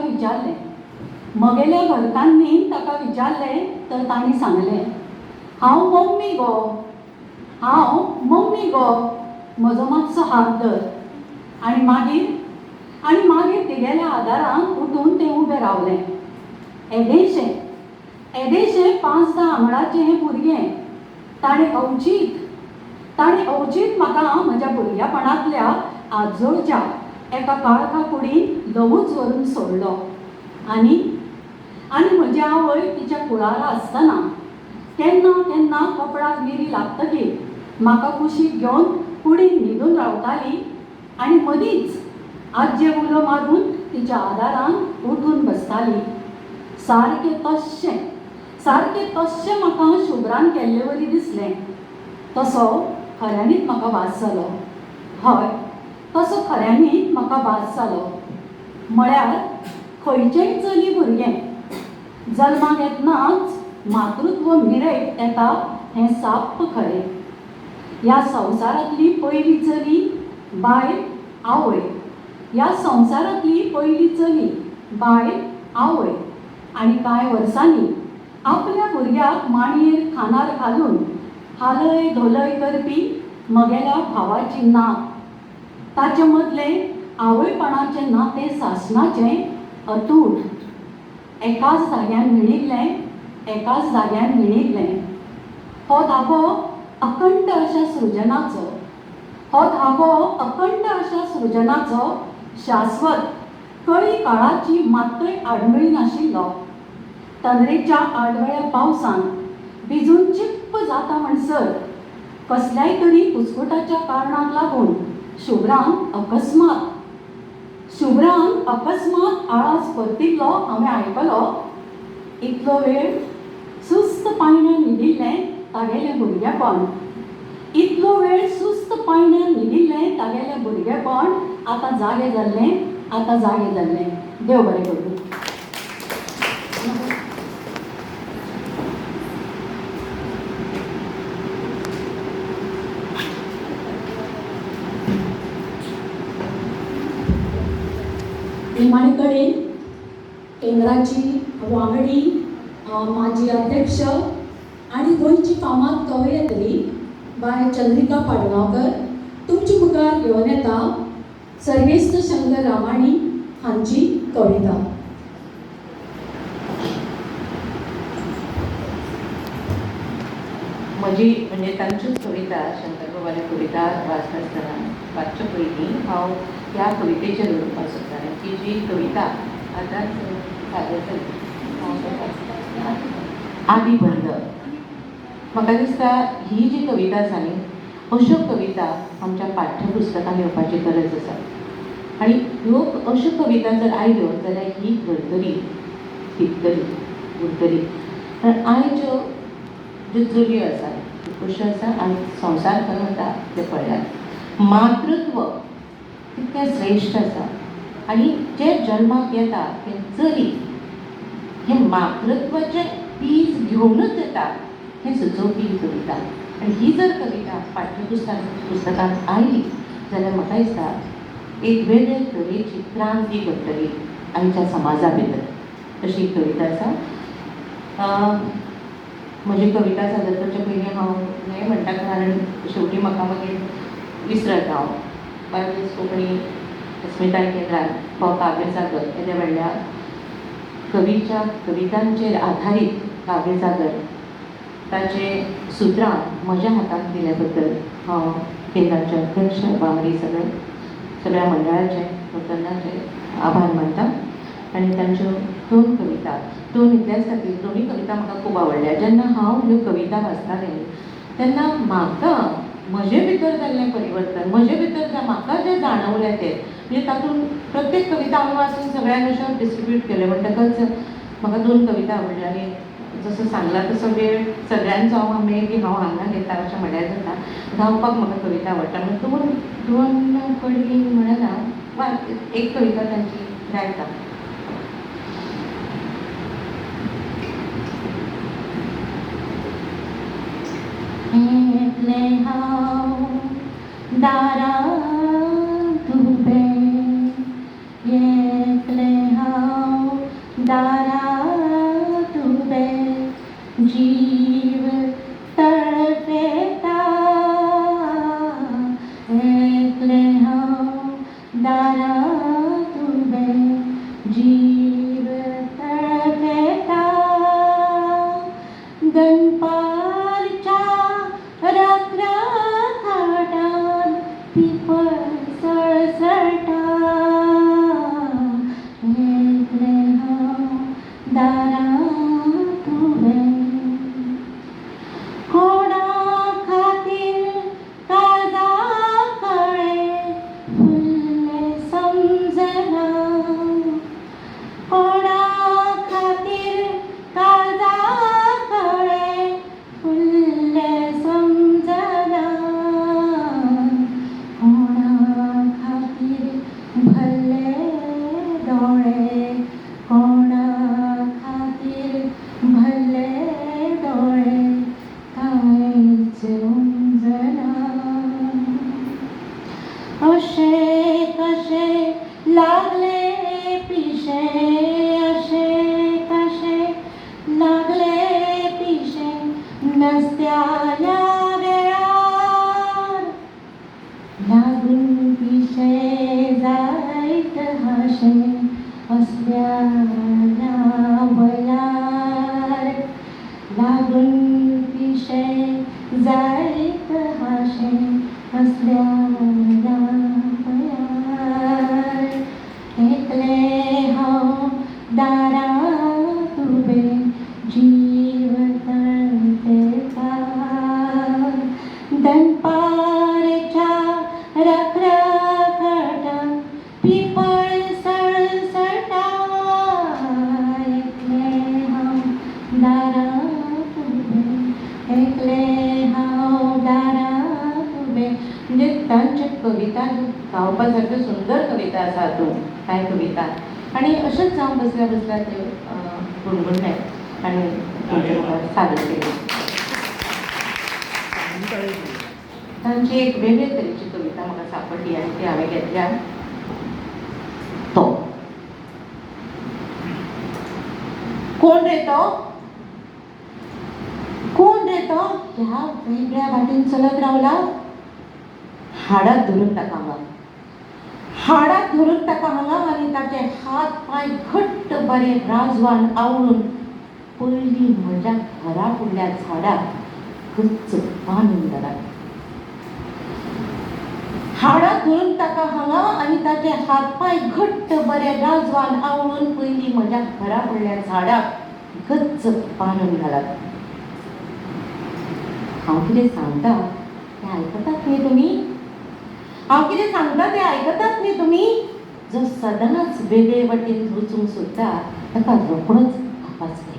[SPEAKER 4] विचारलें तर ताणें सांगलें, हांव मम्मी गो म्हजो मातसो हात धर. आनी मागीर तेगेल्या आदारान उठून तें उबें रावलें. येदेशें 5-10 आंगळाचें हें भुरगें. ताणें अवचीत म्हाका म्हज्या भुरग्यापणांतल्या आजोळच्या एका काळखा कुडीन ल्हवूच व्हरून सोडलो. आनी म्हजी आवय तिच्या कुळारा आसतना केन्ना कपडाक मिरी लागतकीर म्हाका कुशीक घेवन कुडीन न्हिदून रावताली आनी मदींच आज्जे उलो मारून तिच्या आदारान उठून बसताली. सारकें तश्शें म्हाका शुभ्रान केल्ले वरी दिसलें. तसो खऱ्यांनीच म्हाका भास जालो. हय, तसो खऱ्यांनीच म्हाका भास जालो. म्हळ्यार खंयचेंय चली भुरगें जल्माक येतनाच मातृत्व मिरयत येता हें साप्प खरें. ह्या संवसारांतली पयली चली बायल आवय. ह्या संवसारांतली पयली चली बायल आवय. आनी कांय वर्सांनी आपल्या भुरग्याक मांडयेर खांदार घालून हालय धोलय करपी म्हगेल्या भावाची नात. ताचे मदले आवयपणाचे नातें सासणाचें अतूट, एकाच जाग्यान विणिल्लें, एकाच जाग्यान विणिल्लें. हो धागो अखंड अशा सृजनाचो, हो धागो अखंड अशा सृजनाचो शाश्वत कळी काळाची मात्तय आडमेळी नाशिल्लो. तंद्रेच्या आडवळ्या पावसान भिजून चिप्प जाता म्हणसर कसल्याय तरी कुसकुटाच्या कारणाक लागून शुभ्रान अकस्मात आळस परतिल्लो हांवें आयकलो. इतलो वेळ सुस्त पायण्यान न्हिदिल्लें तागेलें भुरगेपण, इतलो वेळ सुस्त पायण्यान न्हिदिल्लें तागेलें भुरगेपण आतां जागे जाल्लें. देव बरें करूं.
[SPEAKER 19] निमाणे कडेन केंद्राची वांगडी, माजी अध्यक्ष आनी गोंयची फामाद कवयित्री बाय चंद्रिका पाडगांवकर तुमचे मुखार घेवन येता सर्वेस्त शंकर रामाणी हांची कविता.
[SPEAKER 8] म्हजी म्हणजे तांच्योच कविता, शंकर बाबाली कविता वाचता आसतना वाचच्या पयलीं हांव ह्या कवितेचेर उलोवपाक सोदतालें, की जी कविता आतांच सादर जाली आदी बंद. म्हाका दिसता ही जी कविता आसा न्ही, अश्यो कविता आमच्या पाठ्यपुस्तकांत येवपाची गरज आसा. आनी ह्यो अश्यो कविता जर आयल्यो जाल्यार ही घडतली, टिकतली, उरतली. कारण आयच्यो ज्यो चलयो आसा त्यो कश्यो आसा आनी संवसार खंय वता तें पळयात. मातृत्व कितलें श्रेश्ठ आसा आनी जे जल्माक येता ते चली हे मातृत्वाचें पीज घेवनूच येता हें सुचोवपी ही कविता. आनी ही जर कविता पुस्तकांत आयली जाल्यार म्हाका दिसता एक वेगळे तरेची क्रांती घडटली आमच्या समाजा भितर. अशी कविता आसा. म्हजी कविता सादर करचे पयलीं हांव हें म्हणटा कारण शेवटी म्हाका मागीर विसरता हांव. बार्देस कोंकणी अस्मिताय केंद्रांत हो काव्यसागर येद्या व्हडल्या कवितांचेर आधारीत काव्यसागर ताचे सुत्रां म्हज्या हातांत दिल्या बद्दल हांव केंद्राचे अध्यक्ष वांगडी सगळ्या मंडळाचे लोकनाचे आभार मानता. आनी तांच्यो दोन इतल्याच खातीर दोनूय कविता म्हाका खूब आवडल्या. जेन्ना हांव ह्यो कविता वाचतालें तेन्ना म्हाका म्हजे भितर जाल्लें परिवर्तन, म्हजे भितर म्हाका जें जाणवलें तें म्हणजे तातूंत प्रत्येक कविता हांवें वाचून सगळ्यांक अश्यो डिस्ट्रिब्यूट केले. म्हणटकच म्हाका दोन कविता आवडल्यो आनी जसो सांगला तसो वेळ सगळ्यांचो हांव मे बी हांव हांगा घेता अशें म्हळ्यार जाता. गावपाक म्हाका कविता आवडटा म्हणून दोन कडी म्हणना वा एक कविता तांची गायता.
[SPEAKER 15] येतले हांव दारांत उबें, येतले हांव दारांत उबें, जीव तळपेता. येतले हांव दारांत उबें, जीव तळपेता. दनपारच्या रात्रा थाटान पिपळ सळसळटा. येतले हांव दारांत उबें, कोणा खातीर काळजा कळे फुल्ले समजना. कोणा खातीर काळजा कळे फुल्ले समजना. कोणा खातीर भल्ले दोळे, कोणा खातीर भल्ले दोळे कांयच उमजना. अशे कशे लागले पिशे, अशे कशे लागले पिशे नसत्याल्या वेळार. लागून पिशे
[SPEAKER 4] वयार लागून पिशे जायत हाशे असल्या वयार एकले हांव दारांत उबें जीव तळपेता दनपारच्या रखरखटांत पिपळ सळसळटा एकले हांव दारांत उबें एकले हांव दारांत उबें.
[SPEAKER 8] म्हणजे तांचे कविता गावपा सारक्यो सुंदर कविता आसा हातूंत कांय कविता आनी अशेंच जावन बसल्या बसल्या ते गुणगुणले आनी तुमचे मुखार सादर केले. तांची एक वेगळे तरेची कविता म्हाका सांपडली आनी ती हांवें घेतल्या. तो कोण रे तो कोण रे तो ह्या वेगळ्या वाटेन चलत रावला. हाडात धरून ताका हांगा आनी ताचे हात पांय घट्ट बरे राजवान आवळून पयलीं म्हज्या घरा फुडल्या झाडाक गच्च बांदून घाला. हाडात धरून ताका हांगा आनी ताचे हात पांय घट्ट बरे राजवान आवळून पयलीं म्हज्या घरा फुडल्या झाडाक गच्च बांदून घालात. हांव कितें सांगता तें आयकतात न्ही तुमी. हांव कितें सांगता तें आयकतात न्ही तुमी. जो सदांच वेगळे वटेन वचूंक सोदता ताका रोखडोच आपास करपाक जाय.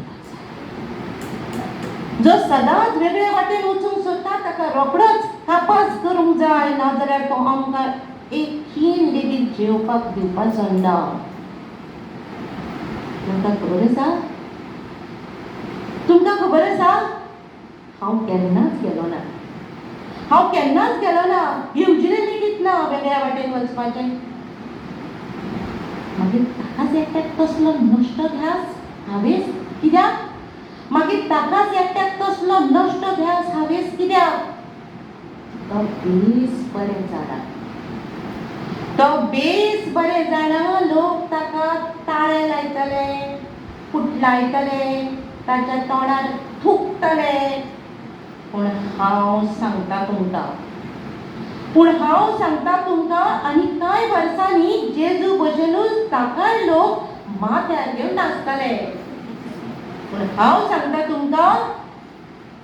[SPEAKER 8] जो सदांच वेगळे वाटेन वचूंक सोदता ताका रोखडोच कापास करूंक जाय. नाजाल्यार तो आमकां एक खीण लेगीत जेवपाक दिवपाचो ना. तुमकां खबर आसा हांव केन्नाच गेलो ना येवजणे लेगीत ना वेगळ्या वाटेन वचपाचें. मागीर ताकाच एकट्याक तसलो नश्ट ध्यास हावेस कित्याक. तो बेस बरें जाणा लोक ताका ताळे लायतले फुटलायतले ताच्या तोंडार थुकतले. पूण हांव सांगता तुमकां आनी कांय वर्सांनी जेजू भशेनूच ताकाय लोक माथ्यार घेवन नाचतले. पूण हांव सांगता तुमकां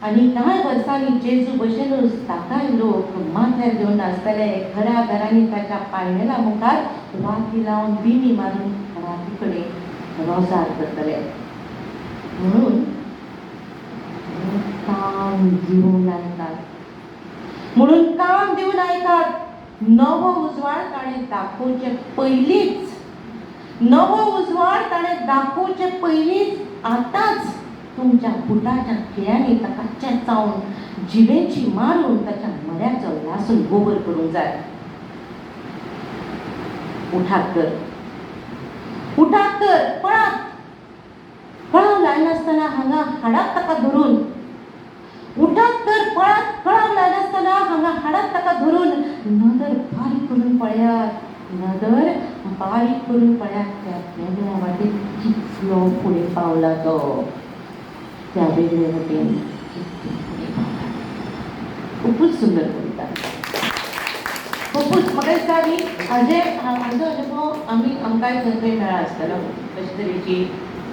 [SPEAKER 8] आनी कांय वर्सांनी जेजू भशेनूच ताकाय लोक माथ्यार घेवन नाचतले. घरा घरांनी ताच्या पायणेला मुखार वाती लावन बिमी मारून राती कडेन रोजार करतले. म्हणून काम दिवन आयकात. नवो उजवाड ताणें दाखोवचे पयलींच आतांच तुमच्या बुटाच्या खिळ्यांनी ताका चेंचावन जिवेची मारून ताच्या मऱ्याचो लासून गोबर करूंक जाय. उठाक कर पळात. कळाव लायनासतना हांगा हाडात ताका धरून. उठाक कर पळात. कळाव लायनासतना हांगा हाडात ताका धरून. नदर बारीक करून पळयात त्या वेगळ्या वाटेन कितलो फुडें पावला तो. त्या वेगळ्या वाटेन खूपच सुंदर कविता. खूपच म्हाका दिसता हाजो अनुभव आमकांय खंय मेळ्ळा आसतलो. अशे तरेची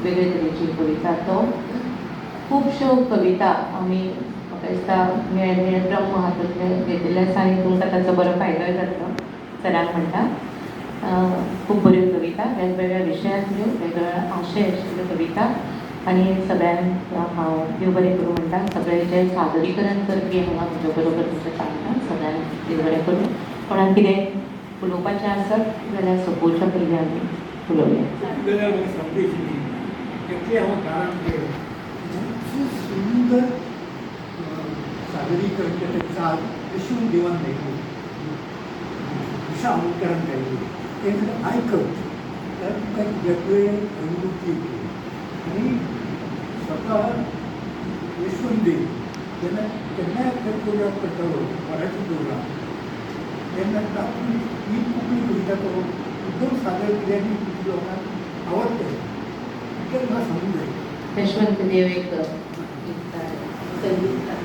[SPEAKER 8] वेगळे तरेची कविता. तो खुबश्यो कविता आमी म्हाका दिसता मेळ्ळे ब्रह्म हातूंतले घेतिल्ले आसा आनी तुमकां ताचो बरो फायदोय जातलो. सराक म्हणटा खूब बऱ्यो कविता वेगवेगळ्या विशयांतल्यो वेगवेगळ्या आशय आशिल्ल्यो कविता आनी सगळ्यांक हांव देव बरें करूं म्हणटा. सगळे जे सादरीकरण करपी हांगा म्हजे बरोबर तुमचें सांगता सगळ्यांक देव बरें करूं. कोणाक कितें उलोवपाचें आसत जाल्यार सोंपोवच्या पयलीं आमी उलोवया.
[SPEAKER 7] सुंदर सादरीकरण केलें चाल अशी देवान मेळ्ळी अशें आमकां मेळ्ळी. तें आयकप जाल्यार तुका वेगळे अनुभूती येतली. आनी स्वता यशवंत देव जेन्ना केन्नाय प्रोग्राम करतालो मराठी प्रोग्राम तेन्ना तातूंत ही कोंकणी कविता तो एकदम सादर केली आनी लोकांक आवडटा.
[SPEAKER 8] यशवंत देवेकर संगीतकार